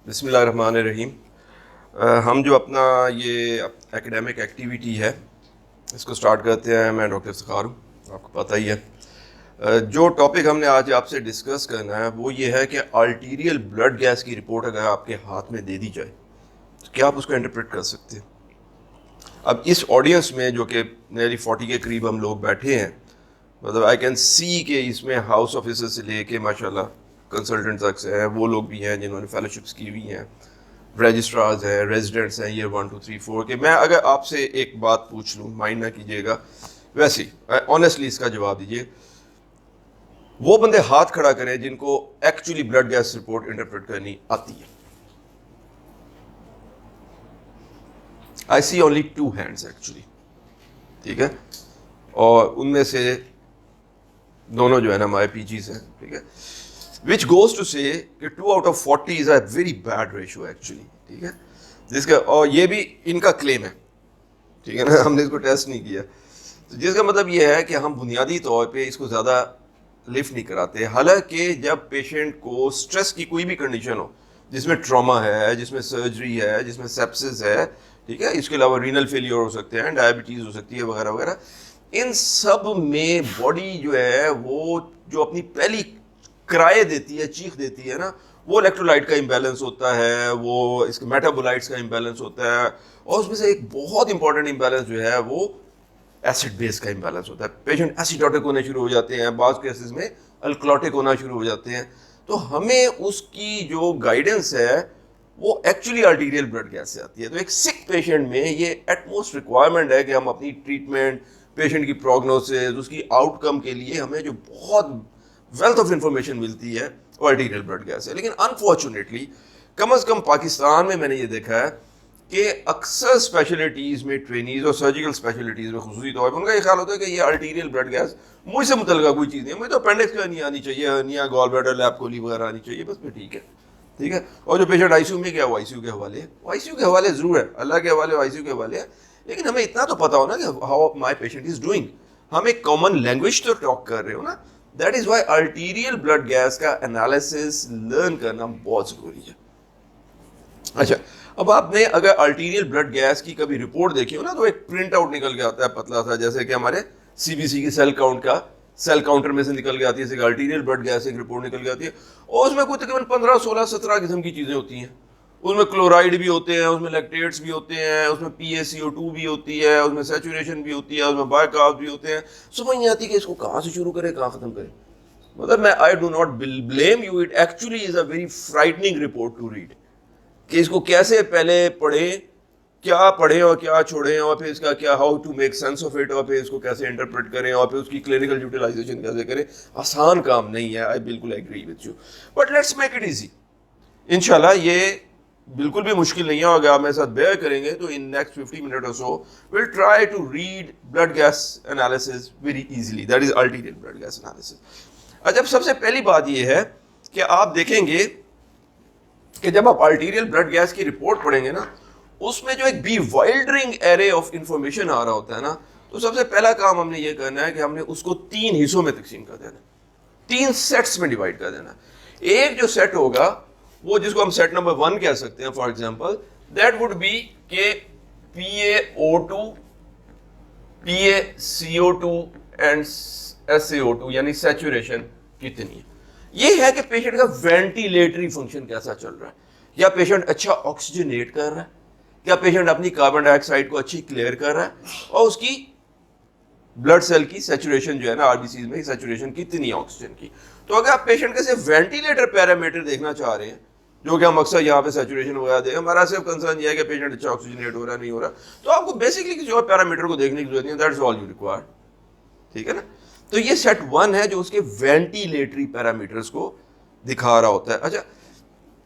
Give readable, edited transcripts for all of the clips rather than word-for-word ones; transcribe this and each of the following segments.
बिस्मिल्लाहिर्रहमानिर्रहीम। हम जो अपना ये एकेडमिक एक्टिविटी है इसको स्टार्ट करते हैं। मैं डॉक्टर फ़ख़ार हूँ, आपको पता ही है। जो टॉपिक हमने आज आपसे डिस्कस करना है वो ये है कि आर्टीरियल ब्लड गैस की रिपोर्ट अगर आपके हाथ में दे दी जाए तो क्या आप उसको इंटरप्रेट कर सकते हैं? अब इस ऑडियंस में जो कि नियरली 40 के करीब हम लोग बैठे हैं, मतलब आई कैन सी कि इसमें हाउस ऑफिसर से लेके माशाल्लाह कंसल्टेंट तक से हैं, वो लोग भी हैं जिन्होंने फेलोशिप्स की हुई हैं, रजिस्ट्रार्स हैं, रेजिडेंट्स हैं, ईयर 1 2 3 4 के। मैं अगर आपसे एक बात पूछ लूँ, माइंड ना कीजिएगा, वैसे ही ऑनेस्टली इसका जवाब दीजिए। वो बंदे हाथ खड़ा करें जिनको actually blood gas report interpret करनी आती है। आई सी ओनली 2 हैंड्स एक्चुअली, ठीक है, और उनमें से दोनों जो है ना हमारे पीजीज हैं, ठीक है, विच गोज टू से कि 2 out of 40 is a very bad ratio actually, ठीक है, जिसका, और ये भी इनका क्लेम है, ठीक है ना, हमने इसको टेस्ट नहीं किया, तो जिसका मतलब ये है कि हम बुनियादी तौर पे इसको ज़्यादा लिफ्ट नहीं कराते। हालांकि जब पेशेंट को स्ट्रेस की कोई भी कंडीशन हो, जिसमें ट्रॉमा है, जिसमें सर्जरी है, जिसमें सेप्सिस है, ठीक है, इसके अलावा रीनल फेलियर हो सकते हैं, डायबिटीज़ हो सकती है वगैरह वगैरह, इन सब में बॉडी जो है वो जो अपनी पहली किराए देती है, चीख देती है ना, वो इलेक्ट्रोलाइट का इम्बैलेंस होता है, वो इसके मेटाबोलाइट्स का इम्बैलेंस होता है, और उसमें से एक बहुत इंपॉर्टेंट इम्बैलेंस जो है वो एसिड बेस का इम्बैलेंस होता है। पेशेंट एसिडोटिक होने शुरू हो जाते हैं, बाज़ केसेस में अल्कलोटिक होना शुरू हो जाते हैं। तो हमें उसकी जो गाइडेंस है वो एक्चुअली आर्टीरियल ब्लड गैस से आती है। तो एक सिक पेशेंट में ये एटमोस्ट रिक्वायरमेंट है कि हम अपनी ट्रीटमेंट, पेशेंट की प्रोग्नोसिस, उसकी आउटकम के लिए हमें जो बहुत वेल्थ ऑफ इंफॉर्मेशन मिलती है वो आर्टीरियल ब्लड गैस है। लेकिन अनफॉर्चुनेटली कम से कम पाकिस्तान में मैंने ये देखा है कि अक्सर स्पेशलिटीज़ में ट्रेनीज और सर्जिकल स्पेशलिटीज़ में खुसूसी तौर पर उनका ये ख्याल होता है कि ये आर्टीरियल ब्लड गैस मुझसे मुतल्लिका कोई चीज़ नहीं है, मुझे तो अपेंडिक्स का नहीं आनी चाहिए, hernia, gall bladder, lap chole वगैरह आनी चाहिए, बस मैं ठीक है, ठीक है। और जो पेशेंट आईसीयू में गया वो आईसीयू के हवाले है, आईसीयू के हवाले ज़रूर है, अल्लाह के हवाले आईसीयू के हवाले है, लेकिन हमें इतना तो पता हो ना कि how my patient is doing. हम एक कॉमन लैंग्वेज तो टॉक कर रहे हो ना। That is why arterial blood gas का एनालिसिस लर्न करना बहुत ज़रूरी है। अच्छा, अब आपने अगर आर्टीरियल ब्लड गैस की कभी रिपोर्ट देखी हो ना, तो एक प्रिंट आउट निकल के आता है पतला सा, जैसे कि हमारे सीबीसी की सेल काउंट का सेल काउंटर में से निकल के आती है, आर्टीरियल ब्लड गैस एक रिपोर्ट निकल के आती है, और उसमें कोई तकरीबन 15 16 17 किस्म की चीज़ें होती हैं। उसमें क्लोराइड भी होते हैं, उसमें लैक्टेट्स भी होते हैं, उसमें PaCO2 भी होती है, उसमें सैचुरेशन भी होती है, उसमें बायकार्ब्स भी होते हैं। समझ नहीं आती कि इसको कहाँ से शुरू करें, कहाँ ख़त्म करें। मतलब मैं I do not blame you, it actually is a very frightening report to read कि इसको कैसे पहले पढ़ें, क्या पढ़ें और क्या छोड़ें, और फिर इसका क्या, how to make sense of it, और फिर इसको कैसे इंटरप्रेट करें, और फिर उसकी क्लिनिकल यूटिलाइजेशन कैसे करें। आसान काम नहीं है, आई बिल्कुल agree with you, but let's make it easy. इंशाल्लाह ये बिल्कुल भी मुश्किल नहीं है, और अगर आप मेरे साथ बेयर करेंगे तो इन नेक्स्ट 50 मिनट और so will try to read blood gas analysis very easily, that is arterial blood gas analysis. अच्छा, सबसे पहली बात ये है कि आप देखेंगे कि जब आप आर्टीरियल ब्लड गैस की रिपोर्ट पढ़ेंगे ना, उसमें जो एक बीवाइल्डरिंग एरे ऑफ इंफॉर्मेशन आ रहा होता है ना, तो सबसे पहला काम हमने ये करना है कि हमने उसको 3 हिस्सों में तकसीम कर देना, 3 सेट्स में डिवाइड कर देना। एक जो सेट होगा वो जिसको हम सेट नंबर 1 कह सकते हैं, for example that would be के PaO2, PaCO2 एंड SaO2 यानी सैचुरेशन कितनी है। ये है कि पेशेंट का वेंटिलेटरी फंक्शन कैसा चल रहा है, या पेशेंट अच्छा ऑक्सीजनेट कर रहा है, क्या पेशेंट अपनी कार्बन डाइऑक्साइड को अच्छी क्लियर कर रहा है, और उसकी ब्लड सेल की सैचुरेशन जो है ना, आरबीसी में सैचुरेशन कितनी है ऑक्सीजन की। तो अगर आप पेशेंट के सिर्फ वेंटिलेटर पैरामीटर देखना चाह रहे हैं, जो कि हम अक्सर यहाँ पे सैचुरेशन वगैरह देखें, हमारा सिर्फ कंसर्न ये है कि पेशेंट अच्छा ऑक्सीजनेट हो रहा है नहीं हो रहा, तो आपको बेसिकली किसी और पैरामीटर को देखने की जरूरत नहीं, दैट्स ऑल यू रिक्वायर, ठीक है ना। तो ये सेट 1 है जो उसके वेंटिलेटरी पैरामीटर्स को दिखा रहा होता है। अच्छा,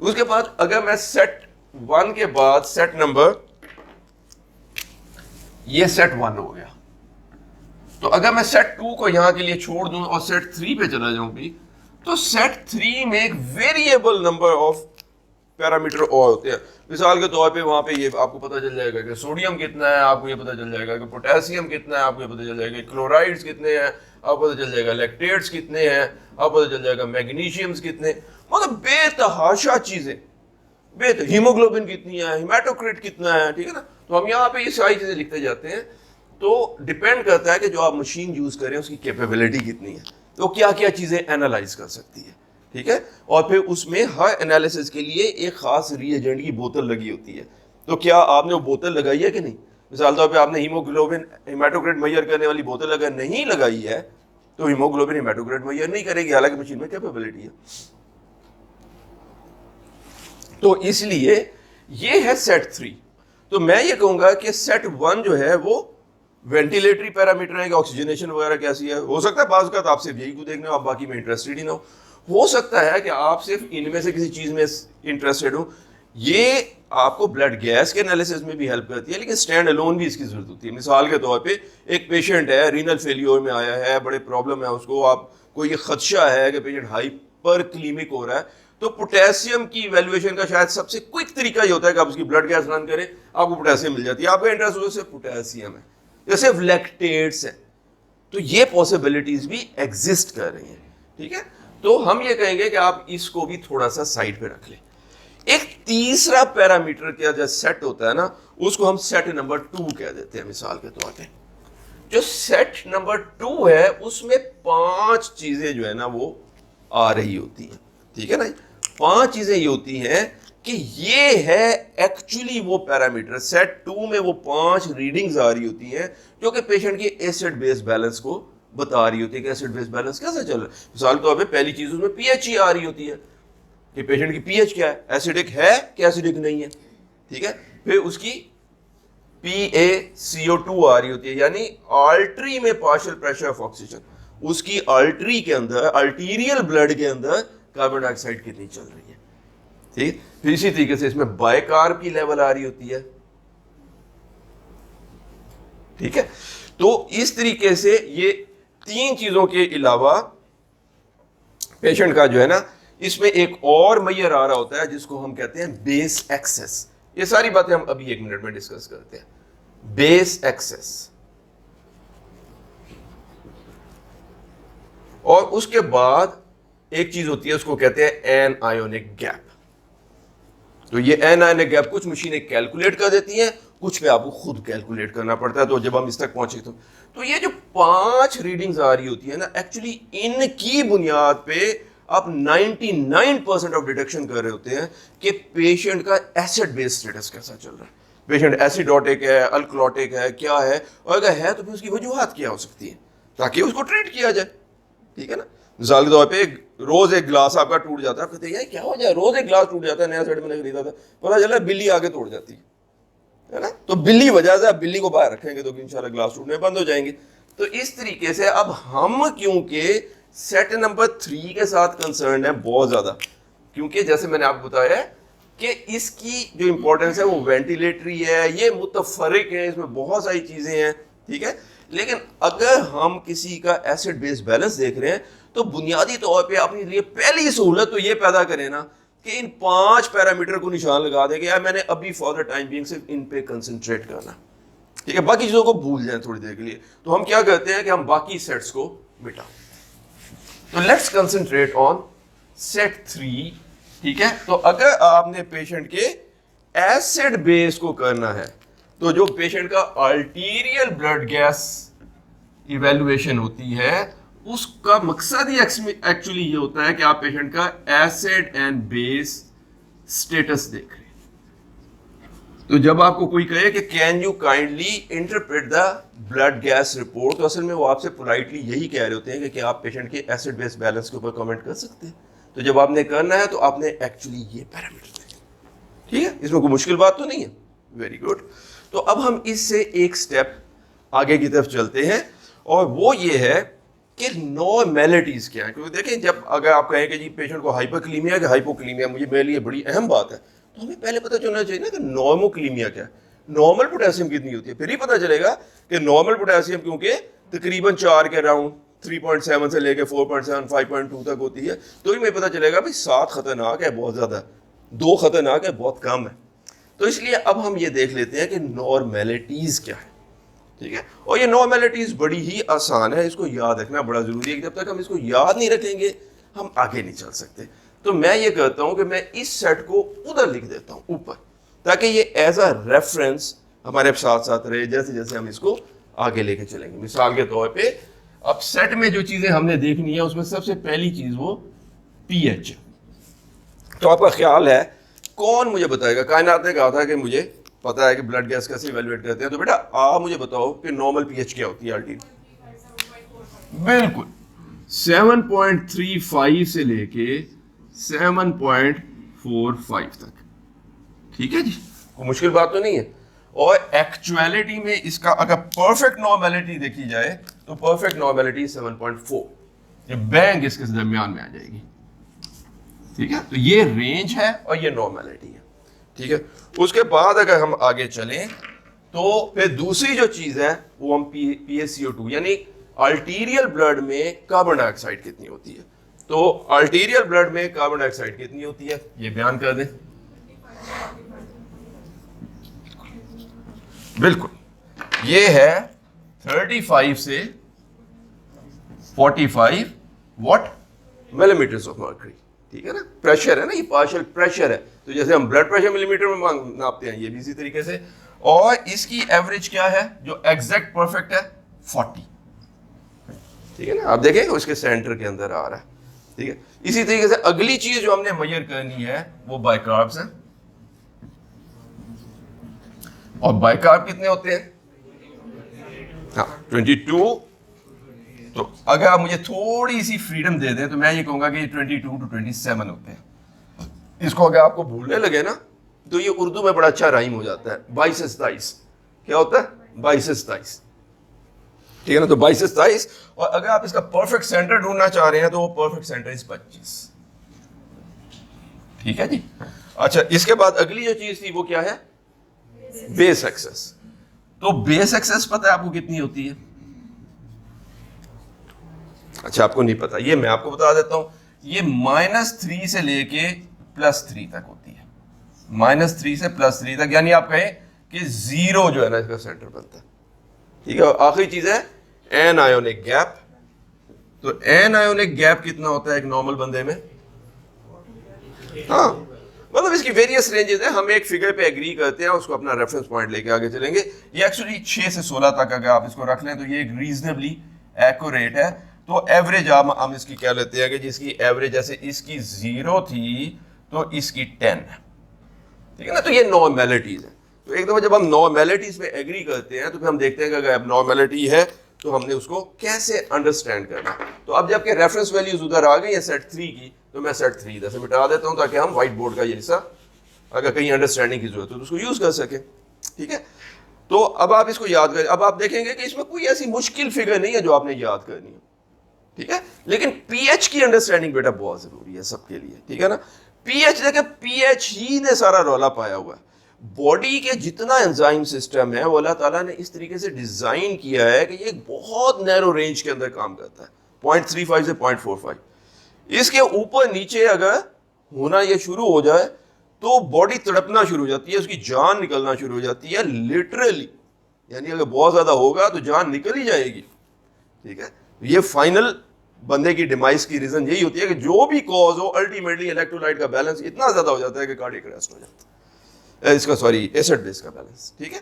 उसके बाद अगर मैं सेट 1 के बाद सेट नंबर, ये सेट 1 हो गया, तो अगर मैं सेट 2 को यहां के लिए छोड़ दूं और सेट 3 पे चला जाऊं भी, तो सेट 3 में एक वेरिएबल नंबर ऑफ पैरामीटर और होते हैं। मिसाल के तौर पे वहां पे ये आपको पता चल जाएगा कि सोडियम कितना है, आपको ये पता चल जाएगा कि पोटेशियम कितना है, आपको ये पता चल जाएगा क्लोराइड्स कितने हैं, आपको पता चल जाएगा लैक्टेट्स कितने हैं, आपको पता चल जाएगा मैग्नीशियम्स कितने, मतलब बेतहाशा चीजें बेहतर, हीमोग्लोबिन कितनी है, हिमेटोक्रिट कितना है, ठीक है ना। तो हम यहाँ पे ये सारी चीजें लिखते जाते हैं। तो डिपेंड करता है कि जो आप मशीन यूज करें उसकी कैपेबिलिटी कितनी है, तो क्या क्या चीजें एनालाइज कर सकती है, ठीक है। और फिर उसमें हर एनालिसिस के लिए एक खास रिएजेंट की बोतल लगी होती है। तो क्या आपने वो बोतल लगाई है कि नहीं? मिसाल तौर पे आपने हीमोग्लोबिन हिमेटोक्रिट मेजर करने वाली बोतल अगर नहीं लगाई है तो हीमोग्लोबिन हिमेटोक्रिट मेजर नहीं करेगी, हालांकि मशीन में कैपेबिलिटी है। तो इसलिए ये है सेट 3। तो मैं ये कहूंगा कि सेट 1 जो है वो वेंटिलेटरी पैरामीटर है कि ऑक्सीजनेशन वगैरह कैसी है। हो सकता है बाज़ का आप सिर्फ यही को देखने हो, आप बाकी में इंटरेस्टेड ही ना हो सकता है कि आप सिर्फ इनमें से किसी चीज में इंटरेस्टेड हो। ये आपको ब्लड गैस के एनालिसिस में भी हेल्प करती है, लेकिन स्टैंड अलोन भी इसकी जरूरत होती है। मिसाल के तौर पे एक पेशेंट है, रीनल फेलियर में आया है, बड़े प्रॉब्लम है उसको, आपको ये खदशा है कि पेशेंट हाइपर क्लीमिक हो रहा है, तो पोटेशियम की वैल्यूएशन का शायद सबसे क्विक तरीका ये होता है कि आप उसकी ब्लड गैस रन करें, आपको पोटेशियम मिल जाती है। आपका इंटरेस्ट हो सिर्फ पोटेशियम है या सिर्फ लैक्टेट्स है, तो ये पॉसिबिलिटीज भी एग्जिस्ट कर रही हैं, ठीक है। तो हम ये कहेंगे कि आप इसको भी थोड़ा सा साइड पे रख लें। एक तीसरा पैरामीटर का जो सेट होता है ना, उसको हम सेट नंबर 2 कह देते हैं। मिसाल के तौर पे जो सेट नंबर 2 है उसमें 5 चीजें जो है ना वो आ रही होती हैं, ठीक है ना। 5 चीजें ये होती हैं कि ये है एक्चुअली वो पैरामीटर। सेट 2 में वो 5 रीडिंग्स आ रही होती हैं जो कि पेशेंट की एसिड बेस बैलेंस को बता रही होती है कि एसिड बेस बैलेंस कैसा चल रहा है। मिसाल के तौर पे पहली चीज उसमें पीएच ही आ रही होती है कि पेशेंट की पीएच क्या है, एसिडिक है कि एसिडिक नहीं है, ठीक है। फिर उसकी PaCO2 आ रही होती है, यानी आर्टरी में पार्शियल प्रेशर ऑफ ऑक्सीजन, उसकी आर्टरी के अंदर, आर्टीरियल ब्लड के अंदर कार्बन डाइऑक्साइड कितनी चल रही है, ठीक। फिर इसी तरीके से इसमें बायकार्ब की लेवल आ रही होती है, ठीक है। तो इस तरीके से ये 3 चीजों के अलावा पेशेंट का जो है ना, इसमें एक और मैयर आ रहा होता है जिसको हम कहते हैं बेस एक्सेस। ये सारी बातें हम अभी 1 मिनट में डिस्कस करते हैं। बेस एक्सेस, और उसके बाद एक चीज होती है उसको कहते हैं एन आयोनिक गैप। तो ये एन आयोनिक गैप कुछ मशीनें कैलकुलेट कर देती हैं, कुछ पे आपको खुद कैलकुलेट करना पड़ता है। तो जब हम इस तक पहुंचे तो ये जो 5 रीडिंग्स आ रही होती है ना, एक्चुअली इनकी बुनियाद पे आप 99% ऑफ डिटेक्शन कर रहे होते हैं कि पेशेंट का एसिड बेस स्टेटस कैसा चल रहा है, पेशेंट एसिडोटिक है, अल्कलोटिक है, क्या है, और अगर है तो फिर उसकी वजूहात क्या हो सकती है ताकि उसको ट्रीट किया जाए, ठीक है ना। मिसाल के तौर पे रोज एक ग्लास आपका टूट जाता है, आप कहते हैं क्या हो जाए, रोज एक ग्लास टूट जाता है, नया सेट मैंने खरीदा था, पता चला बिल्ली आगे तोड़ जाती है ना। तो बिल्ली वजह से आप बिल्ली को बाहर रखेंगे तो इंशाल्लाह ग्लास टूटने बंद हो जाएंगे। तो इस तरीके से अब हम क्योंकि सेट नंबर 3 के साथ कंसर्न है बहुत ज्यादा, क्योंकि जैसे मैंने आपको बताया कि इसकी जो इंपॉर्टेंस है वो वेंटिलेटरी है, ये मुतफरिक है, इसमें बहुत सारी चीजें हैं, ठीक है। लेकिन अगर हम किसी का एसिड बेस बैलेंस देख रहे हैं तो बुनियादी तौर पे अपने लिए पहली सहूलत तो ये पैदा करें ना कि इन 5 पैरामीटर को निशान लगा दें कि यार मैंने अभी फॉर द टाइम बीइंग सिर्फ इन पे कंसंट्रेट करना, ठीक है, बाकी चीजों को भूल जाएं थोड़ी देर के लिए। तो हम क्या करते हैं कि हम बाकी सेट्स को मिटा। तो लेट्स कंसंट्रेट ऑन सेट 3, ठीक है। तो अगर आपने पेशेंट के एसिड बेस को करना है तो जो पेशेंट का आर्टीरियल ब्लड गैस इवैल्यूएशन होती है उसका मकसद ही एक्चुअली ये होता है कि आप पेशेंट का एसिड एंड बेस स्टेटस देख रहे हैं। तो जब आपको कोई कहे कि can you kindly interpret the blood gas report, तो असल में वो आपसे पोलाइटली यही कह रहे होते हैं कि क्या आप पेशेंट के एसिड बेस बैलेंस के ऊपर कमेंट कर सकते हैं। तो जब आपने करना है तो आपने एक्चुअली ये पैरामीटर देखें, ठीक है, इसमें कोई मुश्किल बात तो नहीं है। Very good. तो अब हम इससे एक स्टेप आगे की तरफ चलते हैं, और वो ये है कि नॉर्मेलिटीज क्या है। क्योंकि देखें, जब अगर आप कहें कि जी पेशेंट को हाइपरक्लीमिया कि हाइपोक्लीमिया, मुझे मेरे लिए बड़ी अहम बात है, तो हमें पहले पता चलना चाहिए ना कि नॉर्मोक्लीमिया क्या है, नॉर्मल पोटेशियम कितनी होती है। फिर ही पता चलेगा कि नॉर्मल पोटेशियम क्योंकि तकरीबन 4 के अराउंड 3.7 से लेके 4.7 5.2 तक होती है, तो ही हमें पता चलेगा भाई 7 खतरनाक है बहुत ज्यादा, 2 खतरनाक है बहुत कम है। तो इसलिए अब हम ये देख लेते हैं कि नॉर्मेलिटीज क्या है, ठीक है। और ये नॉर्मेलिटीज बड़ी ही आसान है, इसको याद रखना बड़ा जरूरी है कि जब तक हम इसको याद नहीं रखेंगे हम आगे नहीं चल सकते। तो मैं ये करता हूं कि मैं इस सेट को उधर लिख देता हूं ऊपर, ताकि ये एज अ रेफरेंस हमारे साथ साथ रहे जैसे जैसे हम इसको आगे लेके चलेंगे। मिसाल के तौर पे अब सेट में जो चीजें हमने देखनी है उसमें सबसे पहली चीज वो पीएच। तो आपका ख्याल है कौन मुझे बताएगा? कायनात ने कहा था कि मुझे पता है कि ब्लड गैस कैसे इवेलुएट करते हैं, तो बेटा आप मुझे बताओ कि नॉर्मल पीएच क्या होती है अल्टीमेट? बिल्कुल 7.35 से लेके 7.45 तक। ठीक है जी, कोई मुश्किल बात तो नहीं है। और एक्चुअलिटी में इसका अगर परफेक्ट नॉर्मेलिटी देखी जाए तो परफेक्ट नॉर्मेलिटी 7.4, ये बैंक इसके दरमियान में आ जाएगी। ठीक है, तो ये रेंज है और ये नॉर्मेलिटी है। ठीक है, उसके बाद अगर हम आगे चलें तो फिर दूसरी जो चीज है वो हम PaCO2 यानी आर्टीरियल ब्लड में कार्बन डाइऑक्साइड कितनी होती है। तो आर्टीरियल ब्लड में कार्बन डाइऑक्साइड कितनी होती है ये बयान कर दें। बिल्कुल, ये है 35 से 45 व्हाट मिलीमीटर्स ऑफ मर्करी। ठीक है ना, प्रेशर है ना, ये पार्शियल प्रेशर है। तो जैसे हम ब्लड प्रेशर मिलीमीटर में नापते हैं, ये भी इसी तरीके से। और इसकी एवरेज क्या है जो एग्जैक्ट परफेक्ट है? 40। ठीक है ना, आप देखें उसके सेंटर के अंदर आ रहा है। ठीक है, इसी तरीके से अगली चीज जो हमने मेजर करनी है वो बाइकार्ब्स है। और बाइकार्ब कितने होते हैं? हाँ 22। तो अगर आप मुझे थोड़ी सी फ्रीडम दे दें तो मैं ये कहूंगा कि 22 to 27 होते हैं। इसको अगर आपको भूलने लगे ना तो ये उर्दू में बड़ा अच्छा राइम हो जाता है, 22 से 27। क्या होता है? 22 से 27। ठीक है ना, तो 22 से 27। और अगर आप इसका परफेक्ट सेंटर ढूंढना चाह रहे हैं तो वो परफेक्ट सेंटर इज 25। ठीक है जी। अच्छा, इसके बाद अगली जो चीज थी वो क्या है? Base excess. तो बेस एक्सेस पता है आपको कितनी होती है? अच्छा, आपको नहीं पता, ये मैं आपको बता देता हूं। ये -3 से लेके +3 तक होती है। -3 से +3 तक, यानी आप कहें कि 0 जो है ना इसका सेंटर बनता है। ठीक है, और आखिरी चीज है एन आयोनिक गैप। तो एन आयोनिक गैप कितना होता है एक नॉर्मल बंदे में? हाँ, मतलब इसकी वेरियस रेंजेस है। हम एक फिगर पे एग्री करते हैं, उसको अपना रेफरेंस पॉइंट लेके आगे चलेंगे। ये एक्चुअली 6 से 16 तक अगर आप इसको रख लें तो ये एक रीजनेबली एक्यूरेट है। तो एवरेज हम इसकी क्या लेते हैं कि जिसकी एवरेज जैसे इसकी 0 थी तो इसकी 10 है। ठीक है ना, तो ये नॉर्मेलिटीज है। तो एक दफा जब हम नॉर्मेलिटीज पे एग्री करते हैं तो फिर हम देखते हैं कि अगर एबनॉर्मेलिटी है तो हमने उसको कैसे अंडरस्टैंड करना। तो अब जबकि रेफरेंस वैल्यूज उधर आ गई है सेट 3 की, तो मैं सेट 3 इधर से मिटा देता हूं ताकि हम व्हाइट बोर्ड का ये हिस्सा अगर कहीं अंडरस्टैंडिंग की जरूरत हो तो उसको यूज कर सके। ठीक है, तो अब आप इसको याद करें। अब आप देखेंगे कि इसमें कोई ऐसी मुश्किल फिगर नहीं है जो आपने याद करनी है। ठीक है, लेकिन पीएच की अंडरस्टैंडिंग बेटा बहुत जरूरी है सबके लिए। ठीक है ना, पीएच देखें, पीएच ही ने सारा रौला पाया हुआ है। बॉडी के जितना एंजाइम सिस्टम है वो अल्लाह ताला ने इस तरीके से डिजाइन किया है कि ये बहुत नैरो रेंज के अंदर काम करता है, 0.35 से 0.45। इसके ऊपर नीचे अगर होना ये शुरू हो जाए तो बॉडी तड़पना शुरू हो जाती है, उसकी जान निकलना शुरू हो जाती है लिटरली। यानी अगर बहुत ज्यादा होगा तो जान निकल ही जाएगी। ठीक है, ये फाइनल बंदे की डिमाइस की रीजन यही होती है कि जो भी कॉज हो अल्टीमेटली इलेक्ट्रोलाइट का बैलेंस इतना ज्यादा हो जाता है कि कार्डियक अरेस्ट हो जाता है, इसका सॉरी एसिड बेस का बैलेंस। ठीक है,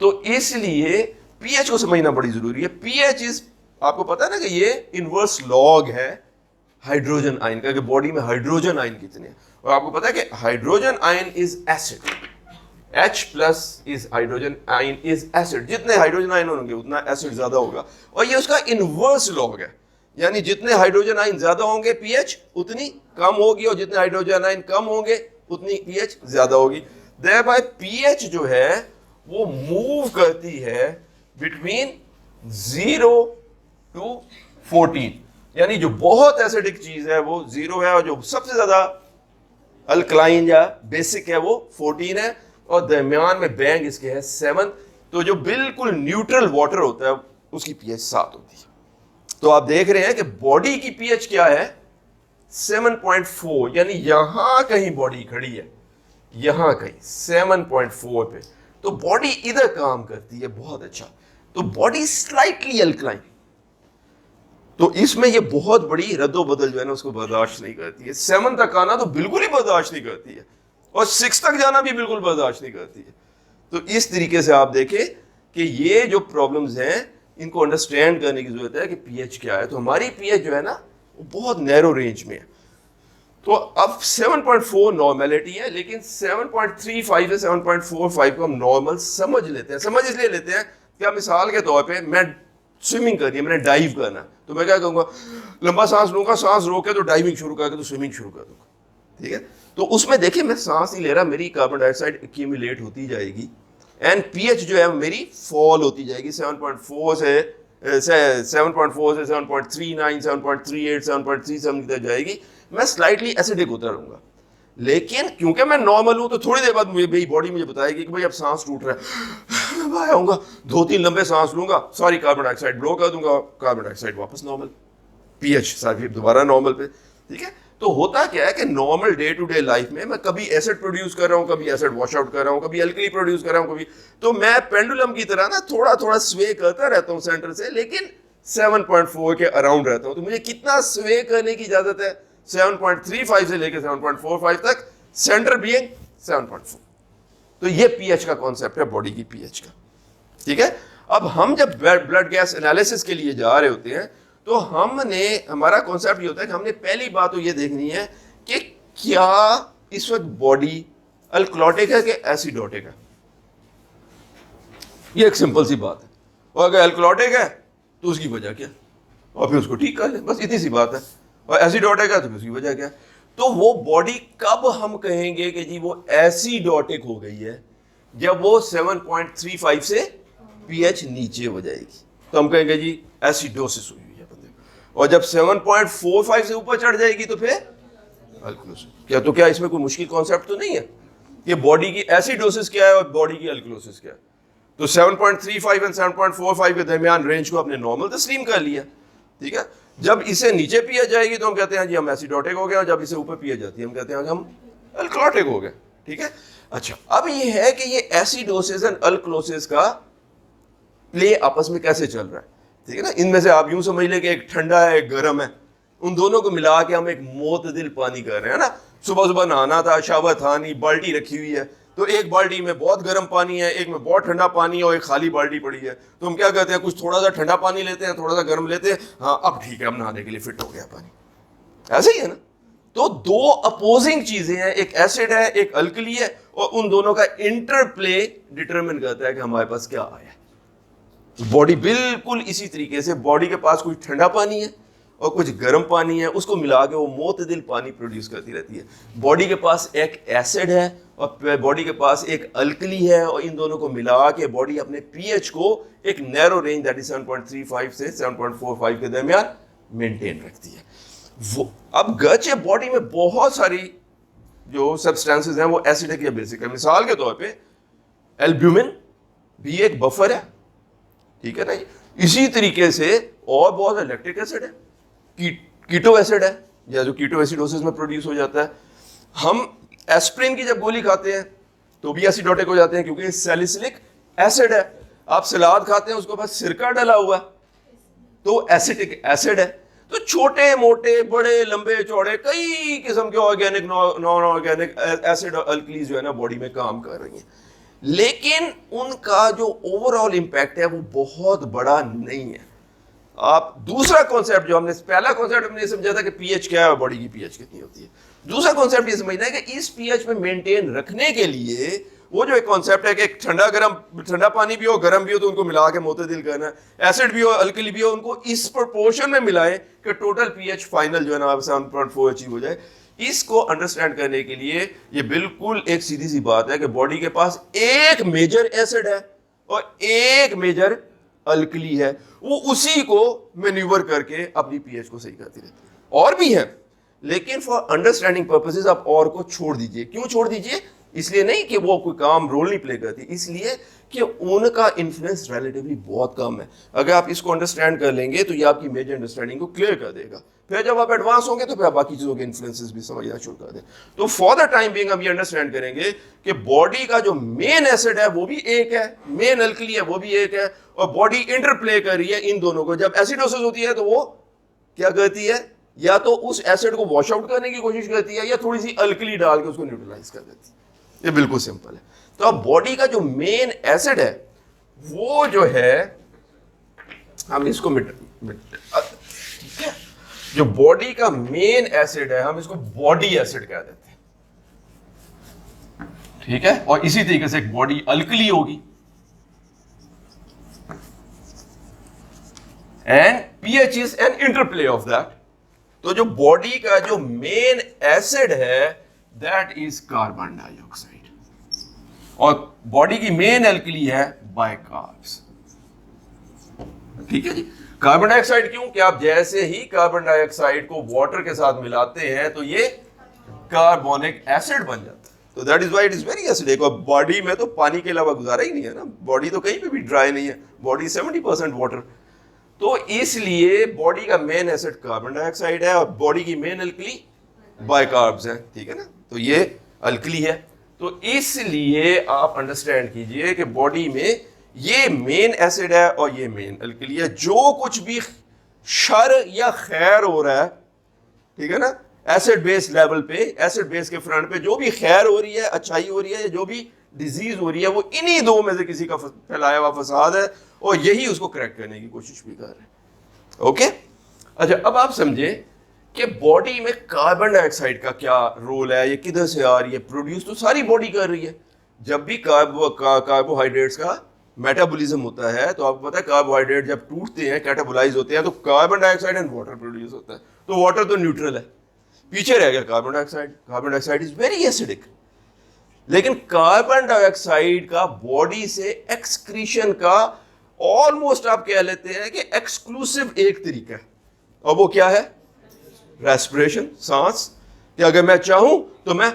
तो इसलिए पीएच को समझना बड़ी जरूरी है। पीएच इज, आपको पता है ना कि ये इनवर्स लॉग है हाइड्रोजन आयन का, कि बॉडी में हाइड्रोजन आयन कितने हैं। और आपको पता है कि hydrogen ion is acid, H+ is hydrogen ion is acid. जितने हाइड्रोजन आयन होंगे उतना एसिड ज्यादा होगा, और ये उसका इनवर्स लॉग है। यानी जितने हाइड्रोजन आयन ज्यादा होंगे पीएच उतनी कम होगी, और जितने हाइड्रोजन आयन कम होंगे उतनी पीएच ज्यादा होगी। Thereby पीएच जो है वो मूव करती है बिटवीन 0 to 14। यानी जो बहुत एसिडिक चीज है वो 0 है, और जो सबसे ज्यादा अल्कलाइन या बेसिक है वो 14 है, और दरमियान में बैंग इसके है 7। तो जो बिल्कुल न्यूट्रल वाटर होता है उसकी पीएच 7 होती है। तो आप देख रहे हैं कि बॉडी की पीएच क्या है? 7.4, यानी यहां कहीं बॉडी खड़ी है, यहां कहीं 7.4 पे। तो बॉडी इधर काम करती है बहुत अच्छा। तो बॉडी स्लाइटली अल्कलाइन, तो इसमें ये बहुत बड़ी रद्दोबदल जो है ना उसको बर्दाश्त नहीं करती है। 7 तक आना तो बिल्कुल ही बर्दाश्त नहीं करती है, और 6 तक जाना भी बिल्कुल बर्दाश्त नहीं करती है। तो इस तरीके से आप देखें कि ये जो प्रॉब्लम्स हैं इनको अंडरस्टैंड करने की जरूरत है कि पीएच क्या है। तो हमारी पीएच जो है ना वो बहुत नैरो रेंज में है। तो अब 7.4 नॉर्मेलिटी है, लेकिन 7.35 या 7.45 को हम नॉर्मल समझ लेते हैं। समझ इसलिए लेते हैं कि अब मिसाल के तौर पे मैं स्विमिंग करनी है, मैंने डाइव करना है, तो मैं क्या कहूँगा, लंबा सांस लूंगा, सांस रोक के तो डाइविंग शुरू करके तो स्विमिंग शुरू कर दूंगा, ठीक है। तो उसमें देखिए मैं सांस नहीं ले रहा, मेरी कार्बन डाइऑक्साइड एक्यूमुलेट होती जाएगी एंड पीएच जो है मेरी फॉल होती जाएगी 7.4 से 7.4 से 7.39, 7.38, 7.37 की तरफ जाएगी। मैं स्लाइटली एसिडिक होता रहूंगा, लेकिन क्योंकि मैं नॉर्मल हूं तो थोड़ी देर बाद मेरी बॉडी मुझे बताएगी कि भाई अब सांस टूट रहा है, मैं बाहर आऊंगा, 2-3 लंबे सांस लूंगा, सारी कार्बन डाइऑक्साइड ब्लो कर दूंगा, कार्बन डाइऑक्साइड वापस नॉर्मल, पीएच सारी दोबारा नॉर्मल पे, ठीक है। तो होता क्या है कि normal day to day life में मैं कभी एसिड प्रोड्यूस कर रहा हूँ, कभी एसिड वॉश आउट कर रहा हूँ, कभी अल्कली प्रोड्यूस कर रहा हूँ, कभी, तो मैं पेंडुलम की तरह ना थोड़ा थोड़ा स्वे करता रहता हूँ सेंटर से, लेकिन 7.4 के अराउंड रहता हूँ। तो मुझे कितना स्वे करने की इजाजत है, 7.35 से लेकर 7.45 तक, सेंटर बीइंग 7.4। तो ये पीएच का कॉन्सेप्ट है बॉडी की पीएच का, ठीक है। अब हम जब ब्लड गैस एनालिसिस के लिए जा रहे होते हैं तो हमारा कॉन्सेप्ट ये होता है कि हमने पहली बात तो ये देखनी है कि क्या इस वक्त बॉडी अल्कलॉटिक है कि एसिडोटिक है। ये एक सिंपल सी बात है, और अगर अल्कलॉटिक है तो उसकी वजह क्या, और फिर उसको ठीक कर ले, बस इतनी सी बात है। और एसिडोटिक है तो उसकी वजह क्या। तो वो बॉडी कब हम कहेंगे कि जी वो एसिडोटिक हो गई है, जब वो 7.35 से पीएच नीचे हो जाएगी, तो हम कहेंगे जी एसिडोसिस हुई है बंदे को। और जब 7.45 से ऊपर चढ़ जाएगी तो फिर अल्कलोसिस। क्या इसमें कोई मुश्किल कॉन्सेप्ट तो नहीं है कि बॉडी की एसिडोसिस क्या है और बॉडी की अल्कलोसिस क्या है। तो 7.35 एंड 7.45 के दरमियान रेंज को आपने नॉर्मल तस्लीम कर लिया, ठीक है। जब इसे नीचे पिया जाएगी तो हम कहते हैं जी हम एसिडोटिक हो गए, और जब इसे ऊपर पिया जाती है हम कहते हैं हम अल्कलोटिक हो गए, ठीक है। अच्छा, अब ये है कि ये एसिडोसिस एंड अल्कलोसिस का प्ले आपस में कैसे चल रहा है, ठीक है ना। इनमें से आप यूं समझ लें कि एक ठंडा है एक गर्म है, उन दोनों को मिला के हम एक मोतदिल पानी कर रहे हैं ना। सुबह सुबह नहाना था, शावर था नहीं, बाल्टी रखी हुई है, तो एक बाल्टी में बहुत गर्म पानी है, एक में बहुत ठंडा पानी है, और एक खाली बाल्टी पड़ी है। तो हम क्या कहते हैं, कुछ थोड़ा सा ठंडा पानी लेते हैं, थोड़ा सा गर्म लेते हैं, हाँ अब ठीक है, अब नहाने के लिए फिट हो गया पानी। ऐसे ही है ना। तो दो अपोजिंग चीजें हैं, एक एसिड है एक अल्कली है, और उन दोनों का इंटरप्ले डिटरमिन करता है कि हमारे पास क्या आया। बॉडी बिल्कुल इसी तरीके से, बॉडी के पास कुछ ठंडा पानी है और कुछ गर्म पानी है, उसको मिला के वो मोतदिल पानी प्रोड्यूस करती रहती है। बॉडी के पास एक एसिड है और बॉडी के पास एक अल्कली है, और इन दोनों को मिला के बॉडी अपने पीएच को एक नैरो रेंज दैट इज 7.35 से 7.45 के दरमियान मेंटेन रखती है। वो अब गर्चे बॉडी में बहुत सारी जो सब्सटेंसेस हैं वो एसिडिक या बेसिक है। मिसाल के तौर पे एल्ब्यूमिन भी एक बफर है, ठीक है ना। इसी तरीके से और बहुत लैक्टिक एसिड है, कीटो एसिड है, या जो कीटो एसिडोसिस में प्रोड्यूस हो जाता है। हम एस्प्रिन की जब गोली खाते हैं तो भी एसिडोटिक हो जाते हैं, क्योंकि सैलिसिलिक एसिड है। आप सलाद खाते हैं उसके पास सिरका डला हुआ तो एसिटिक एसिड है। तो छोटे मोटे बड़े लंबे चौड़े कई किस्म के ऑर्गेनिक नॉन ऑर्गेनिक एसिड और अल्कलीज जो है ना बॉडी में काम कर रही हैं, लेकिन उनका जो ओवरऑल इंपैक्ट है वो बहुत बड़ा नहीं है। आप दूसरा कॉन्सेप्ट जो हमने, पहला कॉन्सेप्ट हमने समझा था कि पीएच क्या है और बॉडी की पीएच कितनी होती है। दूसरा कॉन्सेप्ट ये समझना है कि इस पीएच में मेंटेन रखने के लिए वो जो एक कॉन्सेप्ट है कि ठंडा पानी भी हो गर्म भी हो तो उनको मिला के मोतदिल करना है, एसिड भी हो अल्कली भी हो, उनको इस प्रोपोर्शन में मिलाएं कि टोटल पीएच फाइनल जो है ना 7.4 अचीव हो जाए। इसको अंडरस्टैंड करने के लिए ये बिल्कुल एक सीधी सी बात है कि बॉडी के पास एक मेजर एसिड है और एक मेजर अल्कली है, वो उसी को मैन्यूवर करके अपनी पीएच को सही करती रहती है। और भी है, लेकिन फॉर अंडरस्टैंडिंग पर्पसेस आप और को छोड़ दीजिए। क्यों छोड़ दीजिए? इसलिए नहीं कि वो कोई काम रोल नहीं प्ले करती, इसलिए कि उनका इन्फ्लुएंस रिलेटिवली बहुत कम है। अगर आप इसको अंडरस्टैंड कर लेंगे तो ये आपकी मेजर अंडरस्टैंडिंग को क्लियर कर देगा। फिर जब आप एडवांस होंगे तो फिर आप बाकी चीजों के इन्फ्लुएंसेस भी समझना शुरू कर दें। तो फॉर द टाइम बीइंग हम ये अंडरस्टैंड करेंगे कि बॉडी का जो मेन एसिड है वो भी एक है, मेन अल्कली है वो भी एक है, और बॉडी इंटरप्ले कर रही है इन दोनों को। जब एसिडोसिस होती है तो वो क्या करती है, या तो उस एसिड को वॉश आउट करने की कोशिश करती है या थोड़ी सी अल्कली डाल के उसको न्यूट्रलाइज कर देती है। ये बिल्कुल सिंपल है। तो अब बॉडी का जो मेन एसिड है वो जो है, हम इसको जो बॉडी का मेन एसिड है हम इसको बॉडी एसिड कह देते हैं, ठीक है। और इसी तरीके से एक बॉडी अल्कली होगी and pH is an interplay of that. तो जो बॉडी का जो मेन एसिड है दैट इज कार्बन डाइऑक्साइड, और बॉडी की मेन एल्कली है बाइकार्ब्स, ठीक है जी। कार्बन डाइऑक्साइड क्यों, कि आप जैसे ही कार्बन डाइऑक्साइड को वाटर के साथ मिलाते हैं तो ये कार्बोनिक एसिड बन जाता है। तो that is why it is very acidic. और बॉडी में तो पानी के अलावा गुजारा ही नहीं है ना, बॉडी तो कहीं पे भी ड्राई नहीं है, बॉडी 70% वाटर। तो इसलिए बॉडी का मेन एसिड कार्बन डाइऑक्साइड है और बॉडी की मेन अल्कली बाइकार्ब्स है, ठीक है ना। तो ये अल्कली है। तो इसलिए आप अंडरस्टैंड कीजिए कि बॉडी में ये मेन एसिड है और ये मेन अल्कली है। जो कुछ भी शर या खैर हो रहा है, ठीक है ना, एसिड बेस लेवल पे, एसिड बेस के फ्रंट पे जो भी खैर हो रही है, अच्छाई हो रही है, जो भी डिजीज हो रही है, वो इन्हीं दो में से किसी का फैलाया हुआ फसाद है और यही उसको क्रैक करने की कोशिश भी कर रहे हैं। ओके, अच्छा अब आप समझे कि बॉडी में कार्बन डाइऑक्साइड का क्या रोल है, ये किधर से आ रही है, प्रोड्यूस तो सारी बॉडी कर रही है। जब भी कार्बोहाइड्रेट्स का मेटाबॉलिज्म होता है तो आपको पता है कार्बोहाइड्रेट जब टूटते हैं, कैटाबोलाइज होते हैं, तो carbon dioxide and water produce होता है। तो वाटर तो न्यूट्रल है, पीछे रह गया carbon dioxide. Carbon dioxide is very acidic. लेकिन कार्बन डाइऑक्साइड का बॉडी से एक्सक्रीशन का ऑलमोस्ट आप कह लेते हैं कि एक्सक्लूसिव एक तरीका है, और वो क्या है, रेस्पिरेशन, सांस। कि अगर मैं चाहूं तो मैं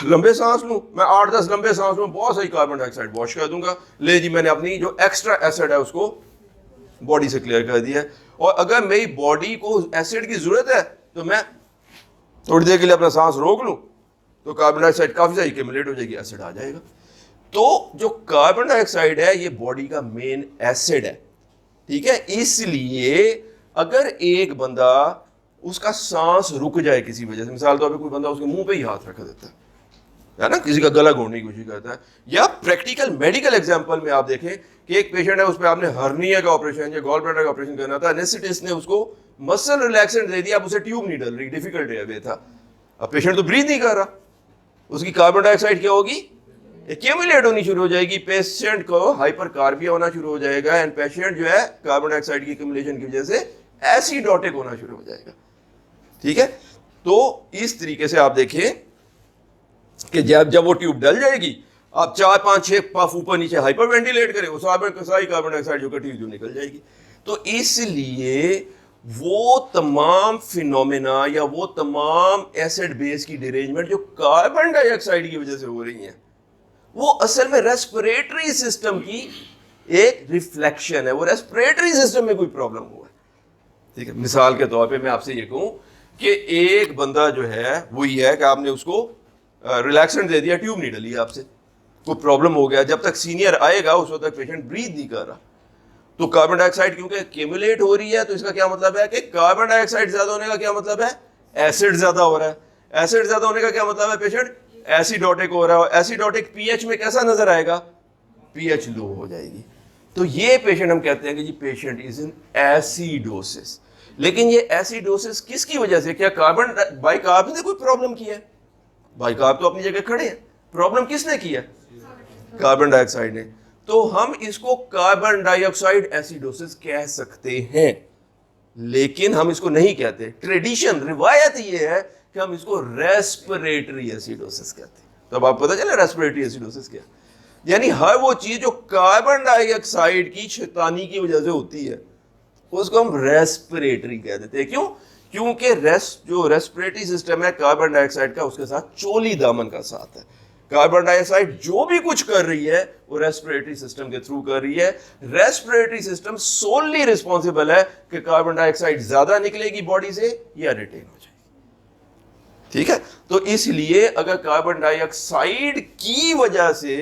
लंबे सांस लूं, मैं 8-10 लंबे सांस लूं, बहुत सही कार्बन डाइऑक्साइड वॉश कर दूंगा, ले जी मैंने अपनी जो एक्स्ट्रा एसिड है उसको बॉडी से क्लियर कर दिया। और अगर मेरी बॉडी को एसिड की जरूरत है तो मैं थोड़ी देर के लिए अपना सांस रोक लूं तो कार्बन डाइऑक्साइड काफी सारी एक्यूमुलेट हो जाएगी, एसिड आ जाएगा। तो जो कार्बन डाइऑक्साइड है ये बॉडी का मेन एसिड है, ठीक है। इसलिए अगर एक बंदा उसका सांस रुक जाए किसी वजह से, मिसाल तौर पे कोई बंदा उसके मुंह पे ही हाथ रख देता है ना, किसी का गला घोटने की कोशिश करता है, या प्रैक्टिकल मेडिकल एग्जांपल में आप देखें कि एक पेशेंट है, उस पर आपने हर्निया का ऑपरेशन या गॉल ब्लैडर का ऑपरेशन करना था, एनेस्थेटिस्ट ने उसको मसल रिलैक्सेंट दे दिया, अब उसे ट्यूब नहीं डल रही, डिफिकल्ट एयरवे था, अब पेशेंट तो ब्रीथ नहीं कर रहा, उसकी कार्बन डाइऑक्साइड क्या होगी, एक्यूमुलेट होनी शुरू हो जाएगी, पेशेंट को हाइपरकार्बिया होना शुरू हो जाएगा, एंड पेशेंट जो है कार्बन डाइऑक्साइड की एक्यूमुलेशन की वजह से एसिडोटिक होना शुरू हो जाएगा, ठीक है। तो इस तरीके से आप देखें कि जब वो ट्यूब डल जाएगी, आप 4-5-6 पफ ऊपर नीचे हाइपर वेंटिलेट करें, उस सारी कार्बन डाइऑक्साइड जो कटी जो निकल जाएगी। तो इसलिए वो तमाम फिनोमेना या वो तमाम एसिड बेस की डिरेंजमेंट जो कार्बन डाइऑक्साइड की वजह से हो रही हैं, वो असल में रेस्पिरेटरी सिस्टम की एक रिफ्लेक्शन है, वो रेस्पिरेटरी सिस्टम में कोई प्रॉब्लम हुआ है, ठीक है। मिसाल के तौर पे मैं आपसे ये कहूं कि एक बंदा जो है वही है कि आपने उसको रिलैक्सेंट दे दिया, ट्यूब नहीं डली आपसे, कोई प्रॉब्लम हो गया, जब तक सीनियर आएगा उस वक्त तक पेशेंट ब्रीथ नहीं कर रहा, तो कार्बन डाइऑक्साइड क्योंकि एक्यूमुलेट हो रही है, तो इसका क्या मतलब है कि कार्बन डाइऑक्साइड ज्यादा होने का क्या मतलब है, एसिड ज्यादा हो रहा है, एसिड ज्यादा होने का क्या मतलब है, पेशेंट एसिडोटिक हो रहा है, एसिडोटिक पीएच में कैसा नजर आएगा, पीएच लो हो जाएगी। तो ये पेशेंट हम कहते हैं कि जी पेशेंट इज इन एसिडोसिस। लेकिन ये एसिडोसिस किसकी वजह से, क्या कार्बन बाइकार्ब ने कोई प्रॉब्लम की है, बाइकार्ब तो अपनी जगह खड़े हैं, प्रॉब्लम किसने की है, कार्बन डाइऑक्साइड ने। तो हम इसको कार्बन डाइऑक्साइड एसिडोसिस कह सकते हैं, लेकिन हम इसको नहीं कहते। ट्रेडिशन, रिवायत ये है कि हम इसको रेस्पिरेटरी एसिडोसिस कहते हैं। तो अब आपको पता चला रेस्पिरेटरी एसिडोसिस क्या, यानी हर वो चीज जो कार्बन डाइऑक्साइड की शैतानी की वजह से होती है उसको हम रेस्पिरेटरी कह देते हैं। क्यों, क्योंकि जो रेस्पिरेटरी सिस्टम है कार्बन डाइऑक्साइड का, उसके साथ चोली दामन का साथ है। कार्बन डाइऑक्साइड जो भी कुछ कर रही है वो रेस्पिरेटरी सिस्टम के थ्रू कर रही है। रेस्पिरेटरी सिस्टम सोलली रिस्पॉन्सिबल है कि कार्बन डाइऑक्साइड ज्यादा निकलेगी बॉडी से या रिटेन हो जाएगी, ठीक है। तो इसलिए अगर कार्बन डाइऑक्साइड की वजह से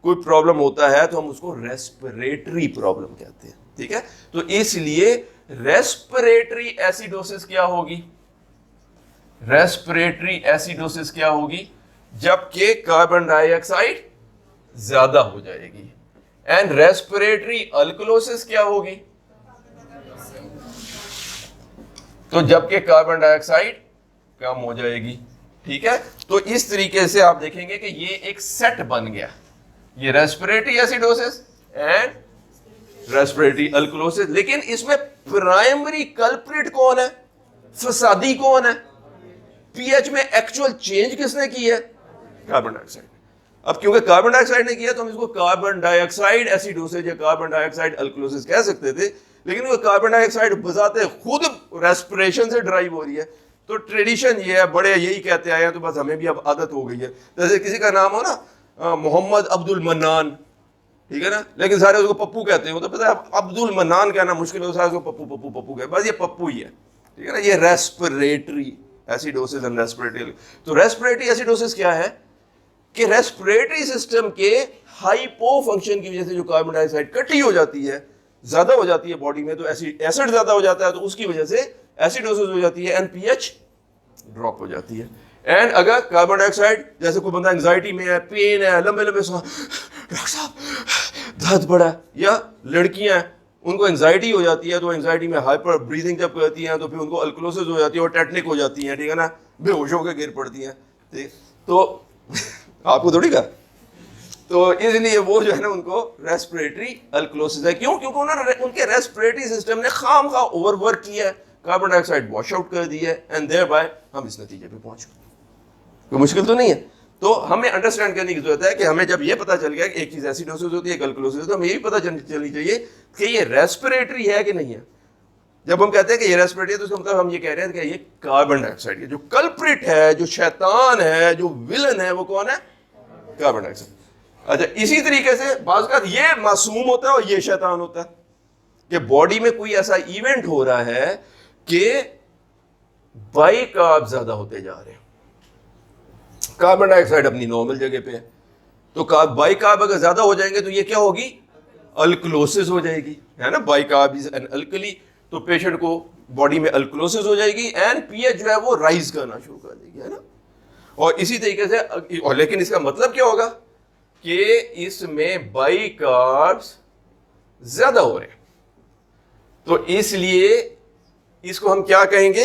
कोई प्रॉब्लम होता है तो हम उसको रेस्पिरेटरी प्रॉब्लम कहते हैं, ठीक है। तो इसलिए रेस्पिरेटरी एसिडोसिस क्या होगी? रेस्पिरेटरी एसिडोसिस क्या होगी? जबकि कार्बन डाइऑक्साइड ज्यादा हो जाएगी। एंड रेस्पिरेटरी अल्कलोसिस क्या होगी? तो जबकि कार्बन डाइऑक्साइड कम हो जाएगी। ठीक है, तो इस तरीके से आप देखेंगे कि ये एक सेट बन गया, ये respiratory acidosis and respiratory alkalosis. लेकिन इसमें प्राइमरी कल्प्रिट कौन है? फसादी कौन है? पीएच में एक्चुअल चेंज किसने की है? Carbon dioxide. अब क्योंकि कार्बन डाइऑक्साइड ने किया तो हम इसको कार्बन डाइऑक्साइड एसिडोसिस या कार्बन डाइऑक्साइड अल्कलोसिस कह सकते थे, लेकिन वो कार्बन डाइऑक्साइड बजाते खुद रेस्पिरेशन से ड्राइव हो रही है। तो ट्रेडिशन ये है, बड़े यही कहते आए हैं, तो बस हमें भी अब आदत हो गई है। जैसे किसी का नाम हो ना मोहम्मद अब्दुल मन्नान, ठीक है ना, लेकिन सारे उसको पप्पू कहते हैं। तो पता है अब्दुल मन्नान कहना मुश्किल है, सारे उसको पप्पू पप्पू पप्पू कहते, बस ये पप्पू ही है। ठीक है ना, ये रेस्पिरेटरी एसिडोसिस एंड रेस्पिरेटरी। तो रेस्पिरेटरी एसिडोसिस क्या है कि रेस्पिरेटरी सिस्टम के हाइपो फंक्शन की वजह से जो कार्बन डाइऑक्साइड इकट्ठी हो जाती है, ज्यादा हो जाती है बॉडी में, तो एसिड ज्यादा हो जाता है, तो उसकी वजह से एसिडोसिस हो जाती है एंड पीएच ड्रॉप हो जाती है। एंड अगर कार्बन डाइऑक्साइड, जैसे कोई बंदा एंजाइटी में है, पेन है, लंबे लंबे डॉक्टर साहब दर्द पड़ा है, या लड़कियां हैं उनको एंजाइटी हो जाती है, तो एंजाइटी में हाइपर ब्रीदिंग जब करती हैं तो फिर उनको अल्कलोसिस हो जाती है और टेटनिक हो जाती है। ठीक है ना, बेहोश होकर गिर पड़ती हैं। ठीक, तो आपको थोड़ी का, तो इसलिए वो जो है ना उनको रेस्पिरेटरी अल्कलोसिस है। क्यों? क्योंकि उन्होंने उनके रेस्पिरेटरी सिस्टम ने खाम खा ओवरवर्क किया है, कार्बन डाइऑक्साइड वॉश आउट कर दी है, एंड देयर बाय हम इस नतीजे पे पहुंच गए। कोई मुश्किल तो नहीं है। तो हमें अंडरस्टैंड करने की जरूरत है कि हमें जब ये पता चल गया कि एक चीज एसिडोसिस होती है, अल्कलोसिस होती है, तो हमें ये भी पता चलनी चाहिए कि ये रेस्पिरेटरी है कि नहीं है। जब हम कहते हैं कि ये रेस्पिरेटरी है तो उसका मतलब हम ये कह रहे हैं कि ये कार्बन डाइऑक्साइड है। जो कल्प्रिट है, जो शैतान है, जो विलन है, वो कौन है? Carbon dioxide. अच्छा, इसी तरीके से बाज़ का ये मासूम होता है और ये शैतान होता है कि बॉडी में कोई ऐसा इवेंट हो रहा है कि बाइकार्ब ज्यादा होते जा रहे हैं, कार्बन डाइऑक्साइड अपनी नॉर्मल जगह पे है, तो बाइकार्ब अगर ज्यादा हो जाएंगे तो ये क्या होगी? अल्कलोसिस हो जाएगी, है ना। बाइकार्ब इज एन अल्कली, तो पेशेंट को बॉडी में अल्कलोसिस हो जाएगी एंड पीएच जो है वो राइज करना शुरू कर देगी, है ना। और इसी तरीके से और लेकिन इसका मतलब क्या होगा कि इसमें बाइकार्ब्स ज्यादा हो रहे हैं, तो इसलिए इसको हम क्या कहेंगे?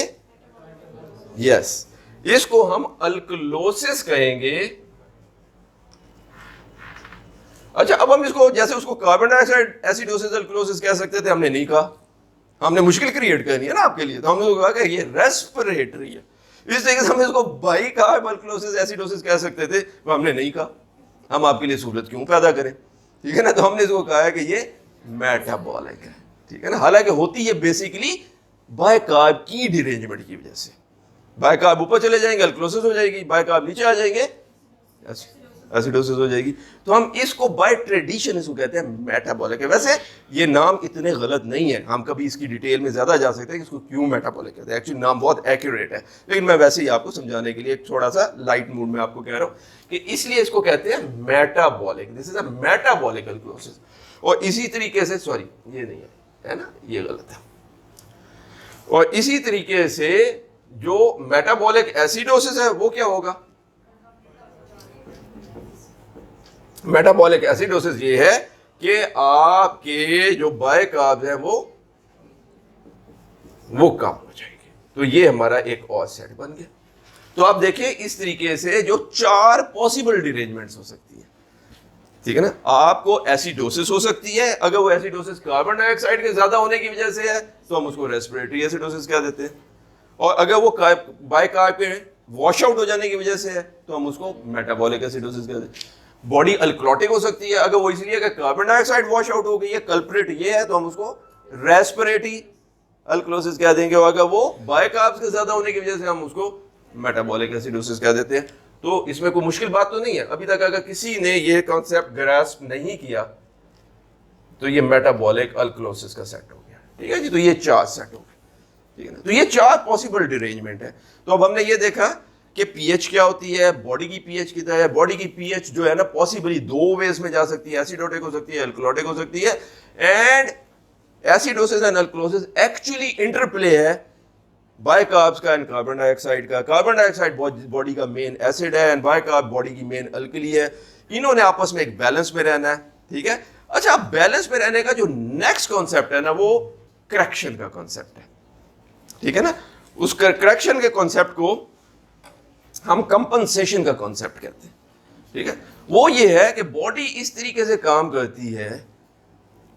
यस, इसको हम अल्कलोसिस कहेंगे। अच्छा, अब हम इसको जैसे उसको कार्बन डाइऑक्साइड एसिडोसिस अल्कलोसिस कह सकते थे, हमने नहीं कहा, हमने मुश्किल क्रिएट करनी है ना आपके लिए, तो हमने कहा कि ये रेस्पिरेटरी है। इस तरीके से हम इसको बाइकार्ब अल्कलोसिस एसिडोसिस कह सकते थे, वो हमने नहीं कहा। हम आपके लिए सहूलत क्यों पैदा करें? ठीक है ना, तो हमने इसको कहा है कि ये मेटाबॉलिक है। ठीक है ना, हालांकि होती है बेसिकली बाइकार्ब की डिरेंजमेंट की वजह से। बाइकार्ब ऊपर चले जाएंगे, अल्कलोसिस हो जाएगी, बाइकार्ब नीचे आ जाएंगे, एसिडोसिस हो जाएगी। तो हम इसको बाय ट्रेडिशन इसको कहते हैं मेटाबॉलिक है। वैसे ये नाम इतने गलत नहीं है, हम कभी इसकी डिटेल में ज्यादा जा सकते हैं कि इसको क्यों मेटाबॉलिक कहते हैं। एक्चुअली नाम बहुत एक्यूरेट है, लेकिन मैं वैसे ही आपको समझाने के लिए थोड़ा सा लाइट मूड में आपको कह रहा हूं कि इसलिए इसको कहते हैं metabolic. This is a metabolic alkalosis. और इसी तरीके से, सॉरी ये नहीं है ना, ये गलत है। और इसी तरीके से जो मेटाबॉलिक एसिडोसिस है वो क्या होगा? मेटाबॉलिक एसिडोसिस ये है कि आपके जो बाइकार्ब्स हैं वो कम हो जाएंगे। तो ये हमारा एक और सेट बन गया। तो आप देखिए इस तरीके से जो 4 पॉसिबल डिरेंजमेंट्स हो सकती है। ठीक है ना, आपको एसिडोसिस हो सकती है, अगर वो एसिडोसिस कार्बन डाइऑक्साइड के ज्यादा होने की वजह से है तो हम उसको रेस्पिरेटरी एसिडोसिस कह देते हैं, और अगर वो बाइकार्ब के वॉश आउट हो जाने की वजह से है तो हम उसको मेटाबॉलिक एसिडोसिस कह देते हैं। बॉडी अल्कलोटिक हो सकती है, अगर वो इसलिए कि कार्बन डाइऑक्साइड वॉश आउट हो गई है, कल्प्रिट ये है, तो हम उसको रेस्पिरेटरी अल्कलोसिस कह देंगे, और अगर वो बाइकार्ब्स के ज्यादा होने की वजह से हम उसको मेटाबॉलिक एसिडोसिस कह देते हैं। तो इसमें कोई मुश्किल बात तो नहीं है। अभी तक अगर किसी ने ये कॉन्सेप्ट ग्रास्प नहीं किया तो ये मेटाबॉलिक अल्कलोसिस का सेट हो गया। ठीक है जी, तो ये 4 सेट हो गए। ठीक है ना, तो ये 4 पॉसिबल डिरेंजमेंट है। तो अब हमने ये देखा कि पीएच क्या होती है, बॉडी की पीएच कितना है। बॉडी की पीएच जो है ना पॉसिबली 2 वेज में जा सकती है, एसिडोटिक हो सकती है, अल्कलोटिक हो सकती है, and acidosis and alkalosis actually interplay है बाइकार्ब्स का एंड कार्बन डाइऑक्साइड का। कार्बन डाइऑक्साइड बॉडी का मेन एसिड है एंड बाइकार्ब बॉडी की मेन अल्कली है। इन्होंने आपस में एक बैलेंस में रहना है, ठीक है। अच्छा, बैलेंस में रहने का जो नेक्स्ट कॉन्सेप्ट है ना, वो करेक्शन का कॉन्सेप्ट है, ठीक है ना। उस करेक्शन के कॉन्सेप्ट को हम कंपनसेशन का कॉन्सेप्ट कहते हैं, ठीक है। वो ये है कि बॉडी इस तरीके से काम करती है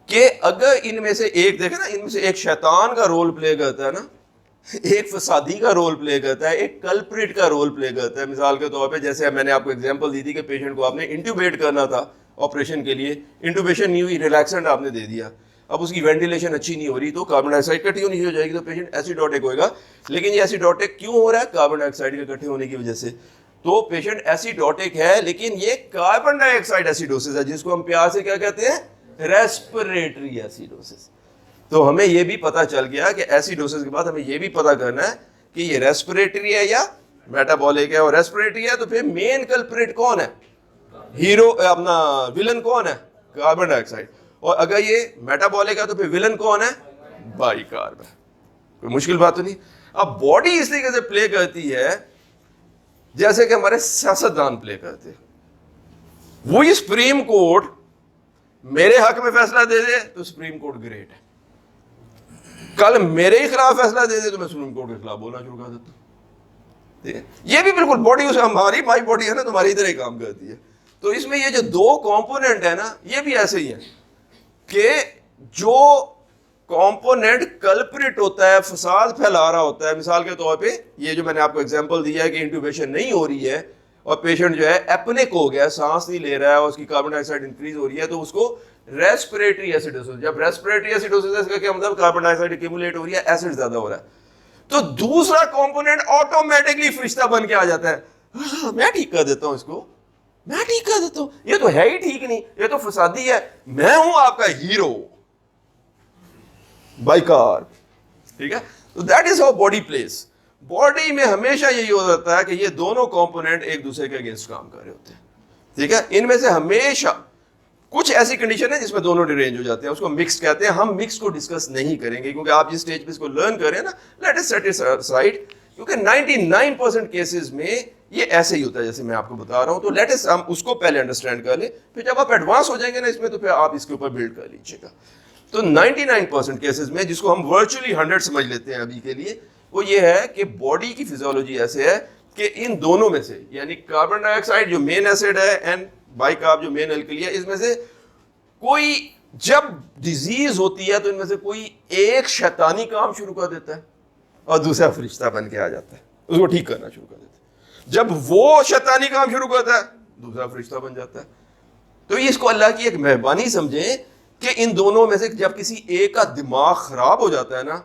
कि अगर इनमें से एक, देखे ना, इनमें से एक शैतान का रोल प्ले करता है ना, एक फसादी का रोल प्ले करता है, एक कल्प्रिट का रोल प्ले करता है। मिसाल के तौर पे जैसे मैंने आपको एग्जांपल दी थी कि पेशेंट को आपने इंट्यूबेट करना था ऑपरेशन के लिए, इंट्यूबेशन नहीं हुई, रिलैक्सेंट आपने दे दिया, अब उसकी वेंटिलेशन अच्छी नहीं हो रही तो कार्बन डाइऑक्साइड इकट्ठी नहीं हो जाएगी तो पेशेंट एसिडोटिक होएगा। लेकिन ये एसिडोटिक क्यों हो रहा है? कार्बन डाइऑक्साइड के इकट्ठे होने की वजह से। तो पेशेंट एसिडोटिक है, लेकिन ये कार्बन डाइऑक्साइड एसिडोसिस है, जिसको हम प्यार से क्या कहते हैं? Respiratory acidosis. तो हमें यह भी पता चल गया कि एसिडोसिस के बाद हमें यह भी पता करना है कि ये रेस्पिरेटरी है या मेटाबॉलिक है। और रेस्पिरेटरी है तो फिर मेन कल्प्रिट कौन है? हीरो, अपना विलन कौन है? Carbon dioxide. और अगर ये मेटाबॉलिक है तो फिर विलन कौन है? बाइकार्ब है। कोई मुश्किल बात तो नहीं। अब बॉडी इस तरीके से प्ले करती है जैसे कि हमारे सियासतदान प्ले करते हैं। वही सुप्रीम कोर्ट मेरे हक में फैसला दे दे तो सुप्रीम कोर्ट ग्रेट है, कल मेरे ही खिलाफ फैसला दे दे तो मैं सुप्रीम कोर्ट के खिलाफ बोलना शुरू कर देता हूं, ठीक है। ये भी बिल्कुल बॉडी, उसे हमारी माई बॉडी है ना, तुम्हारी तरह ही काम करती है। तो इसमें ये जो दो कंपोनेंट है ना, ये भी ऐसे ही है कि जो कंपोनेंट कल्प्रिट होता है, फसाद फैला रहा होता है, मिसाल के तौर पे ये जो मैंने आपको एग्जांपल दिया है कि इंट्यूबेशन नहीं हो रही है और पेशेंट जो है एपनिक हो गया, सांस नहीं ले रहा है और उसकी कार्बन डाइऑक्साइड इंक्रीज हो रही है, तो उसको रेस्पिरेटरी एसिडोसिस। जब रेस्पिरेटरी एसिडोसिस है, इसका क्या मतलब? कार्बन डाइऑक्साइड एक्यूमुलेट हो रही है, एसिड ज्यादा हो रहा है, तो दूसरा कंपोनेंट ऑटोमेटिकली फरिश्ता बन के आ जाता है, मैं ठीक कर देता हूं इसको, मैं ठीक कर देता हूं, ये तो है ही ठीक नहीं, ये तो फसादी है, मैं हूं आपका हीरो, बाइकार्ब, ठीक है। तो that is how body place. Body में हमेशा यही हो जाता है कि ये दोनों कंपोनेंट एक दूसरे के अगेंस्ट काम कर रहे होते हैं, ठीक है। इनमें से हमेशा कुछ ऐसी कंडीशन है जिसमें दोनों डिरेंज हो जाते हैं, उसको मिक्स कहते हैं। हम मिक्स को डिस्कस नहीं करेंगे क्योंकि आप जिस स्टेज पे इसको लर्न कर रहे हैं ना, let us set it aside, क्योंकि 99% केसेस में ये ऐसे ही होता है जैसे मैं आपको बता रहा हूं। तो लेट अस, हम उसको पहले अंडरस्टैंड कर ले, फिर जब आप एडवांस हो जाएंगे ना इसमें, तो फिर आप इसके ऊपर बिल्ड कर लीजिएगा। तो 99% केसेस में, जिसको हम वर्चुअली 100 समझ लेते हैं अभी के लिए, वो ये है कि बॉडी की फिजियोलॉजी ऐसे है कि इन दोनों में से, यानी कार्बन डाइऑक्साइड जो मेन एसिड है एंड बाइकार्ब जो मेन अल्कली है, इसमें से कोई जब डिजीज होती है तो इनमें से कोई एक शैतानी काम शुरू कर देता है और दूसरा फरिश्ता बन के आ जाता है, उसको ठीक करना शुरू कर देता है। जब वो शैतानी काम शुरू करता है, दूसरा फरिश्ता बन जाता है। तो ये इसको अल्लाह की एक मेहरबानी समझे कि इन दोनों में से जब किसी एक का दिमाग खराब हो जाता है ना,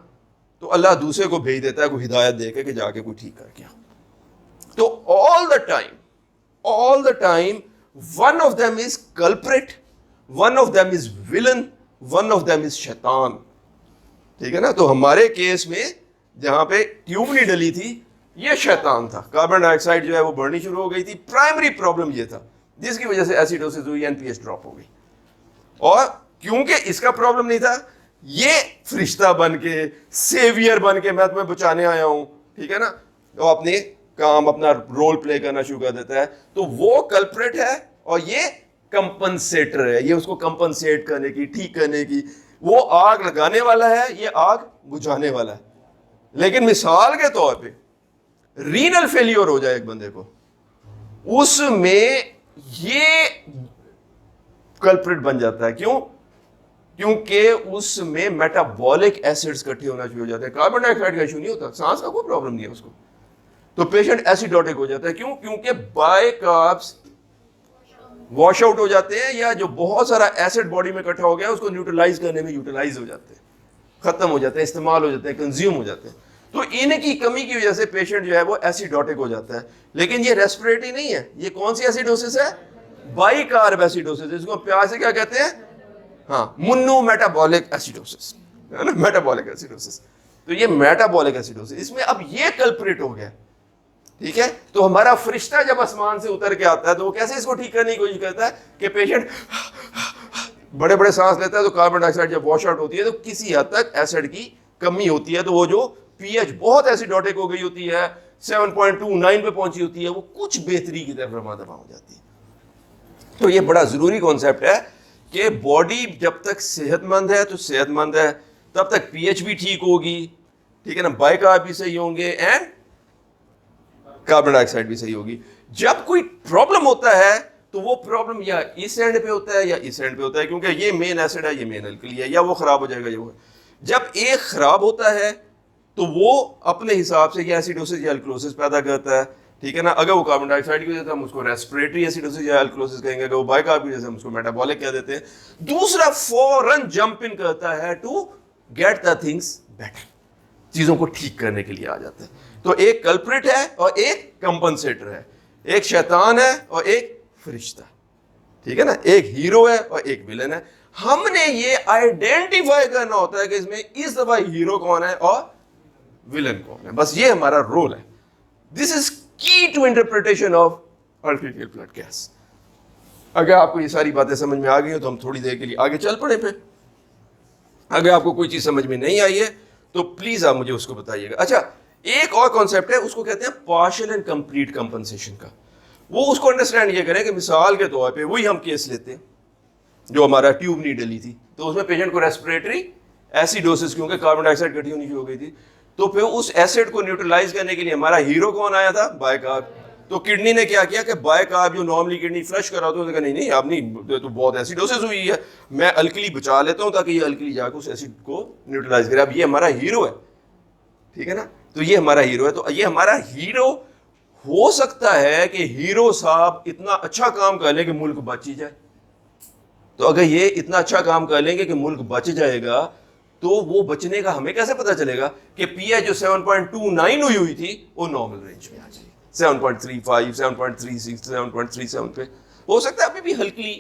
तो अल्लाह दूसरे को भेज देता है कोई हिदायत देकर कि जाके कोई ठीक करके आओ। तो all the time one of them is culprit, one of them is villain, one of them is शैतान, ठीक है ना। तो हमारे केस में जहां पे ट्यूब नहीं डली थी, ये शैतान था, कार्बन डाइऑक्साइड जो है वो बढ़नी शुरू हो गई थी। प्राइमरी प्रॉब्लम ये था जिसकी वजह से एसिडोसिस हुई, एनपीएच ड्रॉप हो गई। और क्योंकि इसका प्रॉब्लम नहीं था, ये फरिश्ता बन के, सेवियर बन के मैं तुम्हें बचाने आया हूं, ठीक है ना, तो अपने काम, अपना रोल प्ले करना शुरू कर देता है। तो वो कल्प्रिट है और ये कंपनसेटर है, ये उसको कंपनसेट करने की, ठीक करने की, वो आग लगाने वाला है, ये आग बुझाने वाला है। लेकिन मिसाल के तौर पे रीनल फेलियर हो जाए एक बंदे को, उसमें ये कल्प्रिट बन जाता है। क्यों? क्योंकि उसमें मेटाबॉलिक एसिड्स इकट्ठे होना शुरू हो जाते हैं। कार्बन डाइऑक्साइड का इशू नहीं होता, सांस का कोई प्रॉब्लम नहीं है उसको, तो पेशेंट एसिडोटिक हो जाता है। क्यों? क्योंकि बाइकार्ब्स वॉश आउट हो जाते हैं, या जो बहुत सारा एसिड बॉडी में इकट्ठा हो गया उसको न्यूट्रलाइज करने में यूटिलाइज हो जाते हैं, खत्म हो जाते हैं, इस्तेमाल हो जाते हैं, कंज्यूम हो जाते हैं। तो इनकी कमी की वजह से पेशेंट जो है वो एसिडोटिक हो जाता है। लेकिन ये रेस्पिरेटरी नहीं है, ये कौन सी एसिडोसिस है? बाइकार्ब एसिडोसिस, जिसको प्यार से क्या कहते हैं? हाँ, मुन्नो मेटाबॉलिक एसिडोसिस, है ना, मेटाबॉलिक एसिडोसिस। तो ये मेटाबॉलिक एसिडोसिस, इसमें अब ये कल्प्रिट हो गया, ठीक है। तो हमारा फरिश्ता जब आसमान से उतर के आता है तो वो कैसे इसको ठीक करने की कोशिश करता है कि पेशेंट बड़े बड़े सांस लेता है तो कार्बन डाइऑक्साइड जब वॉश आउट होती है तो किसी हद तक एसिड की कमी होती है, तो वो जो पीएच बहुत एसिडोटिक हो गई होती है, 7.29 पे पहुंची होती है, वो कुछ बेहतरी की तरफ रमा दफा हो जाती है। तो ये बड़ा जरूरी कॉन्सेप्ट है कि बॉडी जब तक सेहतमंद है तो सेहतमंद है, तब तक पीएच भी ठीक होगी, ठीक है ना, बाइकार्ब भी सही होंगे एंड कार्बन डाइऑक्साइड भी सही होगी। जब कोई प्रॉब्लम होता है तो वो प्रॉब्लम या इस एंड पे होता है या इस एंड पे होता है, क्योंकि ये मेन एसिड है, ये मेन अल्कली है, या वो खराब हो जाएगा, ये वो। जब एक खराब होता है तो वो अपने हिसाब से या एसिडोसिस या अल्कलोसिस पैदा करता है, ठीक है ना। अगर वो कार्बन डाइऑक्साइड की वजह से हम उसको रेस्पिरेटरी एसिडोसिस या अल्कलोसिस कहेंगे, अगर वो बाइकार्ब की वजह से हम उसको मेटाबॉलिक कह देते हैं। दूसरा फौरन जंप इन करता है to get the things better, चीजों को ठीक करने के लिए आ जाता है। तो एक कल्प्रिट है और एक कंपनसेटर है, एक शैतान है और एक फरिश्ता, ठीक है ना, एक हीरो है और एक विलन है। हमने ये आइडेंटिफाई करना होता है कि इसमें इस दफा हीरो कौन है और विलन कौन है, बस ये हमारा रोल है। This is key to interpretation of artificial blood gas. अगर आपको ये सारी बातें समझ में आ गई हो तो हम थोड़ी देर के लिए आगे चल पड़े पे। अगर आपको कोई चीज समझ में नहीं आई है तो प्लीज आप मुझे उसको बताइएगा। अच्छा, एक और कॉन्सेप्ट है, उसको कहते हैं पार्शियल एंड कंप्लीट कंपनसेशन का। वो उसको अंडरस्टैंड ये करें कि मिसाल के तौर पे वही हम केस लेते हैं जो हमारा ट्यूब नहीं डली थी, तो उसमें पेशेंट को रेस्पिरेटरी एसिडोसिस, क्योंकि कार्बन डाइऑक्साइड इकट्ठी होनी शुरू हो गई थी, तो फिर उस एसिड को न्यूट्रलाइज करने के लिए हमारा हीरो कौन आया था? बाइकार्ब। तो किडनी ने क्या किया कि बाइकार्ब जो नॉर्मली किडनी फ्लश करा तो नहीं नहीं आप नहीं, तो बहुत एसिडोसिस हुई है, मैं अल्कली बचा लेता हूं ताकि ये अल्कली जाकर उस एसिड को न्यूट्रलाइज करे। अब ये हमारा हीरो है, ठीक है ना, तो ये हमारा हीरो है। तो ये हमारा हीरो हो सकता है कि हीरो साहब इतना अच्छा काम कर ले कि मुल्क बच ही जाए। तो अगर ये इतना अच्छा काम कर लेंगे कि मुल्क बच जाएगा, तो वो बचने का हमें कैसे पता चलेगा कि पीएच जो 7.29 हुई थी वो नॉर्मल रेंज में आ जाएगी, 7.35, 7.36, 7.37 पे। हो सकता है अभी भी हल्की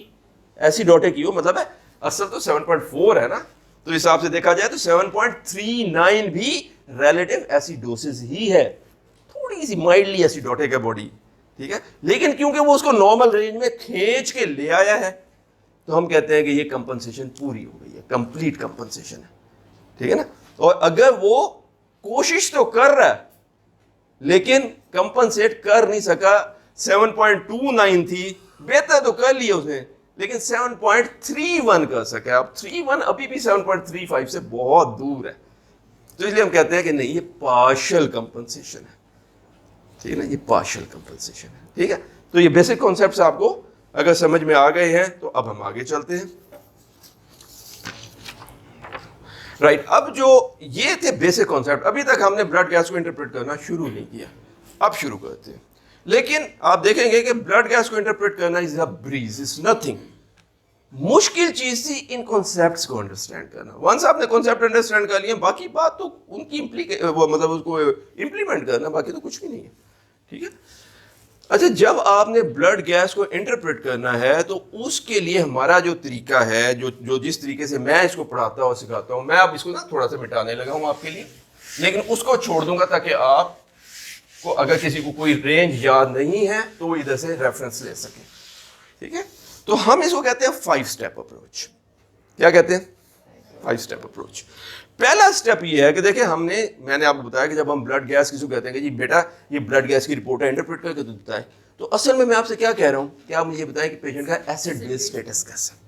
एसिडोटिक ही हो, मतलब है असल तो 7.4 है ना, तो हिसाब से देखा जाए तो 7.39 भी रिलेटिव एसिडोसिस ही है, थोड़ी सी माइल्डली एसिडोटिक है बॉडी, ठीक है। लेकिन क्योंकि वो उसको नॉर्मल रेंज में खींच के ले आया है, तो हम कहते हैं कि ये कंपनसेशन पूरी हो गई है, कंप्लीट कंपनसेशन है, ठीक है ना। और अगर वो कोशिश तो कर रहा है लेकिन कंपनसेट कर नहीं सका, 7.29 थी, बेहतर तो कर लिया उसने, लेकिन 7.31 कर सका। अब 31 अभी भी 7.35 से बहुत दूर है, तो इसलिए हम कहते हैं कि नहीं, ये पार्शियल कंपनसेशन है, ठीक है ना, ये पार्शियल कंपनसेशन है, ठीक है। तो ये बेसिक कॉन्सेप्ट्स आपको अगर समझ में आ गए हैं तो अब हम आगे चलते हैं। राइट, अब जो ये थे बेसिक कॉन्सेप्ट, अभी तक हमने ब्लड गैस को इंटरप्रेट करना शुरू नहीं किया, अब शुरू करते हैं। लेकिन आप देखेंगे कि ब्लड गैस को इंटरप्रेट करना is a breeze, is nothing. मुश्किल चीज थी इन कॉन्सेप्ट्स को अंडरस्टैंड करना। वंस आपने कॉन्सेप्ट अंडरस्टैंड कर लिया, बाकी बात तो उनकी मतलब उसको इंप्लीमेंट करना, बाकी तो कुछ भी नहीं है, ठीक है। अच्छा, जब आपने ब्लड गैस को इंटरप्रेट करना है तो उसके लिए हमारा जो तरीका है, जो जिस तरीके से मैं इसको पढ़ाता और सिखाता हूँ, मैं अब इसको ना थोड़ा सा मिटाने लगा हूँ आपके लिए, लेकिन उसको छोड़ दूंगा ताकि आप को अगर किसी को कोई रेंज याद नहीं है तो वो इधर से रेफरेंस ले सके, ठीक है। तो हम इसको कहते हैं 5 स्टेप अप्रोच। क्या कहते हैं? 5 स्टेप अप्रोच। पहला स्टेप ये है कि देखिए, मैंने आपको बताया कि जब हम ब्लड गैस किसी को कहते हैं कि जी बेटा ये ब्लड गैस की रिपोर्ट है, इंटरप्रेट करके तो बताएं, तो असल में मैं आपसे क्या कह रहा हूं कि आप मुझे बताएं कि पेशेंट का एसिड बेस स्टेटस कैसा है,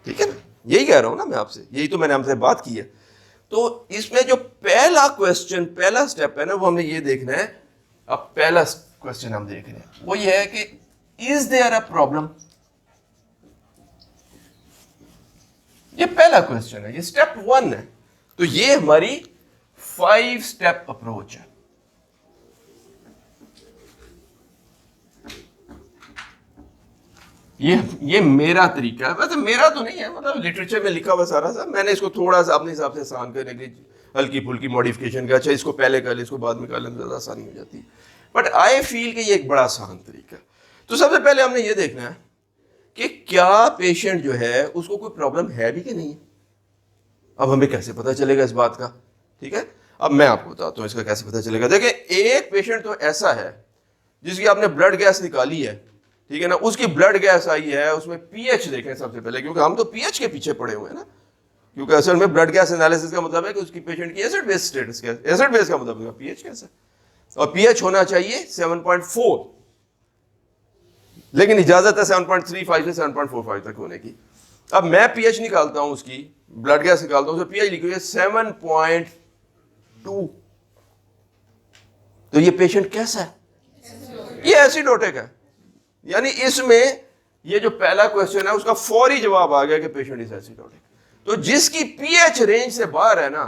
ठीक है ना, यही कह रहा हूं ना मैं आपसे, यही तो मैंने आपसे बात की है। तो इसमें जो पहला क्वेश्चन, पहला स्टेप है ना, वो हमने ये देखना है। अब पहला क्वेश्चन हम देख रहे हैं वो ये है कि इज देयर अ प्रॉब्लम। ये पहला क्वेश्चन है, ये स्टेप 1 है। तो ये हमारी 5 स्टेप अप्रोच है। ये मेरा तरीका है, वैसे मेरा तो नहीं है, मतलब लिटरेचर में लिखा हुआ सारा सा, मैंने इसको थोड़ा सा अपने हिसाब से आसान करने के लिए हल्की फुल्की मॉडिफिकेशन का, अच्छा इसको पहले कर ले इसको बाद में कर ले, ज़्यादा आसानी हो जाती है। बट आई फील कि ये एक बड़ा आसान तरीका है। तो सबसे पहले हमने ये देखना है कि क्या पेशेंट जो है उसको कोई प्रॉब्लम है भी कि नहीं है। अब हमें कैसे पता चलेगा इस बात का, ठीक है। अब मैं आपको बताता हूँ इसका कैसे पता चलेगा। देखिए, एक पेशेंट तो ऐसा है जिसकी आपने ब्लड गैस निकाली है, ठीक है ना, उसकी ब्लड गैस आई है, उसमें पीएच देखें सबसे पहले, क्योंकि हम तो पीएच के पीछे पड़े हुए हैं ना, क्योंकि असल में ब्लड गैस एनालिसिस का मतलब है कि उसकी पेशेंट की एसिड बेस स्टेटस क्या है, एसिड बेस का मतलब है पीएच कैसा, और पीएच होना चाहिए 7.4, लेकिन इजाजत है 7.35 से 7.45 तक होने की। अब मैं पीएच निकालता हूं, उसकी ब्लड गैस निकालता हूं, उसमें पीएच लिखी हुई है 7.2, तो ये पेशेंट कैसा है, ये एसिडोटिक है। यानी इसमें ये जो पहला क्वेश्चन है उसका फौरी जवाब आ गया कि पेशेंट इज एसिडोटिक। तो जिसकी पीएच रेंज से बाहर है ना,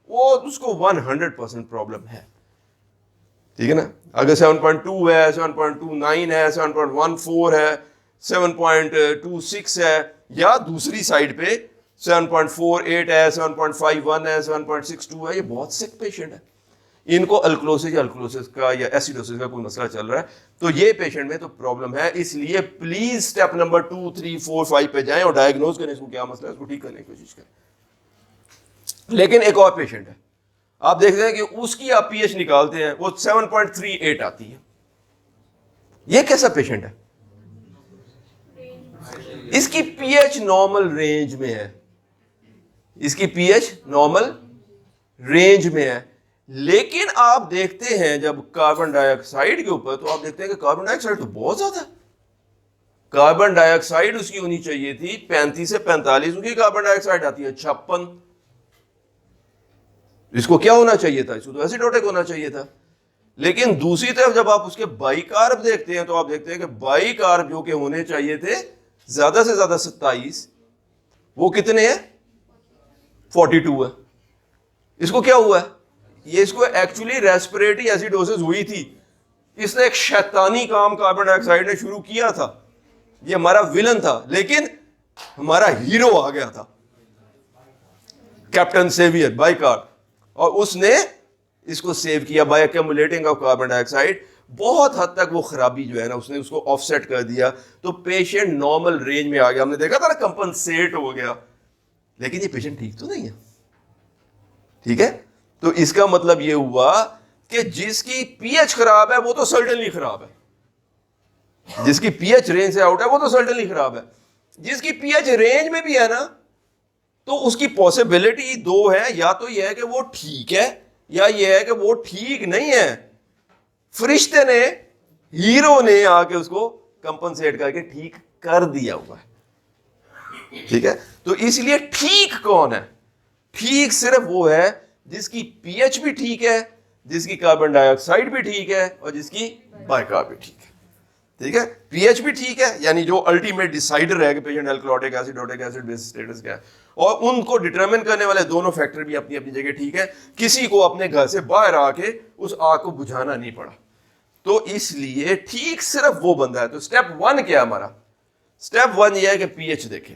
वो उसको 100% प्रॉब्लम है, ठीक है ना। अगर 7.2 है, 7.29 है, 7.14 है, 7.26 है, या दूसरी साइड पे 7.48 है, 7.51 है, 7.62 है, ये बहुत सिक पेशेंट है, इनको अल्कलोसिस का या एसिडोसिस का कोई मसला चल रहा है, तो ये पेशेंट में तो प्रॉब्लम है। इसलिए प्लीज स्टेप नंबर 2, 3, 4, 5 पे जाएं और डायग्नोज करें इसको क्या मसला है, इसको ठीक करने की कोशिश करें। लेकिन एक और पेशेंट है, आप देखते हैं कि उसकी आप पीएच निकालते हैं, वो 7.38 आती है। ये कैसा पेशेंट है, इसकी पीएच नॉर्मल रेंज में है, इसकी पीएच नॉर्मल रेंज में है, लेकिन आप देखते हैं जब कार्बन डाइऑक्साइड के ऊपर, तो आप देखते हैं कि कार्बन डाइऑक्साइड तो बहुत ज्यादा, कार्बन डाइऑक्साइड उसकी होनी चाहिए थी 35 से 45, उसकी कार्बन डाइऑक्साइड आती है 56। इसको क्या होना चाहिए था, इसको तो एसिडोटिक होना चाहिए था। लेकिन दूसरी तरफ जब आप उसके बाइकार्ब देखते हैं, तो आप देखते हैं कि बाइकार्ब जो कि होने चाहिए थे ज्यादा से ज्यादा 27, वो कितने हैं, 42 है। इसको क्या हुआ है, ये इसको एक्चुअली रेस्पिरेटरी एसिडोसिस हुई थी, इसने एक शैतानी काम कार्बन डाइऑक्साइड ने शुरू किया था, ये हमारा विलन था, लेकिन हमारा हीरो आ गया था कैप्टन सेवियर बाइकार्ब, और उसने इसको सेव किया by accumulating of carbon dioxide. बहुत हद तक वो खराबी जो है ना, उसने उसको ऑफसेट कर दिया, तो पेशेंट नॉर्मल रेंज में आ गया। हमने देखा था ना, कंपनसेट हो गया, लेकिन ये पेशेंट ठीक तो नहीं है, ठीक है। तो इसका मतलब ये हुआ कि जिसकी पीएच खराब है वो तो सर्टेनली खराब है, जिसकी पीएच रेंज से आउट है वो तो सर्टेनली खराब है। जिसकी पीएच रेंज में भी है ना, तो उसकी पॉसिबिलिटी दो है, या तो यह है कि वो ठीक है, या यह है कि वो ठीक नहीं है। फरिश्ते ने, हीरो ने आके उसको कंपनसेट करके ठीक कर दिया हुआ है, ठीक है। तो इसलिए ठीक कौन है, ठीक सिर्फ वो है जिसकी पीएच भी ठीक है, जिसकी कार्बन डाइऑक्साइड भी ठीक है, और जिसकी बाइकार्ब भी ठीक है, ठीक है। पीएच भी ठीक है, यानी जो अल्टीमेट डिसाइडर है कि patient alkalotic acidotic acid base status क्या है, और उनको डिटरमिन करने वाले दोनों फैक्टर भी अपनी अपनी जगह ठीक है। किसी को अपने घर से बाहर आके उस आग को बुझाना नहीं पड़ा, तो इसलिए ठीक सिर्फ वो बंदा है। तो स्टेप 1 क्या है हमारा, स्टेप 1 ये है कि पीएच देखें।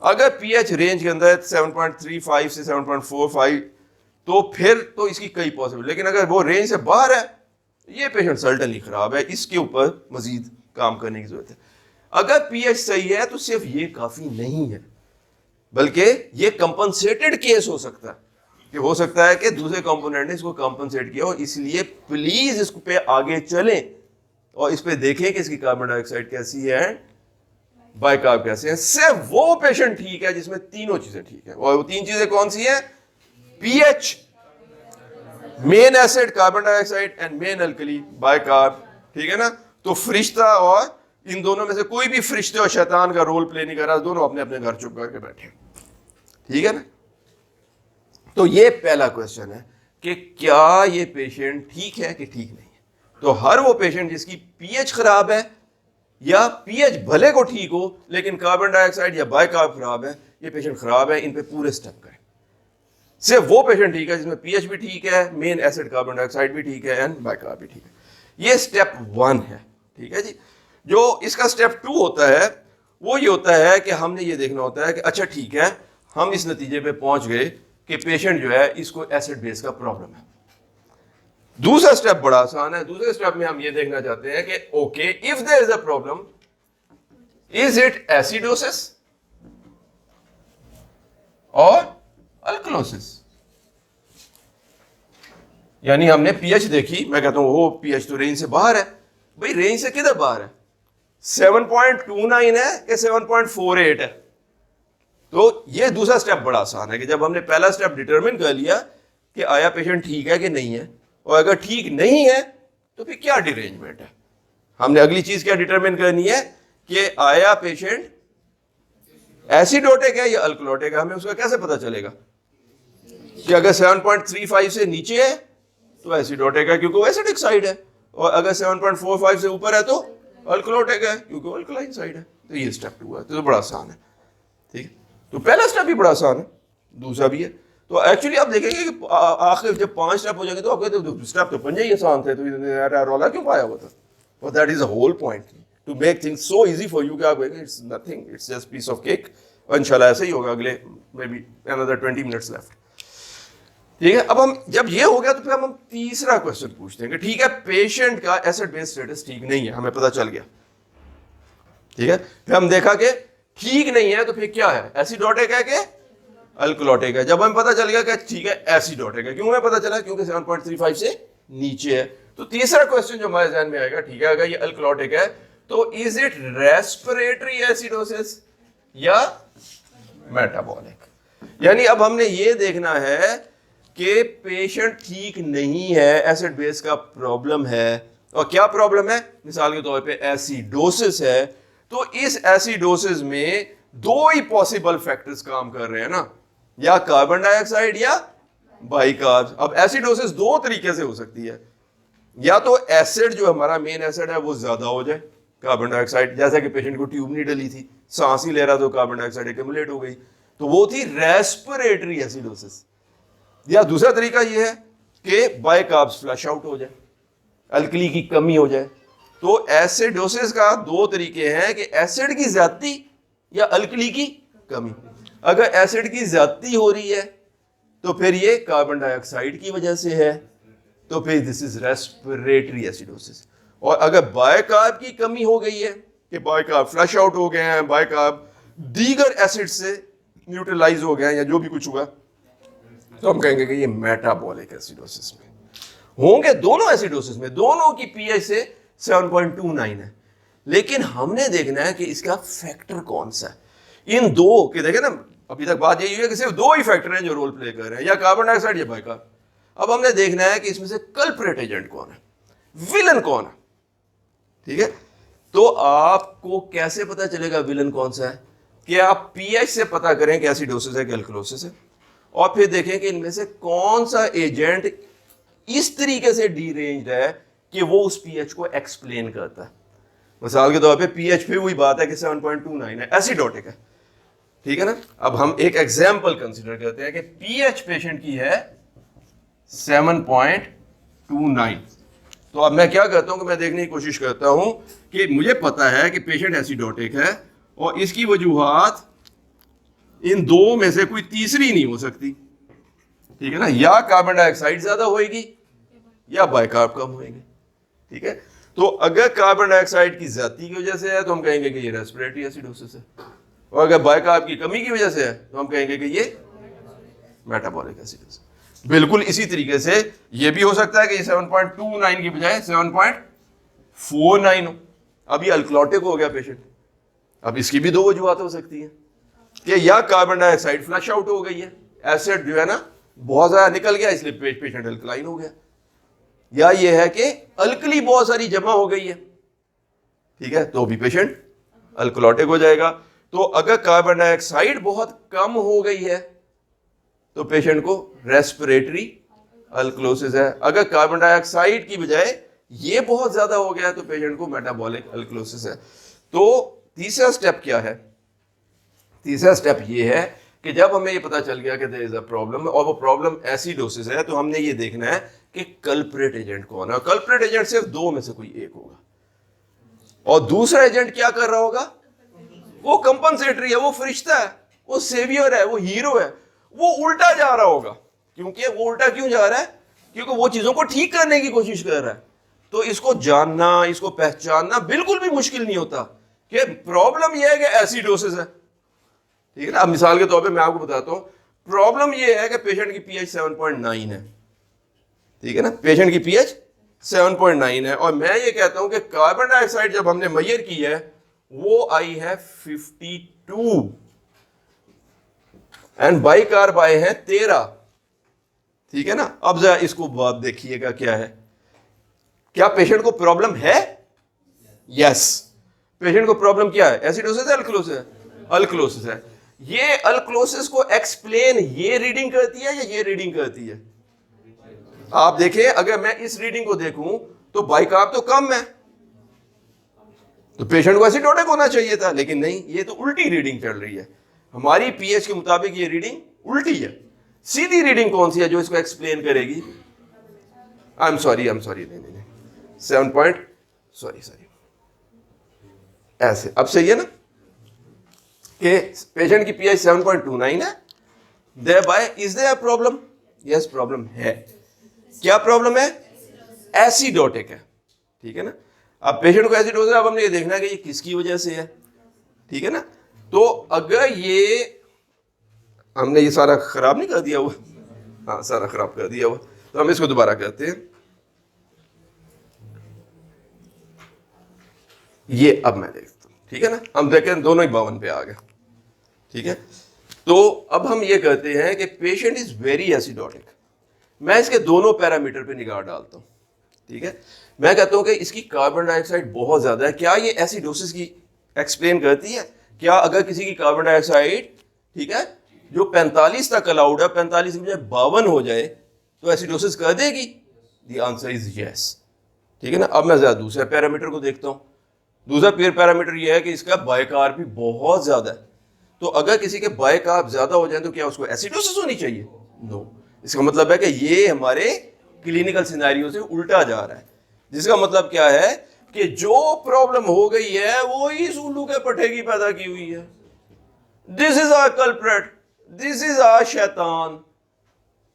अगर पीएच रेंज के अंदर 7.35 से 7.45, तो फिर तो इसकी कई पॉसिबल, लेकिन अगर वो रेंज से बाहर है, ये पेशेंट सर्टेनली खराब है, इसके ऊपर मजीद काम करने की जरूरत है। अगर पीएच सही है तो सिर्फ ये काफी नहीं है, बल्कि ये कंपनसेटेड केस हो सकता है, कि हो सकता है कि दूसरे कंपोनेंट ने इसको कंपनसेट किया, और इसलिए प्लीज इस पे आगे चलें और इस पे देखें कि इसकी कार्बन डाइऑक्साइड कैसी है, बाइकार्ब कैसे हैं। सिर्फ वो पेशेंट ठीक है जिसमें तीनों चीजें ठीक है, और वो तीन चीजें कौन सी हैं, pH, main acid carbon dioxide, and main alkali bicarb, ठीक है ना। तो फरिश्ता और इन दोनों में से कोई भी फरिश्ते और शैतान का रोल प्ले नहीं कर रहा, दोनों अपने अपने घर चुप करके बैठे, ठीक है ना। तो ये पहला क्वेश्चन है कि क्या ये पेशेंट ठीक है कि ठीक नहीं है। तो हर वो पेशेंट जिसकी पीएच खराब है, या पीएच भले को ठीक हो लेकिन कार्बन डाइऑक्साइड या बाइकार्ब खराब है, ये पेशेंट खराब है, इन पे पूरे स्टेप करें। सिर्फ वो पेशेंट ठीक है जिसमें पीएच भी ठीक है, मेन एसिड कार्बन डाइऑक्साइड भी ठीक है, एंड बाइकार्ब भी ठीक है। ये स्टेप 1 है, ठीक है जी। जो इसका स्टेप 2 होता है, वो ये होता है कि हमने ये देखना होता है कि अच्छा ठीक है, हम इस नतीजे पे पहुंच गए कि पेशेंट जो है इसको एसिड बेस का प्रॉब्लम है। दूसरा स्टेप बड़ा आसान है। दूसरे स्टेप में हम ये देखना चाहते हैं कि okay, if there is a problem, is it acidosis और अल्कलोसिस। यानी हमने पीएच देखी, मैं कहता हूं वो पीएच तो रेंज से बाहर है। भाई रेंज से किधर बाहर है, 7.29 है कि 7.48 है? तो ये दूसरा स्टेप बड़ा आसान है कि जब हमने पहला स्टेप डिटरमिन कर लिया कि आया पेशेंट ठीक है कि नहीं है, और अगर ठीक नहीं है तो फिर क्या डिरेंजमेंट है, हमने अगली चीज क्या डिटरमिन करनी है कि आया पेशेंट एसिडोटिक है या अल्कलोटिक है। हमें उसका कैसे पता चलेगा कि अगर 7.35 से नीचे है तो एसिडोटिक है क्योंकि वो एसिडिक साइड है, और अगर 7.45 से ऊपर है तो अल्कलोटिक है क्योंकि अल्कलाइन साइड है। तो ये स्टेप 2 है, तो बड़ा आसान है। ठीक है, तो पहला स्टेप भी बड़ा आसान है, दूसरा भी है। तो एक्चुअली आप देखेंगे कि आखिर जब 5 स्टेप हो जाएंगे तो आप कहते हो स्टेप तो 5 ही आसान थे, तो रोला क्यों पाया हुआ था? और that is the whole point, to make things so easy for you कि आप कहेंगे it's nothing, it's just piece of cake. और इंशाल्लाह ऐसे ही होगा अगले maybe another 20 minutes left. ठीक है, अब हम जब ये हो गया तो फिर हम तीसरा क्वेश्चन पूछते हैं कि ठीक है पेशेंट का एसिड बेस स्टेटस ठीक नहीं है, हमें पता चल गया। ठीक है, फिर हम देखा कि ठीक नहीं है तो फिर क्या है, एसिडोटिक है कि अल्कलोटिक है? जब हमें पता चल गया कि ठीक है एसिडोटिक है, क्यों हमें पता चला? क्योंकि 7.35 से नीचे है। तो तीसरा क्वेश्चन जो हमारे ध्यान में आएगा, ठीक है अगर ये अल्कलोटिक है तो इज इट रेस्पिरेटरी एसिडोसिस या मेटाबॉलिक? यानी अब हमने ये देखना है कि पेशेंट ठीक नहीं है, एसिड बेस का प्रॉब्लम है। और क्या प्रॉब्लम है? मिसाल के तौर पे एसिडोसिस है, तो इस एसिडोसिस में 2 ही पॉसिबल फैक्टर्स काम कर रहे हैं ना, या कार्बन डाइऑक्साइड या बाइकार्ब्स। अब एसिडोसिस 2 तरीके से हो सकती है, या तो एसिड जो हमारा मेन एसिड है वो ज्यादा हो जाए, कार्बन डाइऑक्साइड, जैसा कि पेशेंट को ट्यूब नहीं डली थी, सांस ही ले रहा तो कार्बन डाइऑक्साइड एक्यूमुलेट हो गई, तो वो थी रेस्पिरेटरी एसिडोसिस। या दूसरा तरीका ये है कि बाइकार्ब्स फ्लश आउट हो जाए, अल्कली की कमी हो जाए। तो एसिडोसिस का 2 तरीके हैं कि एसिड की ज्यादती या अल्कली की कमी। अगर एसिड की ज्यादती हो रही है तो फिर ये कार्बन डाइऑक्साइड की वजह से है, तो फिर दिस इज रेस्पिरेटरी एसिडोसिस। और अगर बाइकार्ब की कमी हो गई है कि बाइकार्ब फ्लश आउट हो गए हैं, बाइकार्ब दीगर एसिड से न्यूट्रलाइज हो गए हैं या जो भी कुछ हुआ, तो हम कहेंगे कि ये मेटाबॉलिक एसिडोसिस में होंगे। दोनों एसिडोसिस में दोनों की पीएच से 7.29 है, लेकिन हमने देखना है कि इसका फैक्टर कौन सा है। इन 2 के देखे ना, अभी तक बात यही है कि सिर्फ 2 ही फैक्टर हैं जो रोल प्ले कर रहे हैं, या कार्बन डाइऑक्साइड या बाइकार्ब। अब हमने देखना है कि इसमें से कल्प्रेट एजेंट कौन है, विलन कौन है। ठीक है, तो आपको कैसे पता चलेगा विलन कौन सा है? कि आप पीएच से पता करें कि एसिडोसिस है कि अल्कलोसिस है, और फिर देखें कि इनमें से कौन सा एजेंट इस तरीके से डीरेंज्ड है कि वो उस पीएच को एक्सप्लेन करता है। मिसाल के तौर पे पीएच पे वही बात है कि 7.29 है, एसिडोटिक है। ठीक है ना, अब हम एक एग्जांपल कंसीडर करते हैं कि पीएच पेशेंट की है 7.29। तो अब मैं क्या करता हूं कि मैं देखने की कोशिश करता हूं कि मुझे पता है कि पेशेंट एसिडोटिक है और इसकी वजूहात इन 2 में से कोई तीसरी नहीं हो सकती। ठीक है ना, या कार्बन डाइऑक्साइड ज्यादा होएगी या बाइकार्ब कम होएगी। ठीक है, तो अगर कार्बन डाइऑक्साइड की ज्यादती की वजह से है तो हम कहेंगे कि ये रेस्पिरेटरी एसिडोसिस है, और अगर बाइकार्ब की कमी की वजह से है तो हम कहेंगे कि ये मेटाबॉलिक एसिडोसिस। बिल्कुल इसी तरीके से ये भी हो सकता है कि 7.29 की बजाय 7.49 हो। अभी अल्कलोटिक हो गया पेशेंट, अब इसकी भी 2 वजूहत हो सकती है कि या कार्बन डाइऑक्साइड फ्लश आउट हो गई है, एसिड जो है ना बहुत ज्यादा निकल गया इसलिए पेशेंट अल्कलाइन हो गया, या ये है कि अल्कली बहुत सारी जमा हो गई है। ठीक है, तो भी पेशेंट अल्कलोटिक हो जाएगा। तो अगर कार्बन डाइऑक्साइड बहुत कम हो गई है तो पेशेंट को रेस्पिरेटरी अल्कलोसिस है। अगर कार्बन डाइऑक्साइड की बजाय ये बहुत ज्यादा हो गया तो पेशेंट को मेटाबॉलिक अल्कलोसिस है। तो तीसरा स्टेप क्या है? तीसरा स्टेप ये है कि जब हमें ये पता चल गया कि देयर इज अ प्रॉब्लम और वो प्रॉब्लम एसिडोसिस है, तो हमने ये देखना है कि कल्प्रेट एजेंट कौन है। कल्प्रेट एजेंट सिर्फ 2 में से कोई एक होगा, और दूसरा एजेंट क्या कर रहा होगा? वो कंपनसेटरी है, वो फरिश्ता है, वो सेवियर है, वो हीरो है, वो उल्टा जा रहा होगा। क्योंकि वो उल्टा क्यों जा रहा है? क्योंकि वो चीजों को ठीक करने की कोशिश कर रहा है। तो इसको जानना, इसको पहचानना बिल्कुल भी मुश्किल नहीं होता कि प्रॉब्लम यह है कि एसिडोसिस है। ठीक है ना, अब मिसाल के तौर पे मैं आपको बताता हूं, प्रॉब्लम यह है कि पेशेंट की पीएच 7.9 है। ठीक है ना, पेशेंट की पीएच 7.9 है, और मैं ये कहता हूं कि कार्बन डाइऑक्साइड जब हमने मेजर की है वो आई है 52 एंड बाइकार्ब आए हैं 13। ठीक है ना। अब जरा इसको बात देखिएगा क्या है। क्या पेशेंट को प्रॉब्लम है? यस। पेशेंट को प्रॉब्लम क्या है? एसिडोसिस है, अल्कलोसिस है? अल्कलोसिस है। ये अल्कलोसिस को एक्सप्लेन ये रीडिंग करती है या ये रीडिंग करती है? आप देखें, अगर मैं इस रीडिंग को देखूं तो बाइकार्ब तो कम है, तो पेशेंट को एसिडोटिक होना चाहिए था, लेकिन नहीं, ये तो उल्टी रीडिंग चल रही है। हमारी पीएच के मुताबिक ये रीडिंग उल्टी है। सीधी रीडिंग कौन सी है जो इसको एक्सप्लेन करेगी? आई एम सॉरी, नहीं 7 पॉइंट, सॉरी ऐसे। अब सही है ना कि पेशेंट की पीएच 7.29 है, thereby is their problem? Yes, problem है। क्या प्रॉब्लम है? एसिडोटिक है। ठीक है ना। अब पेशेंट को एसिडोसिस, अब हमने ये देखना है कि ये किसकी वजह से है। ठीक है ना। तो अगर ये हमने ये सारा खराब नहीं कर दिया हुआ, हाँ सारा खराब कर दिया हुआ, तो हम इसको दोबारा करते हैं। ये अब मैं देखता हूं। ठीक है ना। हम देखें दोनों ही 52 पे आ गए। ठीक है। तो अब हम ये कहते हैं कि पेशेंट इज वेरी एसिडोटिक। मैं इसके दोनों पैरामीटर पे निगाह डालता हूं। ठीक है। मैं कहता हूं कि इसकी कार्बन डाइऑक्साइड बहुत ज्यादा है। क्या ये एसिडोसिस की एक्सप्लेन करती है? क्या अगर किसी की कार्बन डाइऑक्साइड, ठीक है, जो 45 तक अलाउड है, 45 में 52 हो जाए तो एसिडोसिस कर देगी? The answer is yes. ठीक है ना। अब मैं जरा दूसरे पैरामीटर को देखता हूं। दूसरा पैरामीटर यह है कि इसका बाइकार्ब भी बहुत ज्यादा है। तो अगर किसी के बाइकार्ब ज्यादा हो जाए तो क्या उसको एसिडोसिस होनी चाहिए? नो। इसका मतलब है कि ये हमारे क्लिनिकल सिनेरियो से उल्टा जा रहा है, जिसका मतलब क्या है कि जो प्रॉब्लम हो गई है वो इस उल्लू के पट्टे की पैदा की हुई है। This is our culprit, this is our शैतान।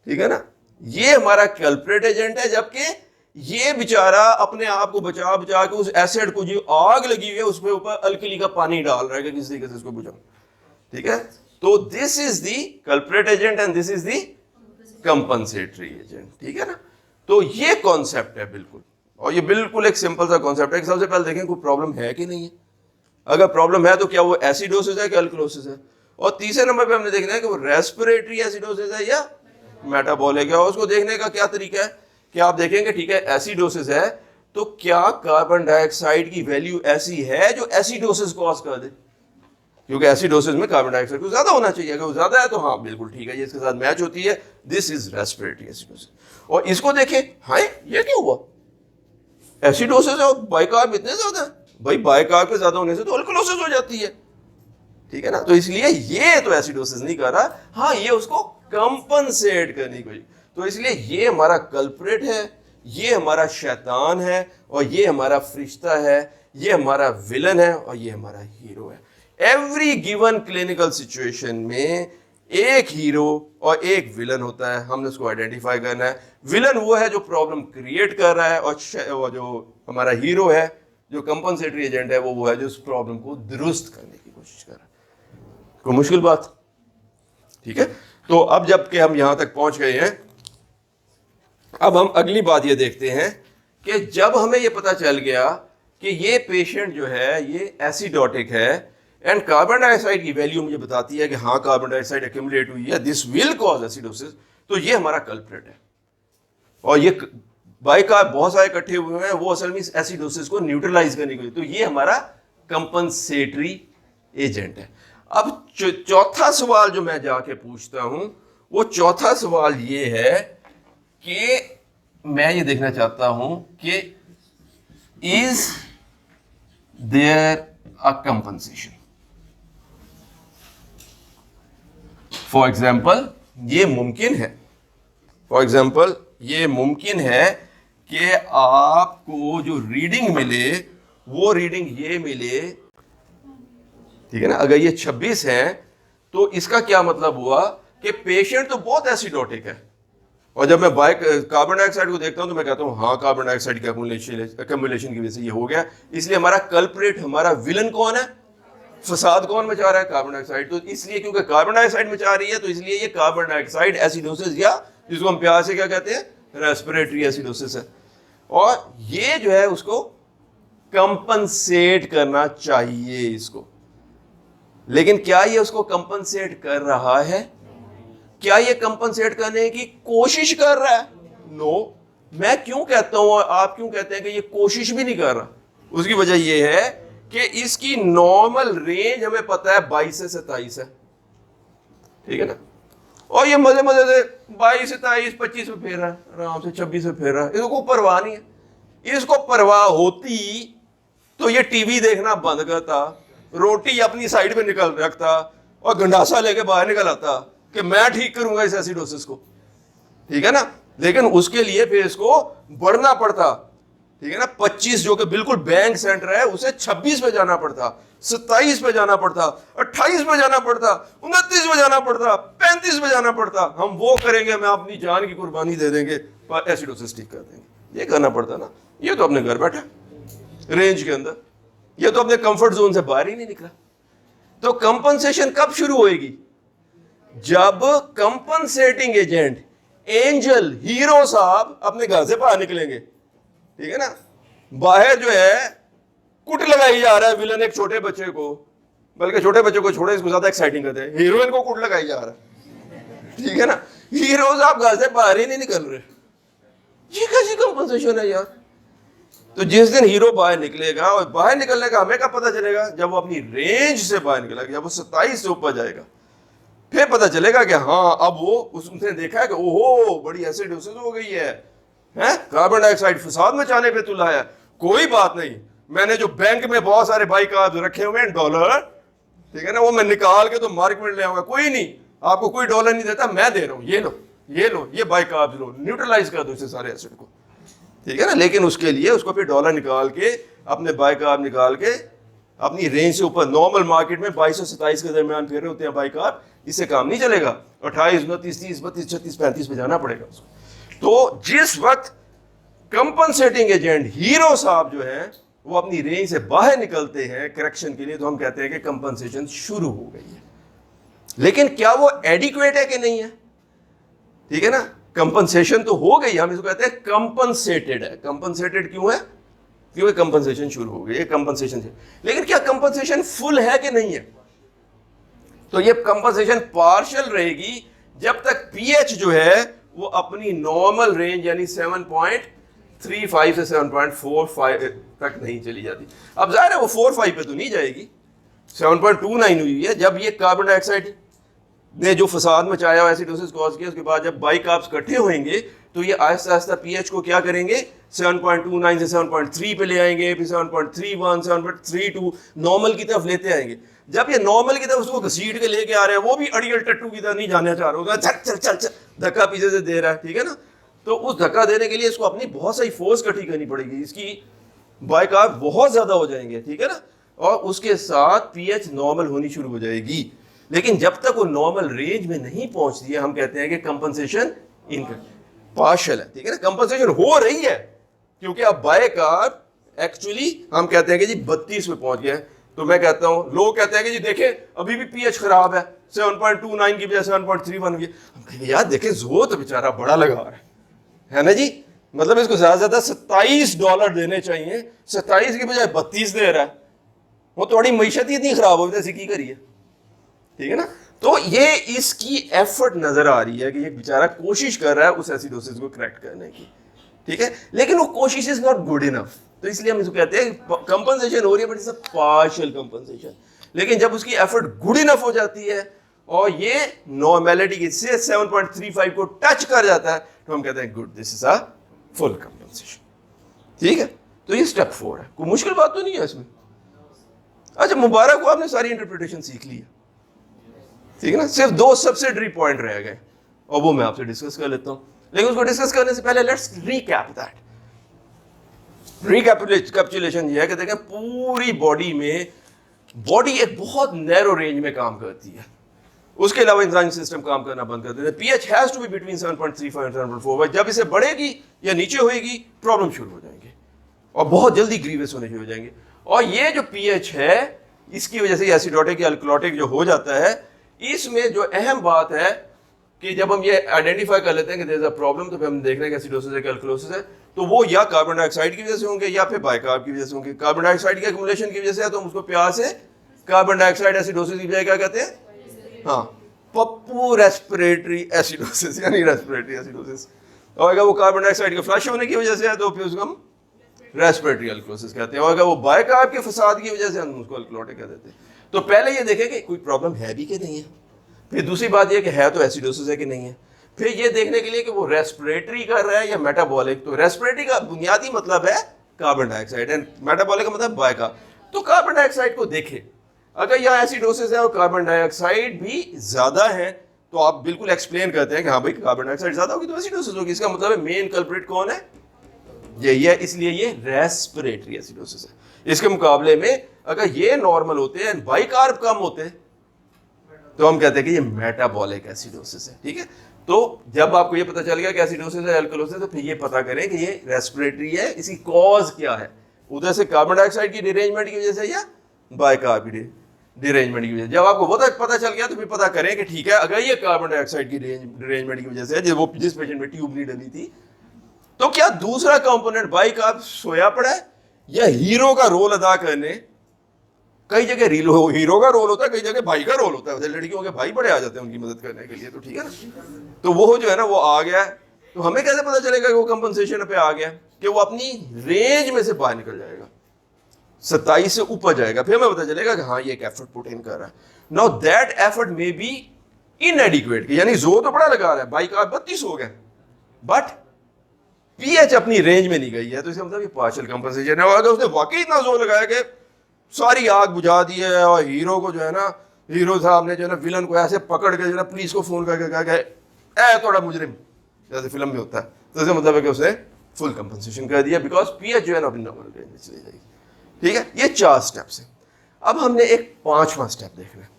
ठीक है ना। ये हमारा कल्प्रेट एजेंट है, जबकि ये बेचारा अपने आप को बचा बचा के उस एसिड को, जो आग लगी हुई है, उस पे ऊपर अल्कली का पानी डाल रहा है कि किस तरीके से इसको बुझाऊं। ठीक है। तो this is the culprit agent and this is the compensatory agent. ठीक है ना। तो ये कॉन्सेप्ट है बिल्कुल, और ये बिल्कुल एक सिंपल सा कॉन्सेप्ट है। सबसे पहले देखें कोई प्रॉब्लम है कि नहीं है। अगर प्रॉब्लम है तो क्या वो एसिडोसिस है कि अल्कलोसिस है। और तीसरे नंबर पे हमने देखना है कि वो रेस्पिरेटरी एसिडोसिस है या मेटाबॉलिक है। और उसको देखने का क्या तरीका है कि आप देखेंगे, ठीक है, एसिडोसिस है तो क्या कार्बन डाइऑक्साइड की वैल्यू ऐसी है जो एसिडोसिस कॉज कर दे? क्योंकि एसिडोसिस में कार्बन डाइऑक्साइड को ज्यादा होना चाहिए। अगर वो ज्यादा है तो हाँ बिल्कुल ठीक है, ये इसके साथ मैच होती है। This is respiratory acidosis. और इसको देखें, हाँ ये क्यों हुआ? एसिडोसिस है और बाइकार्ब इतने ज्यादा है। भाई बाइकार्ब के ज्यादा होने से तो अल्कलोसिस हो जाती है। ठीक है ना। तो इसलिए ये तो एसिडोसिस नहीं कर रहा, हाँ ये उसको कंपनसेट करने की कोशिश। तो इसलिए ये हमारा कल्प्रेट है, ये हमारा शैतान है, और ये हमारा फरिश्ता है, ये हमारा विलन है, और ये हमारा हीरो है। एवरी गिवन क्लिनिकल सिचुएशन में एक हीरो और एक विलन होता है। हमने उसको आइडेंटिफाई करना है। विलन वो है जो प्रॉब्लम क्रिएट कर रहा है, और जो हमारा हीरो है, जो कंपनसेटरी एजेंट है, वो है जो उस प्रॉब्लम को दुरुस्त करने की कोशिश कर रहा है। कोई मुश्किल बात? ठीक है। तो अब जबकि हम यहां तक पहुंच गए हैं, अब हम अगली बात ये देखते हैं कि जब हमें ये पता चल गया कि ये पेशेंट जो है ये एसिडोटिक है एंड कार्बन डाइऑक्साइड की वैल्यू मुझे बताती है कि हाँ कार्बन डाइऑक्साइड एक्यूमुलेट हुई है, दिस विल कॉज एसिडोसिस, तो ये हमारा कल्प्रेट है। और ये बाइकार्ब बहुत सारे इकट्ठे हुए हैं, वो असल में इस एसिडोसिस को न्यूट्रलाइज करने के लिए, तो ये हमारा कंपनसेटरी एजेंट है। अब चौथा सवाल जो मैं जाके पूछता हूं, वो चौथा सवाल ये है कि मैं ये देखना चाहता हूं कि is there a compensation. For example ये मुमकिन है, फॉर एग्जाम्पल ये मुमकिन है कि आपको जो रीडिंग मिले वो रीडिंग ये मिले, ठीक है ना। अगर ये 26 है तो इसका क्या मतलब हुआ कि पेशेंट तो बहुत एसिडोटिक है, और जब मैं कार्बन डाइऑक्साइड को देखता हूं तो मैं कहता हूं हाँ कार्बन डाइऑक्साइड की एक्यूमुलेशन की वजह से ये हो गया। इसलिए हमारा कल्प्रेट, हमारा विलन कौन है? फसाद कौन मचा रहा है? Carbon dioxide. तो इसलिए क्योंकि कार्बन डाइऑक्साइड मचा रही है, तो इसलिए ये कार्बन डाइऑक्साइड एसिडोसिस, या जिसको हम प्यार से क्या कहते हैं, रेस्पिरेटरी एसिडोसिस है। और ये जो है उसको कंपनसेट करना चाहिए इसको। लेकिन क्या ये उसको कंपनसेट कर रहा है? क्या ये कंपनसेट करने की कोशिश कर रहा है? नो। मैं क्यों कहता हूं और आप क्यों कहते हैं कि ये कोशिश भी नहीं कर रहा? उसकी वजह ये है कि इसकी नॉर्मल रेंज हमें पता है 22 से 27 है, ठीक है ना, और ये मजे मजे से 22 27 25 पे फेर रहा है, आराम से 26 पे फेर रहा है, इसको परवाह नहीं है। इसको परवाह होती तो ये टीवी देखना बंद करता, रोटी अपनी साइड पे निकल रखता और गंडासा लेके बाहर निकल आता कि मैं ठीक करूंगा इस एसिडोसिस को, ठीक है ना। लेकिन उसके लिए फिर इसको बढ़ना पड़ता, ठीक है ना। 25 जो कि बिल्कुल बैंक सेंटर है उसे 26 पे जाना पड़ता, 27 पे जाना पड़ता, 28 पे जाना पड़ता, 29 पे जाना पड़ता, 35 पे जाना पड़ता। हम वो करेंगे, मैं अपनी जान की कुर्बानी दे देंगे पर एसिडोसिस ठीक कर देंगे। ये करना पड़ता ना। ये तो अपने घर बैठा रेंज के अंदर, ये तो अपने कंफर्ट जोन से बाहर ही नहीं निकला। तो कंपनसेशन कब शुरू होएगी? जब कंपनसेटिंग एजेंट एंजल हीरो साहब अपने घर से बाहर निकलेंगे, ठीक है ना। बाहर जो है कुट लगाई जा रहा है विलन एक छोटे बच्चे को, बल्कि छोटे बच्चे को छोड़े इसको ज्यादा एक्साइटिंग करते हैं, हीरोइन को कुट लगाई जा रहा है, ठीक है ना। हीरो साहब घर से बाहर ही नहीं निकल रहे। ये कैसी कंपनसेशन है यार? तो जिस दिन हीरो बाहर निकलेगा, और बाहर निकलने का हमें कब पता चलेगा? जब वो अपनी रेंज से बाहर निकलेगा, जब वो 27 से ऊपर जाएगा, फिर पता चलेगा कि हाँ अब वो उसने देखा है कि ओहो बड़ी एसिडोसिस हो गई है, कार्बन डाइऑक्साइड फसाद मचाने पे तुला है। कोई बात नहीं, मैंने जो बैंक में बहुत सारे बाइकार्ब्स रखे हुए हैं डॉलर, ठीक है ना, वो मैं निकाल के तो मार्केट में ले आऊंगा। कोई नहीं, आपको कोई डॉलर नहीं देता, मैं दे रहा हूं, ये लो ये लो, ये बाइकार्ब्स लो, न्यूट्रलाइज कर दो इसे सारे एसिड को, ठीक है ना। लेकिन उसके लिए उसको फिर डॉलर निकाल के, अपने बाइकार्ब निकाल के अपनी रेंज से ऊपर, नॉर्मल मार्केट में 22 और 27 के दरमियान फेर रहे होते हैं बाइकार्ब, इससे काम नहीं चलेगा। 28 29 30 32 36 35 पे जाना पड़ेगा उसको। तो जिस वक्त कंपनसेटिंग एजेंट हीरो साहब जो है वो अपनी रेंज से बाहर निकलते हैं करेक्शन के लिए, तो हम कहते हैं कि कंपनसेशन शुरू हो गई है। लेकिन क्या वो एडिक्वेट है कि नहीं है? ठीक है ना, कंपनसेशन तो हो गई, हम इसको कहते हैं कंपनसेटेड है। कंपनसेटेड क्यों है? क्योंकि कंपनसेशन शुरू हो गई है, कंपनसेशन है। लेकिन क्या कंपनसेशन फुल है कि नहीं है? तो ये कंपनसेशन पार्शियल रहेगी जब तक पीएच जो है वो अपनी नॉर्मल रेंज यानी 7.35 से 7.45 तक नहीं चली जाती। अब जाहिर है वो 4-5 पे तो नहीं जाएगी, 7.29 हुई है। जब ये कार्बन डाइऑक्साइड ने जो फसाद मचाया, एसिडोसिस कॉज किया, उसके बाद जब बाइकार्ब्स इकट्ठे होंगे तो ये आहिस्ता आहिस्ता पीएच को क्या करेंगे, 7.29 से 7.3 पे ले आएंगे, फिर 7.31 7.32 नॉर्मल की तरफ लेते आएंगे। जब ये नॉर्मल की तरफ उसको घसीट के लेके आ रहे हैं, वो भी अड़ियल टट्टू की तरह नहीं जाना चाह रहा होगा, चल चल चल चल धक्का पीछे से दे रहा है, ठीक है ना। तो उस धक्का देने के लिए इसको अपनी बहुत सारी फोर्स इकट्ठी करनी पड़ेगी, इसकी बाइकार्ब बहुत ज्यादा हो जाएंगे, ठीक है ना, और उसके साथ पीएच नॉर्मल होनी शुरू हो जाएगी। लेकिन जब तक वो नॉर्मल रेंज में नहीं पहुंचती है, हम कहते हैं कि कंपनसेशन पार्शियल है, ठीक है ना। कंपनसेशन हो रही है क्योंकि अब बाइकार्ब एक्चुअली हम कहते हैं कि जी 32 पे पहुंच गया है। तो मैं कहता हूं, लोग कहते हैं कि जी देखें अभी भी पीएच खराब है, 7.29 की बजाय 7.31 हुई। हम कहेंगे यार देखें जोर तो बेचारा बड़ा लगा रहा है ना जी, मतलब इसको ज्यादा से ज्यादा $27 देने चाहिए, 27 की बजाय 32 दे रहा है। वो थोड़ी मैशत ही इतनी खराब हो जैसे की करिए, ठीक है ना। तो ये इसकी एफर्ट नजर आ रही है कि ये बेचारा कोशिश कर रहा है उस एसिडोसिस को करेक्ट करने की, ठीक है, लेकिन वो कोशिश इज नॉट गुड इनफ। तो इसलिए हम इसको कहते हैं कंपनसेशन हो रही है but it's a partial compensation. लेकिन जब उसकी एफर्ट गुड इनफ हो जाती है और ये नॉर्मेलिटी की 7.35 को टच कर जाता है, तो हम कहते हैं good, this is a full compensation, ठीक है। तो ये स्टेप 4 है, कोई मुश्किल बात तो नहीं है इसमें। अच्छा, मुबारक हो, आपने सारी इंटरप्रिटेशन सीख ली है, ठीक है ना। सिर्फ 2 सब्सिडरी पॉइंट रह गए और वो मैं आपसे डिस्कस कर लेता हूं। लेकिन उसको डिस्कस करने से पहले लेट्स रिकैप दैट। रिकैपिचुलेशन ये है कि देखें पूरी बॉडी में, बॉडी एक बहुत नैरो रेंज में काम करती है, उसके अलावा इंसान सिस्टम काम करना बंद कर देते हैं। PH has to be between 7.35 और 7.45। जब इसे बढ़ेगी या नीचे होएगी प्रॉब्लम शुरू हो जाएंगे और बहुत जल्दी ग्रीवियस होने शुरू हो जाएंगे। और ये जो पीएच है इसकी वजह से एसिडोटिक या अल्कलोटिक जो हो जाता है, इसमें जो अहम बात है कि जब हम ये आइडेंटिफाई कर लेते हैं कि देयर इज अ प्रॉब्लम, तो फिर हम देख रहे हैं कि एसिडोसिस है कि अल्कलोसिस है। तो वो या कार्बन डाइऑक्साइड की वजह से होंगे या फिर बाइकार्ब की वजह से होंगे। कार्बन डाइऑक्साइड के एक्युमुलेशन की वजह से है तो हम उसको प्यार से कार्बन डाइऑक्साइड एसिडोसिस की बजाय क्या कहते हैं? हाँ, पप्पू रेस्पिरेटरी एसिडोसिस, यानी रेस्पिरेटरी एसिडोसिस। और अगर वो कार्बन डाइऑक्साइड के फ्लश होने की वजह से है तो फिर उसको हम रेस्पिरेटरी अल्कलोसिस कहते हैं। और अगर वो बाइकार्ब के फसाद की वजह से हम उसको अल्कलोटिक कह देते हैं। तो पहले ये देखें कि कोई प्रॉब्लम है भी कि नहीं है, फिर दूसरी बात ये कि है तो एसिडोसिस है कि नहीं है, फिर ये देखने के लिए कि वो रेस्पिरेटरी कर रहा है या मेटाबॉलिक। तो रेस्पिरेटरी का बुनियादी मतलब है कार्बन डाइऑक्साइड एंड मेटाबॉलिक का मतलब बाइकार्ब। तो कार्बन डाइऑक्साइड को देखें, अगर यहाँ एसिडोसिस है और कार्बन डाइऑक्साइड भी ज्यादा है तो आप बिल्कुल एक्सप्लेन करते हैं कि हाँ भाई कार्बन डाइऑक्साइड ज्यादा होगी तो एसिडोसिस होगी। इसका मतलब है मेन कल्प्रिट कौन है? यही है, इसलिए ये रेस्पिरेटरी एसिडोसिस है। इसके मुकाबले में अगर ये नॉर्मल होते हैं, बाइकार्ब कम होते हैं, तो हम कहते हैं कि ये मेटाबॉलिक एसिडोसिस है। ठीक है, तो जब आपको ये पता चल गया कि एसिडोसिस है अल्कलोसिस, तो फिर ये पता करें कि ये रेस्पिरेटरी है, इसकी कॉज क्या है, उधर से कार्बन डाइऑक्साइड की डिरेंजमेंट की वजह से या बाइकार्ब की डिरेंजमेंट की वजह से। जब आपको वो पता चल गया तो फिर पता करें कि ठीक है, अगर ये कार्बन डाइऑक्साइड की डिरेंजमेंट की वजह से जिस पेशेंट में ट्यूब नहीं डली थी, तो क्या दूसरा कंपोनेंट बाइकार्ब सोया पड़ा है या हीरो का रोल अदा करने? कई जगह हीरो का रोल होता है, कई जगह भाई का रोल होता है। लड़कियों के भाई बड़े आ जाते हैं उनकी मदद करने के लिए, तो ठीक है ना। तो वो जो है ना वो आ गया, तो हमें कैसे पता चलेगा कि वो कंपनसेशन पे आ गया? कि वो अपनी रेंज में से बाहर निकल जाएगा, 27 से ऊपर जाएगा, फिर हमें पता चलेगा कि हाँ ये एक एफर्ट पुट इन कर रहा है। Now that effort may be इनएडिक्वेट, यानी जोर तो बड़ा लगा रहा है, बाइकार्ब 32 हो गए बट पीएच अपनी रेंज में नहीं गई है, तो इसका मतलब ये पार्शियल कंपनसेशन है। और अगर उसने वाकई इतना जोर लगाया कि सारी आग बुझा दी है और हीरो को जो है ना, हीरो साहब ने जो है ना विलन को ऐसे पकड़ के जो है पुलिस को फोन करके कहा कि थोड़ा मुजरिम, जैसे फिल्म में होता है, तो इसका मतलब है कि उसने फुल कंपनसेशन कर दिया, बिकॉज पीएच जो है ना अपनी नॉर्मल रेंज में चली जाएगी। ठीक है, ये 4 स्टेप्स हैं। अब हमने एक 5वां स्टेप देखना है।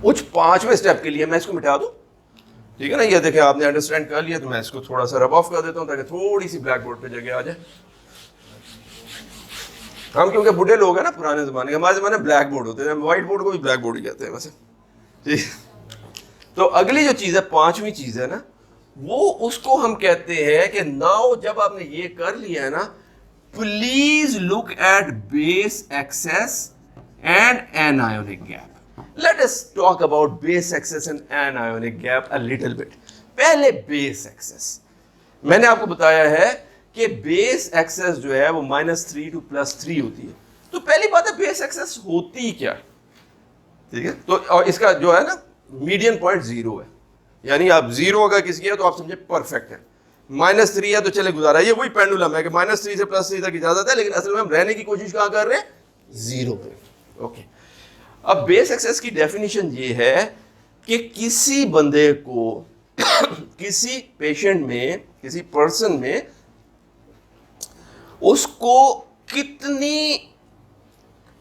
उस 5वें स्टेप के लिए मैं इसको मिटा दूं, ठीक है ना। ये देखें, आपने अंडरस्टैंड कर लिया, तो मैं इसको थोड़ा सा रब ऑफ कर देता हूं ताकि थोड़ी सी ब्लैक बोर्ड पे जगह आ जाए। हम क्योंकि बुढ़े लोग हैं ना, पुराने जमाने के, हमारे जमाने ब्लैक बोर्ड होते हैं, व्हाइट बोर्ड को भी ब्लैक बोर्ड ही कहते हैं वैसे। ठीक, तो अगली जो चीज है, 5वीं चीज है ना, वो उसको हम कहते हैं कि नाउ जब आपने ये कर लिया है ना, please look at base excess and anionic gap. Let us talk about base excess and anionic gap a little bit. पहले base excess, मैंने आपको बताया है कि base excess जो है वो -3 to +3 होती है। तो पहली बात है base excess होती क्या, ठीक है। तो और इसका जो है ना मीडियन पॉइंट 0 है, यानी आप 0 अगर किसी है तो आप समझे परफेक्ट है। -3 है तो चले गुजारा, ये वही पेंडुलम है कि -3 से +3 तक इजाजत है, लेकिन असल में हम रहने की कोशिश कहाँ कर रहे हैं? 0 पे। ओके, अब बेस एक्सेस की डेफिनेशन ये है कि किसी बंदे को किसी पेशेंट में, किसी पर्सन में उसको कितनी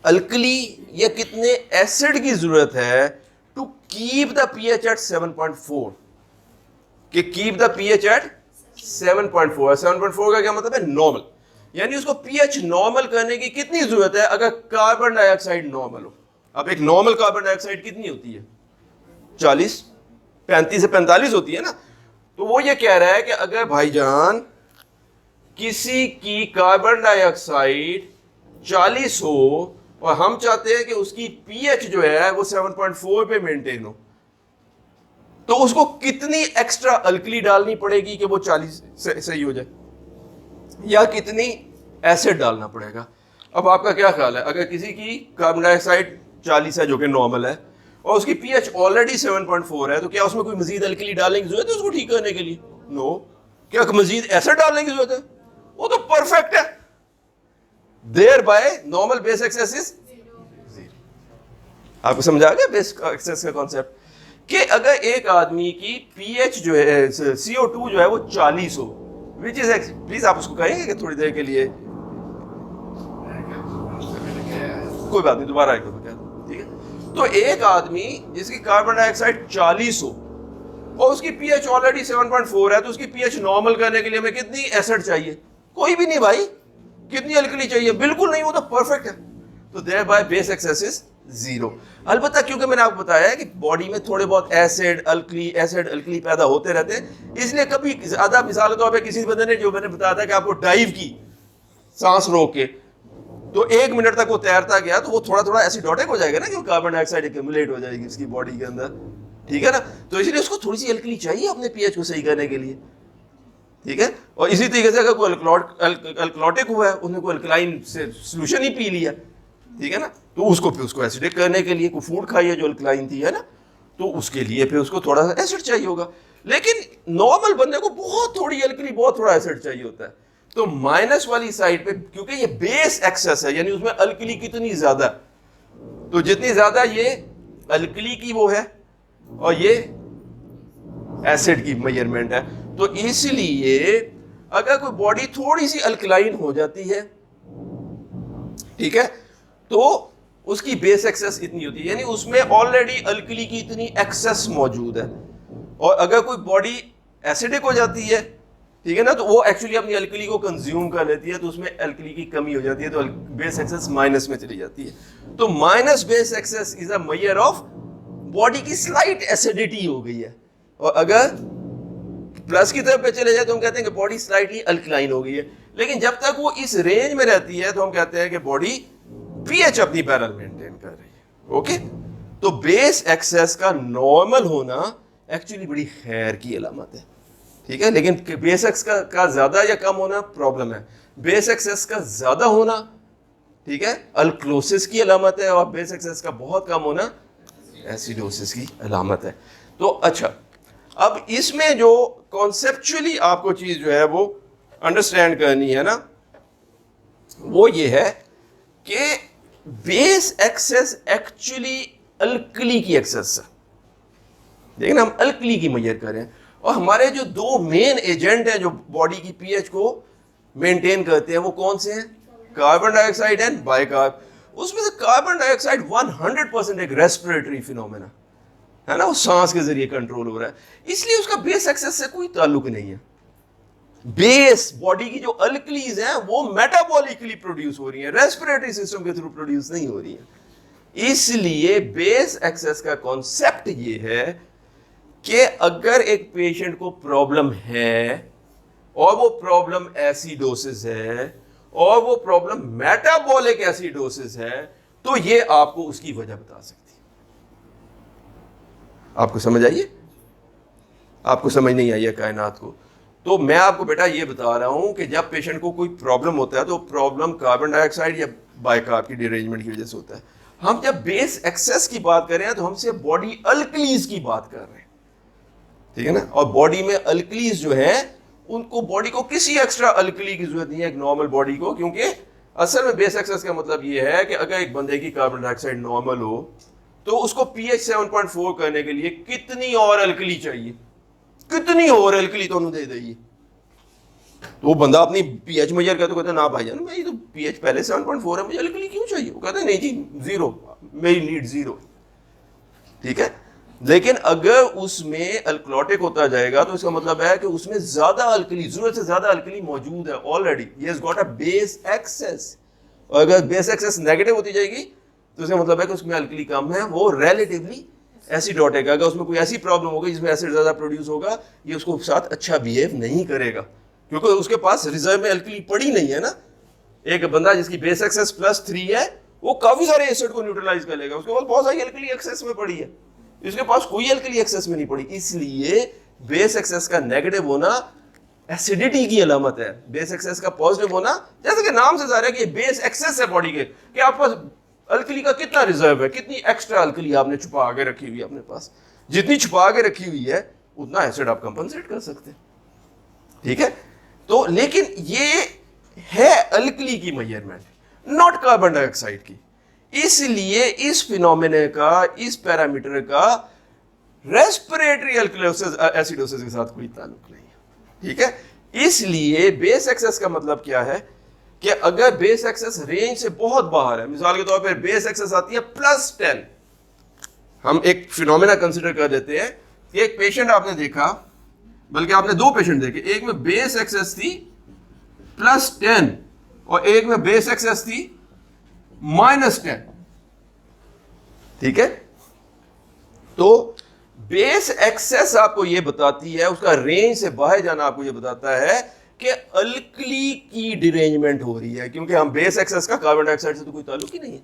अल्कली या कितने एसिड की जरूरत है to keep the pH at 7.4, कि कीप द पीएच एट 7.4। 7.4 का क्या मतलब है? नॉर्मल, यानी उसको पीएच नॉर्मल करने की कितनी जरूरत है अगर कार्बन डाइऑक्साइड नॉर्मल हो। अब एक नॉर्मल कार्बन डाइऑक्साइड कितनी होती है? 40, 35 से 45 होती है ना। तो वो ये कह रहा है कि अगर भाईजान किसी की कार्बन डाइऑक्साइड 40 हो और हम चाहते हैं कि उसकी पीएच जो है वो 7.4 पे मेंटेन हो, तो उसको कितनी एक्स्ट्रा अल्कली डालनी पड़ेगी कि वो 40 से सही हो जाए, या कितनी एसिड डालना पड़ेगा? अब आपका क्या ख्याल है, अगर किसी की कार्बन डाइऑक्साइड 40 है जो कि नॉर्मल है और उसकी पीएच ऑलरेडी 7.4 है, तो क्या उसमें कोई मजीद अल्कली डालने की जरूरत है उसको ठीक करने के लिए? नो। क्या मजीद एसिड डालने की जरूरत है? वो तो परफेक्ट है। Thereby normal base excess is 0। आपको समझ आ गया बेस एक्सेस का कॉन्सेप्ट? कि अगर एक आदमी की पीएच जो है, CO2 जो है वो 40 हो, विच इज, प्लीज आप उसको कहेंगे कि थोड़ी देर के लिए, कोई बात नहीं, दोबारा एक बार, ठीक है। तो एक आदमी जिसकी कार्बन डाइऑक्साइड 40 हो और उसकी पीएच ऑलरेडी 7.4 है, तो उसकी पीएच नॉर्मल करने के लिए हमें कितनी एसिड चाहिए? कोई भी नहीं भाई। कितनी अल्कली चाहिए? बिल्कुल नहीं, वो तो परफेक्ट है। तो thereby base excess is 0। अलबत्ता क्योंकि मैंने आपको बताया है कि बॉडी में थोड़े बहुत एसिड अल्कली पैदा होते रहते हैं, इसलिए कभी ज्यादा, मिसाल के तौर पे किसी बंदे ने, जो मैंने बताया था कि आपको डाइव की सांस रोक के, तो 1 मिनट तक वो तैरता गया, तो वो थोड़ा थोड़ा एसिडोटिक हो जाएगा ना, कि कार्बन डाइऑक्साइड एक्यूमुलेट हो जाएगी उसकी बॉडी के अंदर, ठीक है ना। तो इसलिए उसको थोड़ी सी अल्कली चाहिए अपने पीएच को सही करने के लिए, ठीक है। और इसी तरीके से अगर कोई अल्कलॉटिक हुआ है, उसने कोई अल्कलाइन से सोल्यूशन ही पी लिया, ठीक है ना, तो उसको फिर उसको एसिडिक करने के लिए कोई फूड खाई है जो अल्कलाइन थी, है ना, तो उसके लिए फिर उसको थोड़ा सा एसिड चाहिए होगा। लेकिन नॉर्मल बंदे को बहुत थोड़ी अल्कली, बहुत थोड़ा एसिड चाहिए होता है। तो माइनस वाली साइड पे, क्योंकि ये बेस एक्सेस है, यानी उसमें अल्कली कितनी ज्यादा, तो जितनी ज्यादा ये अल्कली की वो है और ये एसिड की मेजरमेंट है, तो इसलिए अगर कोई बॉडी थोड़ी सी अल्कलाइन हो जाती है, ठीक है, तो उसकी बेस एक्सेस इतनी होती है, यानी उसमें ऑलरेडी अल्कली की इतनी एक्सेस मौजूद है। और अगर कोई बॉडी एसिडिक हो जाती है, ठीक है ना, तो वो एक्चुअली अपनी अल्कली को कंज्यूम कर लेती है, तो उसमें अल्कली की कमी हो जाती है, तो बेस एक्सेस माइनस में चली जाती है। तो minus base excess is a major of body की स्लाइट एसिडिटी हो गई है। और अगर प्लस की तरफ पे चले जाए तो हम कहते हैं कि बॉडी स्लाइटली अल्कलाइन हो गई है। लेकिन जब तक वो इस रेंज में रहती है तो हम कहते हैं कि बॉडी पीएच अपनी बैरल मेंटेन कर रही है। ओके, तो बेस एक्सेस का नॉर्मल होना एक्चुअली बड़ी खैर की अलामत है, ठीक है। लेकिन बेस एक्सेस का ज्यादा या कम होना प्रॉब्लम है। बेस एक्सेस का ज्यादा होना, ठीक है, अल्क्लोसिस की अलामत है, और बेस एक्सेस का बहुत कम होना एसिडोसिस की अलामत है। तो अच्छा, अब इसमें जो कॉन्सेप्चुअली आपको चीज जो है वो अंडरस्टैंड करनी है ना, वो ये है कि बेस एक्सेस एक्चुअली अल्कली की एक्सेस है। देखिए ना, हम अल्कली की मेजर कर रहे हैं, और हमारे जो दो मेन एजेंट हैं जो बॉडी की पीएच को मेंटेन करते हैं, वो कौन से हैं? Carbon dioxide and bicarb. उसमें से कार्बन डाइऑक्साइड 100% एक रेस्पिरेटरी फिनोमेना है ना, वो सांस के जरिए कंट्रोल हो रहा है, इसलिए उसका बेस एक्सेस से कोई ताल्लुक नहीं है। बेस बॉडी की जो अल्कलीज हैं वो मेटाबॉलिकली प्रोड्यूस हो रही हैं, रेस्पिरेटरी सिस्टम के थ्रू प्रोड्यूस नहीं हो रही हैं। इसलिए बेस एक्सेस का कॉन्सेप्ट ये है कि अगर एक पेशेंट को प्रॉब्लम है और वो प्रॉब्लम एसिडोसिस है और वो प्रॉब्लम मेटाबॉलिक एसिडोसिस है, तो ये आपको उसकी वजह बता सकती है। आपको समझ आइए? आपको समझ नहीं आई है कायनात को? तो मैं आपको बेटा ये बता रहा हूं कि जब पेशेंट को कोई प्रॉब्लम होता है तो प्रॉब्लम कार्बन डाइऑक्साइड या बाइकार्ब की डिरेंजमेंट की वजह से होता है। हम जब बेस एक्सेस की बात कर रहे हैं तो हमसे बॉडी अल्कलीज की बात कर रहे हैं, ठीक है ना। और बॉडी में अल्कलीज जो है उनको, बॉडी को किसी एक्स्ट्रा अल्कली की जरूरत नहीं है एक नॉर्मल बॉडी को, क्योंकि असल में बेस एक्सेस का मतलब ये है कि अगर एक बंदे की कार्बन डाइऑक्साइड नॉर्मल हो तो उसको पीएच 7.4 करने के लिए कितनी और अल्कली चाहिए, कितनी और अल्कली तो दे देगी। तो वो बंदा अपनी पीएच मेजर करते कहता है ना भाईजान, मैं ये तो पीएच पहले 7.4 है, मुझे अल्कली क्यों चाहिए? वो कहता है नहीं जी 0, मेरी नीड 0, ठीक है। लेकिन अगर उसमें अल्कलॉटिक होता जाएगा तो इसका मतलब है कि उसमें ज्यादा अल्कली, जरूरत से ज्यादा अल्कली मौजूद है already, he has got a base excess. और अगर बेस एक्सेस नेगेटिव होती जाएगी तो इसका मतलब है कि उसमें अल्कली कम है, वो रिलेटिवली एसिडोटिक। अगर उसमें कोई ऐसी प्रॉब्लम होगी जिसमें एसिड ज्यादा प्रोड्यूस होगा, ये उसको साथ अच्छा बिहेव नहीं करेगा, क्योंकि उसके पास रिजर्व में अल्कली पड़ी नहीं है ना। एक बंदा जिसकी बेस एक्सेस +3 है वो काफी सारे एसिड को न्यूट्रलाइज कर लेगा, उसके पास बहुत सारी अल्कली एक्सेस में पड़ी है, इसके पास कोई अल्कली एक्सेस में नहीं पड़ी। इसलिए बेस एक्सेस का नेगेटिव होना एसिडिटी की अलामत है, बेस एक्सेस का पॉजिटिव होना, जैसे कि नाम से जाहिर है कि बेस एक्सेस है बॉडी के, कि आपके पास अल्कली का कितना रिजर्व है, कितनी एक्स्ट्रा अल्कली आपने छुपा के रखी हुई है अपने पास। जितनी छुपा के रखी हुई है उतना एसिड आप कंपनसेट कर सकते हैं, ठीक है। तो लेकिन ये है अल्कली की मेजरमेंट, नॉट कार्बन डाइऑक्साइड की। इसलिए इस फिनोमेना का, इस पैरामीटर का रेस्पिरेटरी अल्कलोसिस एसिडोसिस के साथ कोई ताल्लुक नहीं है, ठीक है। इसलिए बेस एक्सेस का मतलब क्या है कि अगर बेस एक्सेस रेंज से बहुत बाहर है, मिसाल के तौर पर बेस एक्सेस आती है +10, हम एक फिनोमेना कंसिडर कर लेते हैं कि एक पेशेंट आपने देखा, बल्कि आपने 2 पेशेंट देखे, एक में बेस एक्सेस थी +10 और एक में बेस एक्सेस थी -10, ठीक है। तो बेस एक्सेस आपको ये बताती है, उसका रेंज से बाहर जाना आपको ये बताता है कि अल्कली की डिरेंजमेंट हो रही है, क्योंकि हम बेस एक्सेस का कार्बन डाइऑक्साइड से तो कोई ताल्लुक ही नहीं है।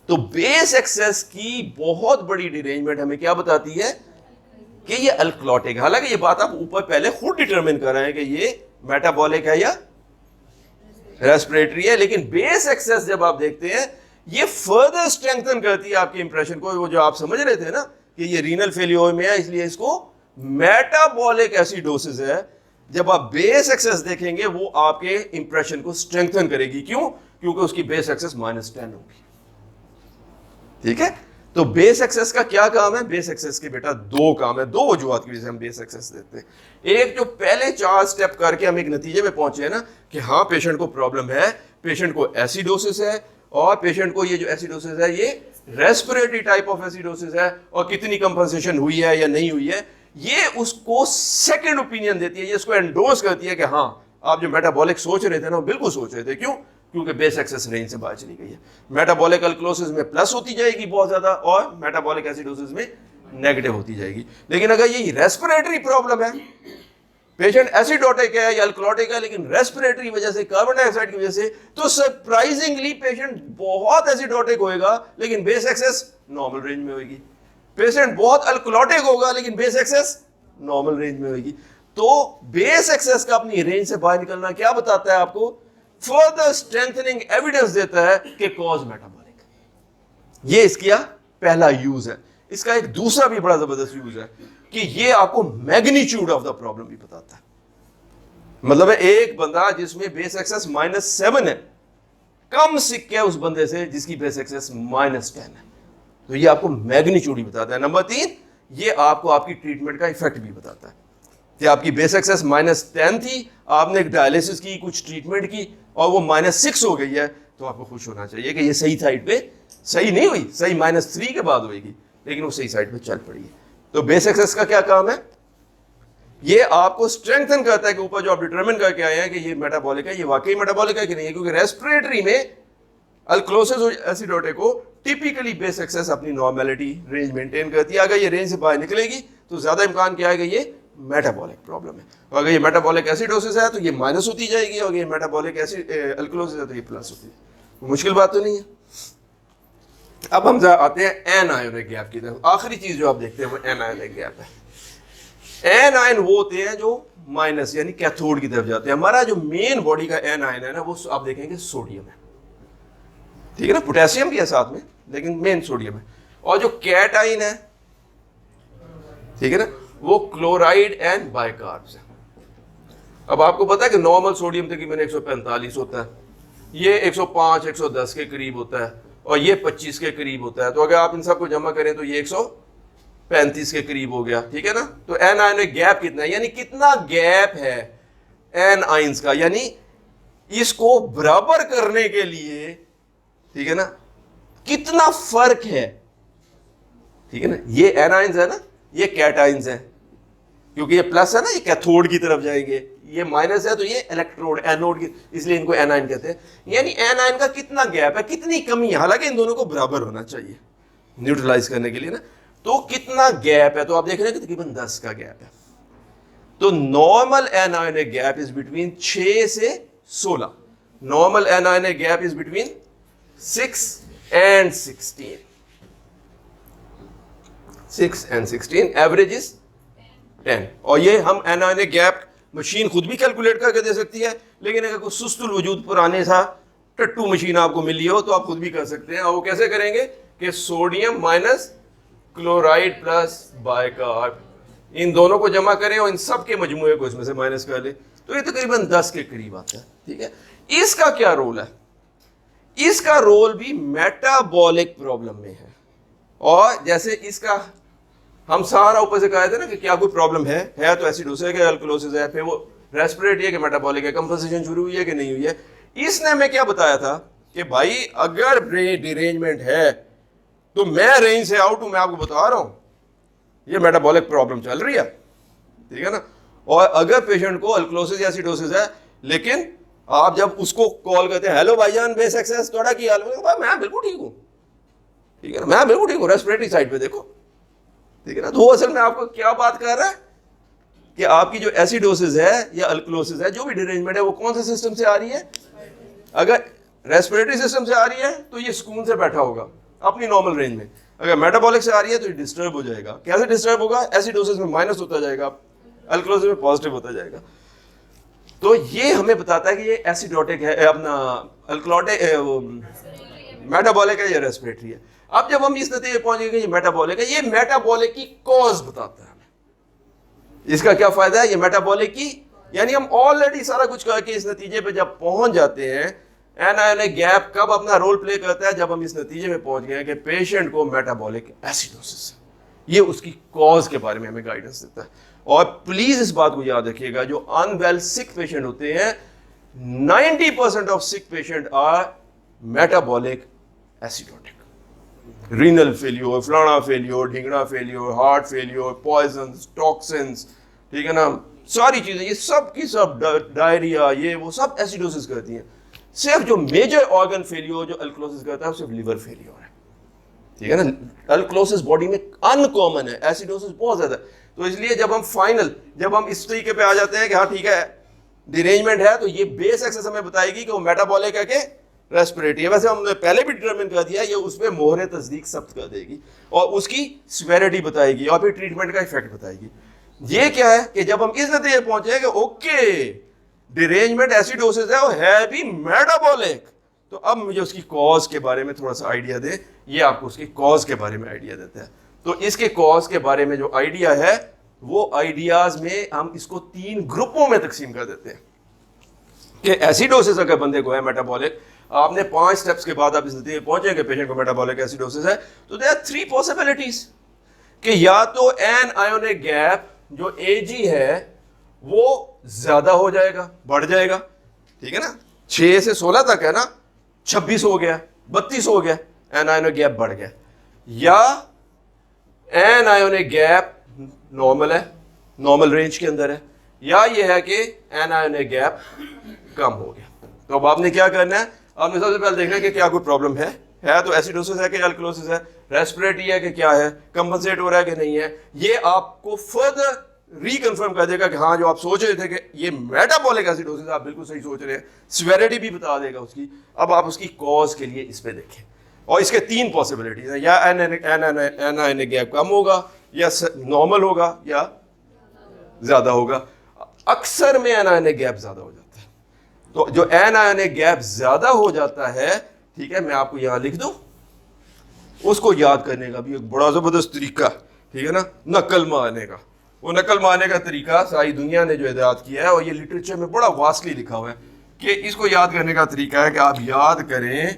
तो बेस एक्सेस की बहुत बड़ी डिरेंजमेंट हमें क्या बताती है कि ये अल्कलॉटिक है। हालांकि ये बात आप ऊपर पहले खुद डिटरमिन कर रहे हैं कि ये मेटाबॉलिक है या रेस्पिरेटरी है, लेकिन बेस एक्सेस जब आप देखते हैं ये फर्दर स्ट्रेंथन करती है आपके इंप्रेशन को। वो जो आप समझ रहे थे ना कि ये रीनल फेलियर में है इसलिए इसको मेटाबॉलिक एसिडोसिस है, जब आप बेस एक्सेस देखेंगे वो आपके इंप्रेशन को स्ट्रेंथन करेगी। क्यों? क्योंकि उसकी बेस एक्सेस -10 होगी, ठीक है। तो बेस एक्सेस का क्या काम है? बेस एक्सेस के बेटा दो काम है, दो वजूहत की वजह से हम बेस एक्सेस देते हैं। एक, जो पहले 4 स्टेप करके हम एक नतीजे में पहुंचे हैं ना कि हाँ पेशेंट को प्रॉब्लम है, पेशेंट को एसिडोसिस है, और पेशेंट को ये जो एसिडोसिस है ये रेस्पिरेटरी टाइप ऑफ एसिडोसिस है, और कितनी कंपनसेशन हुई है या नहीं हुई है ये उसको सेकंड ओपिनियन देती है, ये इसको एंडोर्स करती है कि हाँ आप जो मेटाबॉलिक सोच रहे थे ना बिल्कुल सोच रहे थे। क्यों? क्योंकि बेस एक्सेस रेंज से बाहर चली गई है। मेटाबॉलिक अल्कलोसिस में प्लस होती जाएगी बहुत ज्यादा, और मेटाबॉलिक एसिडोसिस में नेगेटिव होती जाएगी। लेकिन अगर ये रेस्पिरेटरी प्रॉब्लम है, पेशेंट एसिडोटिक है या अल्कलॉटिक है, लेकिन रेस्पिरेटरी वजह से, कार्बन डाइऑक्साइड की वजह से, तो सरप्राइजिंगली पेशेंट बहुत एसिडोटिक होएगा लेकिन बेस एक्सेस नॉर्मल रेंज में होगी। पेशेंट बहुत अल्कलॉटिक होगा लेकिन बेस एक्सेस नॉर्मल रेंज में होगी। तो बेस एक्सेस का अपनी रेंज से बाहर निकलना क्या बताता है आपको? फर्दर स्ट्रेंथनिंग एविडेंस देता है कि कॉज मेटाबॉलिक। ये इसका पहला यूज है। इसका एक दूसरा भी बड़ा जबरदस्त यूज है कि ये आपको मैग्नीट्यूड ऑफ द प्रॉब्लम भी बताता है। मतलब है एक बंदा जिसमें बेस एक्सेस -7 है, कम सिक है उस बंदे से जिसकी बेस एक्सेस -10 है। तो ये आपको मैग्नीट्यूड ही बताता है। नंबर 3, ये आपको आपकी ट्रीटमेंट का इफेक्ट भी बताता है कि आपकी बेस एक्सेस -10 थी, आपने एक डायलिसिस की, कुछ ट्रीटमेंट की, और वो -6 हो गई है, तो आपको खुश होना चाहिए कि ये सही साइड पे सही नहीं हुई, सही -3 के बाद होगी, लेकिन वो सही साइड पे चल पड़ी है। तो बेस एक्सेस का क्या काम है? ये आपको स्ट्रेंथन करता है कि ऊपर जो आप डिटरमिन करके आए हैं कि ये मेटाबॉलिक है, ये वाकई मेटाबॉलिक है कि नहीं है। क्योंकि रेस्पिरेटरी में अल्कलोसिस और एसिडोटिक को टिपिकली बेस एक्सेस अपनी नॉर्मेलिटी रेंज मेंटेन करती है। अगर ये रेंज से बाहर निकलेगी तो ज्यादा इम्कान क्या है कि ये मेटाबॉलिक प्रॉब्लम है, और अगर ये मेटाबॉलिक एसिडोसिस है तो ये माइनस होती जाएगी, और ये मेटाबॉलिक अल्कलोसिस है तो ये प्लस होती है। मुश्किल बात तो नहीं है। अब हम आते हैं एनायोनिक गैप की तरफ। आखिरी चीज जो आप देखते हैं वो एनायोनिक गैप है। एनायन वो होते हैं जो माइनस यानी कैथोड की तरफ जाते हैं। हमारा जो मेन बॉडी का एनायन है ना वो आप देखेंगे सोडियम है, ठीक है ना, पोटेशियम भी है साथ में, लेकिन मेन सोडियम है। और जो कैटाइन है, ठीक है ना, वो क्लोराइड एंड बाइकार्ब्स है। अब आपको पता है कि नॉर्मल सोडियम तकरीबन 145 होता है, ये 105 110 के करीब होता है, और ये 25 के करीब होता है। तो अगर आप इन सबको जमा करें तो ये 135 के करीब हो गया, ठीक है ना। तो एनायनिक गैप कितना है, यानी कितना गैप है एन आइंस का, यानी इसको बराबर करने के लिए, ठीक है ना, कितना फर्क है, ठीक है ना। ये एनाइंस है ना, ये कैटाइंस है, क्योंकि ये प्लस है ना, ये कैथोड की तरफ जाएंगे, ये माइनस है तो ये इलेक्ट्रोड एनोड की, इसलिए इनको एनाइन कहते हैं। यानी एनाइन का कितना गैप है, कितनी कमी है, हालांकि इन दोनों को बराबर होना चाहिए न्यूट्रलाइज करने के लिए ना। तो कितना गैप है, तो आप देख रहे हैं कि तकरीबन 10 का गैप है। तो normal anionic gap is between 6 से 16। Normal anionic gap is between 6 and 16. 6 and 16, average is 10। और ये हम एनायनिक गैप मशीन खुद भी कैलकुलेट करके दे सकती है, लेकिन अगर कोई सुस्तुल वजूद पुराने सा टट्टू मशीन आपको मिली हो तो आप खुद भी कर सकते हैं। और वो कैसे करेंगे कि sodium minus chloride plus bicarb, इन दोनों को जमा करें और इन सब के मजमूए को इसमें से माइनस कर ले, तो ये तकरीबन 10 के करीब आता है, ठीक है। इसका क्या रोल है? इसका रोल भी मेटाबॉलिक प्रॉब्लम में है। और जैसे इसका हम सारा ऊपर से कहा था ना कि क्या कोई प्रॉब्लम है तो एसिडोसिस है, अल्कलोसिस है, फिर वो रेस्पिरेटरी है कि मेटाबॉलिक है, कंपनसेशन शुरू हुई है कि नहीं हुई है। इसने हमें क्या बताया था कि भाई अगर डिरेंजमेंट है तो मैं रेंज से आउट हूं, मैं आपको बता रहा हूं ये मेटाबॉलिक प्रॉब्लम चल रही है, ठीक है ना। और अगर पेशेंट को अल्कलोसिस या एसिडोसिस है, लेकिन आप जब उसको कॉल करते हैं, हेलो भाईजान बेस एक्सेस थोड़ा की हाल, मैं बिल्कुल ठीक हूँ, ठीक है ना, मैं बिल्कुल ठीक हूँ, रेस्पिरेटरी साइड पे देखो, ठीक है ना। तो वो असल में आपको क्या बात कर रहा है कि आपकी जो एसिडोसिस है या अल्कलोसिस है, जो भी डिरेंजमेंट है, वो कौन से सिस्टम से आ रही है? अगर रेस्पिरेटरी सिस्टम से आ रही है तो ये सुकून से बैठा होगा अपनी नॉर्मल रेंज में। अगर मेटाबॉलिक से आ रही है तो ये डिस्टर्ब हो जाएगा। कैसे डिस्टर्ब होगा? एसिडोसिस में माइनस होता जाएगा, अल्कलोसिस में पॉजिटिव होता जाएगा। तो ये हमें बताता है कि ये एसिडोटिक है, अपना अल्कलोटिक मेटाबॉलिक है या रेस्पिरेटरी है। अब जब हम इस नतीजे पहुंच गए कि ये मेटाबॉलिक है, ये मेटाबॉलिक की कॉज बताता है हमें। इसका क्या फायदा है? ये मेटाबॉलिक की, यानी हम ऑलरेडी सारा कुछ करके इस नतीजे पे जब पहुंच जाते हैं, एनायोनिक गैप कब अपना रोल प्ले करता है? जब हम इस नतीजे में पहुंच गए कि पेशेंट को मेटाबॉलिक एसिडोसिस है। ये उसकी कॉज के बारे में हमें गाइडेंस देता है। और प्लीज इस बात को याद रखिएगा, जो अनवेल सिक पेशेंट होते हैं, 90% of sick patient are metabolic acidotic. Renal failure, फ्लाना फेलियर, ढींगना failure, heart failure, poison, toxins, ठीक है ना, सारी चीजें, ये सब की सब, डायरिया, ये वो सब एसिडोसिस करती हैं। सिर्फ जो मेजर ऑर्गन फेलियर जो अल्कलोसिस करता है, सिर्फ लिवर फेलियर है, ठीक है ना। अल्कलोसिस बॉडी में अनकॉमन है, एसिडोसिस बहुत ज्यादा है। तो इसलिए जब हम इस तरीके पे आ जाते हैं कि हाँ ठीक है डिरेंजमेंट है, तो ये बेस एक्सेस हमें बताएगी कि वो मेटाबॉलिक है कि रेस्पिरेटरी है। वैसे हमने पहले भी डिटरमिन कर दिया, ये उसमें मोहरे तस्दीक सख्त कर देगी और उसकी सिवियरिटी बताएगी और फिर ट्रीटमेंट का इफेक्ट बताएगी। ये क्या है कि जब हम इस नतीजे पहुंचे कि ओके डिरेंजमेंट एसिडोसिस है, वो है भी मेटाबॉलिक, तो अब मुझे उसकी कॉज के बारे में थोड़ा सा आइडिया दे। ये आपको उसकी कॉज के बारे में आइडिया देता है। तो इसके कॉज के बारे में जो आइडिया है, वो आइडियाज में हम इसको 3 ग्रुपों में तकसीम कर देते हैं कि एसिडोसिस अगर बंदे को है मेटाबॉलिक, आपने 5 स्टेप्स के बाद आप इस नतीजे पहुंचे कि पेशेंट को मेटाबॉलिक एसिडोसिस है, तो देयर आर 3 पॉसिबिलिटीज कि या तो एन आयोनिक गैप जो एजी है वो ज्यादा हो जाएगा, बढ़ जाएगा, ठीक है ना, 6 से 16 तक है ना, 26 हो गया, 32 हो गया, एन आयोनिक गैप बढ़ गया, या एन आयोनिक गैप नॉर्मल है, नॉर्मल रेंज के अंदर है, या यह है कि एन आयोनिक गैप कम हो गया। तो अब आपने क्या करना है? आपने सबसे पहले देखना है कि क्या कोई प्रॉब्लम है तो एसिडोसिस है कि अल्कलोसिस है, रेस्पिरेटरी है कि क्या है, कंपनसेट हो रहा है कि नहीं है। ये आपको फर्दर रिकन्फर्म कर देगा कि हाँ जो आप सोच रहे थे कि ये मेटाबॉलिक एसिडोसिस, आप बिल्कुल सही सोच रहे हैं। सिवियरिटी भी बता देगा उसकी। अब आप उसकी कॉज के लिए इस पे देखें, और इसके 3 पॉसिबिलिटीज हैं, या एनायोनिक गैप कम होगा, या नॉर्मल होगा, या ज्यादा होगा। अक्सर में एनायोनिक गैप ज्यादा हो जाता है। तो जो एनायोनिक गैप ज्यादा हो जाता है, ठीक है, मैं आपको यहां लिख दूं, उसको याद करने का भी एक बड़ा जबरदस्त तरीका, ठीक है ना, नकल मारने का। वो नकल मारने का तरीका सारी दुनिया ने जो इजाद किया है, और ये लिटरेचर में बड़ा वास्टली लिखा हुआ है कि इसको याद करने का तरीका है कि आप याद करें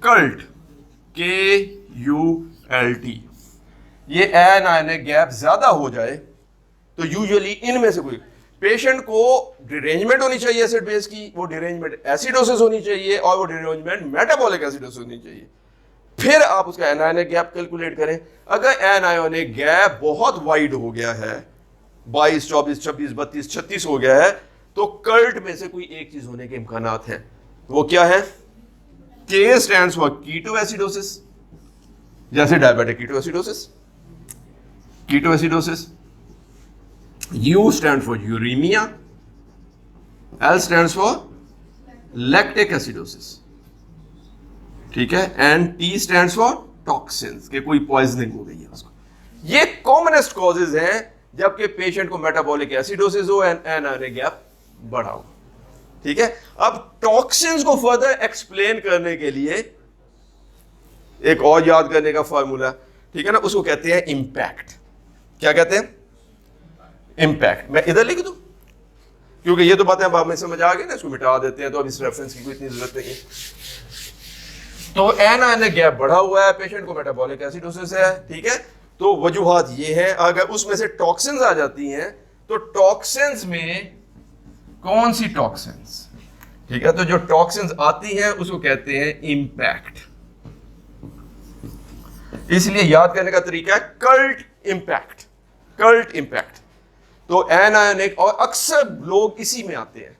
कल्ट, KULT। ये एनायोनिक गैप ज्यादा हो जाए तो यूजुअली इनमें से कोई पेशेंट को डिरेंजमेंट होनी चाहिए एसिड बेस की, वो डिरेंजमेंट एसिडोसिस होनी चाहिए, और वो डिरेंजमेंट मेटाबॉलिक एसिडोसिस होनी चाहिए। फिर आप उसका एनायोनिक गैप कैलकुलेट करें। अगर एनायोनिक गैप बहुत वाइड हो गया है, 22, 24, 26, 32, 36 हो गया है, तो कल्ट में से कोई एक चीज होने के इम्कानात हैं। वो क्या है? K स्टैंड्स फॉर कीटोएसिडोसिस, जैसे diabetic ketoacidosis, ketoacidosis. U stands for uremia, L stands for lactic acidosis, ठीक है, and T stands for toxins, कि कोई पॉइजनिंग हो गई है उसको। ये कॉमनेस्ट कॉजेज हैं जबकि पेशेंट को मेटाबॉलिक एसिडोसिस हो एंड एनायोनिक गैप बढ़ा हो, ठीक है। अब टॉक्सिन्स को फर्दर एक्सप्लेन करने के लिए एक और याद करने का फॉर्मूला, ठीक है ना, उसको कहते हैं इंपैक्ट। क्या कहते हैं? इंपैक्ट। मैं इधर लिख दूं, क्योंकि ये तो बातें अब हमें समझ आ गई ना, इसको मिटा देते हैं, तो अब इस रेफरेंस की कोई इतनी जरूरत नहीं है। तो एनायोनिक गैप बढ़ा हुआ है, पेशेंट को मेटाबॉलिक एसिडोसिस है, ठीक है। तो वजूहात ये हैं। अगर उसमें से टॉक्सिन्स आ जाती हैं, तो टॉक्सिन्स में कौन सी टॉक्सिन्स, ठीक है, तो जो टॉक्सिन्स आती हैं उसको कहते हैं इंपैक्ट। इसलिए याद करने का तरीका है कल्ट इंपैक्ट, कल्ट इंपैक्ट। तो एनायोनिक, और अक्सर लोग इसी में आते हैं,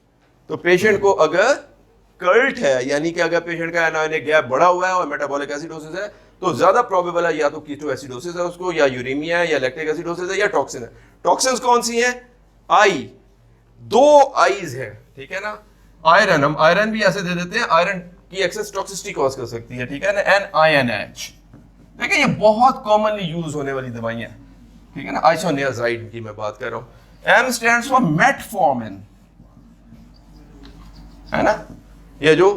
तो पेशेंट को अगर कर्ट है, यानी कि अगर पेशेंट का एनायोनिक गैप बढ़ा हुआ है और मेटाबॉलिक एसिडोसिस है, तो ज्यादा प्रोबेबल है या तो कीटोएसिडोसिस है उसको, या यूरेमिया है, या लैक्टिक एसिडोसिस है, या टॉक्सिन है। टॉक्सिन्स कौन सी हैं? आई, 2 आईज है, ठीक है ना। आयरन, हम आयरन भी ऐसे दे देते हैं, आयरन की एक्सेस टॉक्सिसिटी कॉज कर सकती है, ठीक है ना। NiNH, देखिए ये बहुत कॉमनली यूज होने वाली दवाइयां, ठीक है ना। आइसोनियाजाइड की मैं बात कर रहा हूं। M स्टैंड्स फॉर मेटफॉर्मिन, है ना, ये जो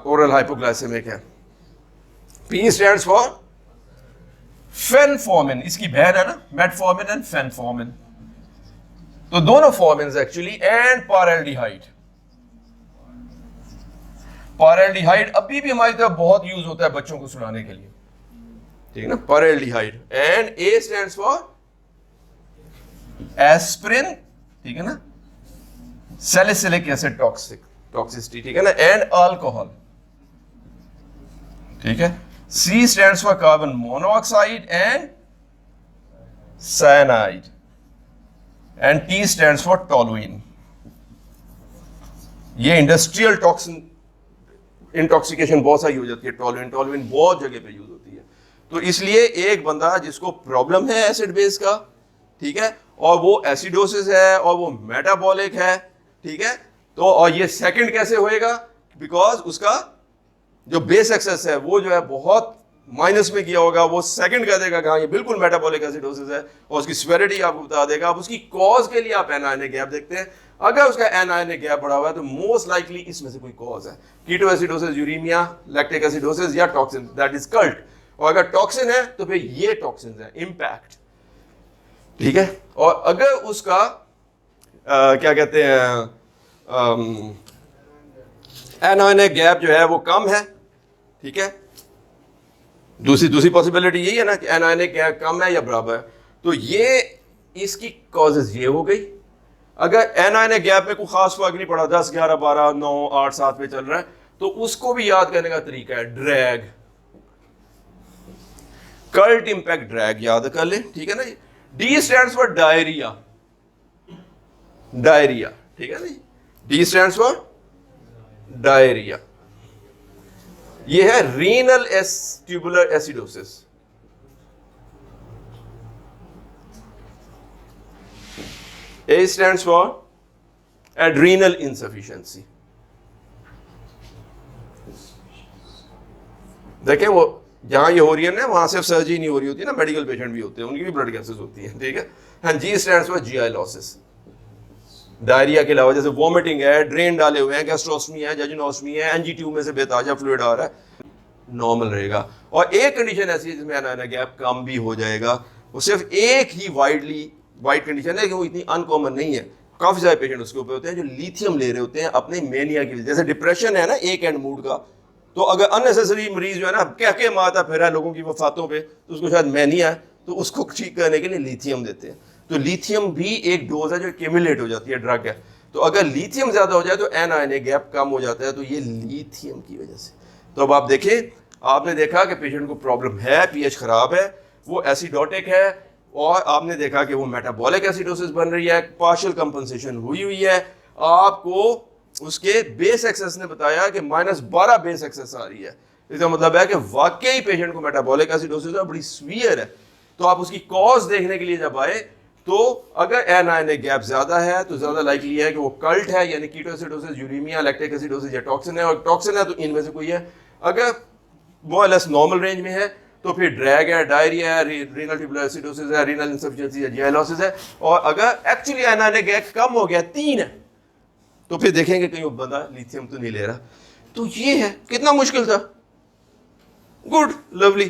ओरल हाइपोग्लाइसेमिक है। P स्टैंड्स फॉर फेनफॉर्मिन, इसकी बहन है ना, मेटफॉर्मिन एंड फेनफॉर्मिन। तो दोनों फॉर्मिन्स एक्चुअली, एंड पाराल्डिहाइड। पाराल्डिहाइड अभी भी हमारी तरफ बहुत यूज होता है बच्चों को सुनाने के लिए, ठीक है ना, paraldehyde. And A stands for aspirin, ठीक है ना, सैलिसिलिक एसिड टॉक्सिसिटी, ठीक है ना, एंड अल्कोहल, ठीक है। C stands for carbon monoxide and cyanide, and T stands for toluene. ये इंडस्ट्रियल टॉक्सिन इंटॉक्सिकेशन बहुत सारी हो जाती है, टोलुइन बहुत जगह पे यूज होती है। तो इसलिए एक बंदा जिसको प्रॉब्लम है एसिड बेस का, ठीक है, और वो एसिडोसिस है और वो मेटाबॉलिक है, ठीक है, तो और ये सेकंड कैसे होएगा? बिकॉज उसका जो बेस एक्सेस है वो जो है बहुत माइनस में किया होगा, वो सेकंड कह देगा कि हाँ ये बिल्कुल मेटाबॉलिक एसिडोसिस है, और उसकी स्वेरिटी आपको बता देगा। अब उसकी कॉज के लिए आप एनायोनिक गैप देखते हैं, अगर उसका एनायोनिक गैप बढ़ा हुआ है तो मोस्ट लाइकली इसमें से कोई कॉज है, कीटोएसिडोसिस, यूरेमिया, लैक्टिक एसिडोसिस, या टॉक्सिन, दैट इज कर्ट। और अगर टॉक्सिन है तो फिर ये टॉक्सिन है, इंपैक्ट, ठीक है। और अगर उसका क्या कहते हैं, एनायोनिक गैप जो है वो कम है, ठीक है, दूसरी पॉसिबिलिटी यही है ना कि एनायोनिक गैप कम है या बराबर है, तो ये इसकी कॉजेज ये हो गई। अगर एनायोनिक गैप में कोई खास फर्क नहीं पड़ा, 10, 11, 12, 9, 8, 7 पे चल रहा है, तो उसको भी याद करने का तरीका है ड्रैग, कर्ट इंपैक्ट ड्रैग याद कर ले, ठीक है ना। D स्टैंड्स फॉर डायरिया, ठीक है ना, D स्टैंड्स फॉर डायरिया। ये है renal tubular acidosis. A stands for adrenal insufficiency. देखें वो जहां ये हो रही है ना, वहां सिर्फ सर्जरी नहीं हो रही होती ना, मेडिकल पेशेंट भी होते हैं, उनकी भी ब्लड गैसेस होती है, ठीक है। हाँ, G stands for GI losses. Diarrhoea के अलावा जैसे वॉमिटिंग है, ड्रेन डाले हुए हैं, गैस्ट्रोस्टमी है, जजिनोस्टमी है, NG ट्यूब में से बेताजा फ्लूइड आ रहा है, नॉर्मल रहेगा। और एक कंडीशन ऐसी है जिसमें एनायोनिक गैप कम भी हो जाएगा, वो सिर्फ एक ही वाइड कंडीशन है कि वो इतनी अनकॉमन नहीं है, काफी सारे पेशेंट उसके ऊपर होते हैं जो लिथियम ले रहे होते हैं अपने मेनिया की वजह। जैसे डिप्रेशन है ना, एक एंड मूड का, तो अगर अननेसेसरी मरीज जो है ना कह के मारता फिर है लोगों की वफातों पे, तो उसको शायद मैनिया है, तो उसको ठीक करने के लिए लिथियम देते हैं। तो लिथियम भी एक डोज है जो एक्यूमुलेट हो जाती है, ड्रग है। तो अगर लिथियम ज्यादा हो जाए तो एनायोनिक गैप कम हो जाता है, तो ये लिथियम की वजह से। तो अब आप देखें, आपने देखा कि पेशेंट को प्रॉब्लम है, पीएच खराब है, वो एसिडोटिक है, और आपने देखा कि वो मेटाबॉलिक एसिडोसिस बन रही है, पार्शियल कंपनसेशन हुई है। आपको उसके बेस एक्सेस ने बताया कि -12 बेस एक्सेस आ रही है। इसका मतलब है कि वाकई पेशेंट को मेटाबॉलिक एसिडोसिस है, बड़ी सीवियर है। तो आप उसकी कॉज देखने के लिए जब आए, तो अगर एनायोनिक गैप ज्यादा है तो ज्यादा लाइकली है कि वो कल्ट है, यानी कीटोएसिडोसिस, यूरेमिया, लैक्टिक एसिडोसिस, या टॉक्सिन है। और टॉक्सिन है तो इनमें से कोई है। अगर मोर लेस नॉर्मल रेंज में है तो फिर ड्रैग है, डायरिया है, रीनल ट्यूबुलर एसिडोसिस है, रीनल इंसफिशिएंसी है, GI लॉसेस है। और अगर एक्चुअली एनायोनिक गैप कम हो गया, 3 है, तो फिर देखेंगे कहीं वो बंदा लिथियम तो नहीं ले रहा। तो ये है, कितना मुश्किल था, गुड, लवली।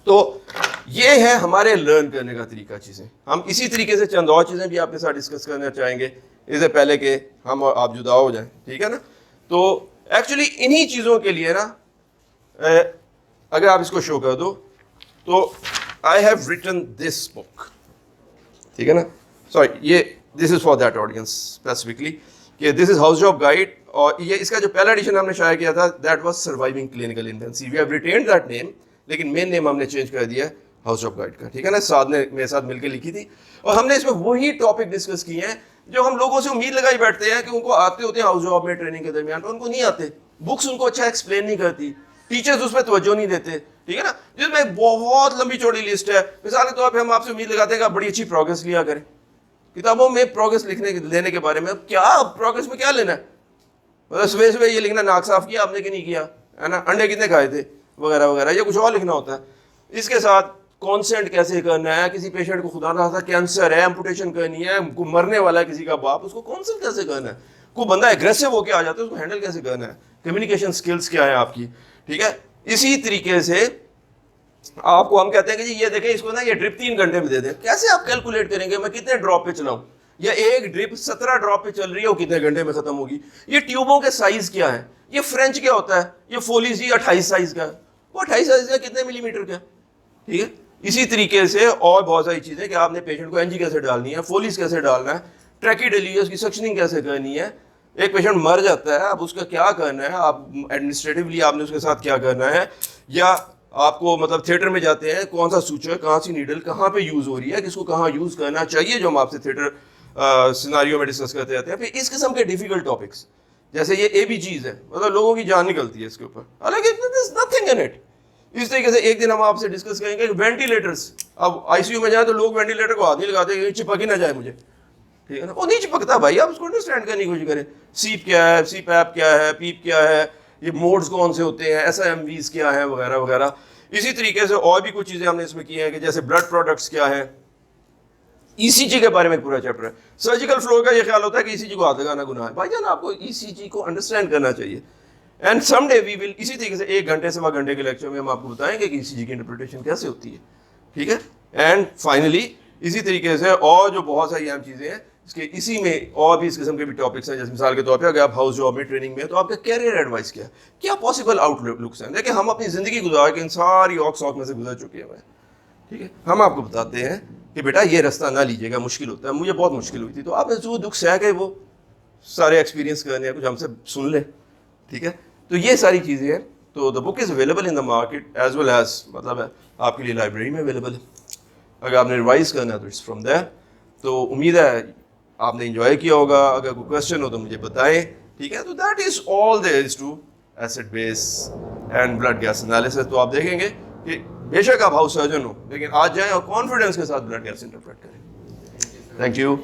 तो ये है हमारे लर्न करने का तरीका, चीजें। हम इसी तरीके से चंद और चीजें भी आपके साथ डिस्कस करना चाहेंगे इससे पहले कि हम और आप जुदा हो जाएं, ठीक है ना। तो एक्चुअली इन्हीं चीजों के लिए ना, अगर आप इसको शो कर दो, तो I have written this book, ठीक है ना। सॉरी, ये this is for that audience specifically, कि this is house job guide. और ये इसका जो पहला एडिशन हमने शाया किया था, that was surviving clinical intensive. We have retained that name, लेकिन मेन नेम हमने चेंज कर दिया है हाउस जॉब गाइड का, ठीक है ना, साथ ने मेरे साथ मिलकर लिखी थी। और हमने इसमें वही टॉपिक डिस्कस किए हैं जो हम लोगों से उम्मीद लगाई बैठते हैं कि उनको आते होते हैं हाउस जॉब में ट्रेनिंग के दरमियान, पर उनको नहीं आते। बुक्स उनको अच्छा एक्सप्लेन नहीं करती, टीचर्स उस पर तवज्जो नहीं देते, ठीक है ना। जिसमें बहुत लंबी चौड़ी लिस्ट है। मिसाल के तौर पर हम आपसे उम्मीद लगाते हैं कि आप बड़ी अच्छी प्रोग्रेस लिया करें किताबों में, प्रोग्रेस लेने के बारे में। क्या प्रोग्रेस में क्या लेना है? मतलब सुबह सुबह ये लिखना नाक साफ किया आपने कि नहीं किया, है ना, अंडे कितने खाए थे वगैरह वगैरह, ये कुछ और लिखना होता है। इसके साथ कॉन्सेंट कैसे करना है, किसी पेशेंट को खुदा ना खास्ता कैंसर है, एम्पुटेशन करनी है, मरने वाला है किसी का बाप, उसको कॉन्सेंट कैसे करना है। कोई बंदा एग्रेसिव होकर आ जाता है, उसको हैंडल कैसे करना है, कम्युनिकेशन स्किल्स क्या है आपकी, ठीक है। इसी तरीके से आपको हम कहते हैं कि जी ये देखें, इसको ना ये ड्रिप 3 घंटे में दे दें। कैसे आप कैलकुलेट करेंगे मैं कितने ड्रॉप पे चलाऊं, या एक ड्रिप 17 ड्रॉप पे चल रही है, वो कितने घंटे में खत्म होगी। ये ट्यूबों के साइज क्या है, ये फ्रेंच क्या होता है, ये फोलीज जी 28 साइज का, वो 28 साइज का कितने मिलीमीटर का, ठीक है। इसी तरीके से और बहुत सारी चीजें कि आपने पेशेंट को एनजी कैसे डालनी है, फोलीज कैसे डालना है, ट्रैकीडेली उसकी सक्शनिंग कैसे करनी है। एक पेशेंट मर जाता है, अब उसका क्या करना है, आप एडमिनिस्ट्रेटिवली आपने उसके साथ क्या करना है, या आपको मतलब थिएटर में जाते हैं, कौन सा सूचर, कहाँ सी नीडल कहाँ पे यूज हो रही है, किसको कहाँ यूज करना चाहिए, जो हम आपसे थिएटर सिनारियो में डिस्कस करते रहते हैं। फिर इस किस्म के डिफिकल्ट टॉपिक्स जैसे ये ABGs है, मतलब लोगों की जान निकलती है इसके ऊपर, हालांकि नथिंग इन इट। इस तरीके से एक दिन हम आपसे डिस्कस करेंगे वेंटिलेटर्स। अब ICU में जाए तो लोग वेंटिलेटर को हाथ नहीं लगाते, चिपक ही ना जाए मुझे, ठीक है ना। वो नहीं चिपकता भाई, आप उसको अंडरस्टैंड करने की कोशिश करें। सीप क्या है, CPAP क्या है, पीप क्या है, ये मोड्स कौन से होते हैं, SIMVs क्या है वगैरह वगैरह। इसी तरीके से और भी कुछ चीज़ें हमने इसमें की हैं कि जैसे ब्लड प्रोडक्ट्स क्या है, ECG के बारे में पूरा चैप्टर है। सर्जिकल फ्लोर का ये ख्याल होता है कि ECG को हाथ लगाना गुनाह है। भाईजान आपको ECG को अंडरस्टैंड करना चाहिए। एंड समडे वी विल, इसी तरीके से 1 घंटे सवा घंटे के लेक्चर में हम आपको बताएंगे कि ECG की इंटरप्रिटेशन कैसे होती है, ठीक है। एंड फाइनली इसी तरीके से और जो बहुत सारी अहम चीज़ें हैं, इसके इसी में और भी इस किस्म के भी टॉपिक्स हैं। जैसे मिसाल के तौर पे अगर आप हाउस जॉब में ट्रेनिंग में, तो आपका कैरियर एडवाइस क्या है, क्या पॉसिबल आउटलुक्स हैं। देखिए हम अपनी ज़िंदगी गुजार के इन सारी औक में से गुजर चुके हैं, ठीक है। हम आपको बताते हैं कि बेटा ये रास्ता ना लीजिएगा, मुश्किल होता है। मुझे बहुत मुश्किल हुई थी, तो आपने जो दुख सह गए वो सारे एक्सपीरियंस करने हैं, कुछ हमसे सुन लें, ठीक है। तो ये सारी चीज़ें हैं। तो the book is available in the market as well as, मतलब आपके लिए लाइब्रेरी में अवेलेबल है। अगर आपने रिवाइज करना है तो इट्स फ्रॉम देयर। तो उम्मीद है आपने इंजॉय किया होगा। अगर कोई क्वेश्चन हो तो मुझे बताएं, ठीक है। तो that is all there is to acid base and blood gas analysis. तो आप देखेंगे कि बेशक आप हाउस सर्जन हो, लेकिन आज जाएं और कॉन्फिडेंस के साथ ब्लड गैस इंटरप्रेट करें। Thank you.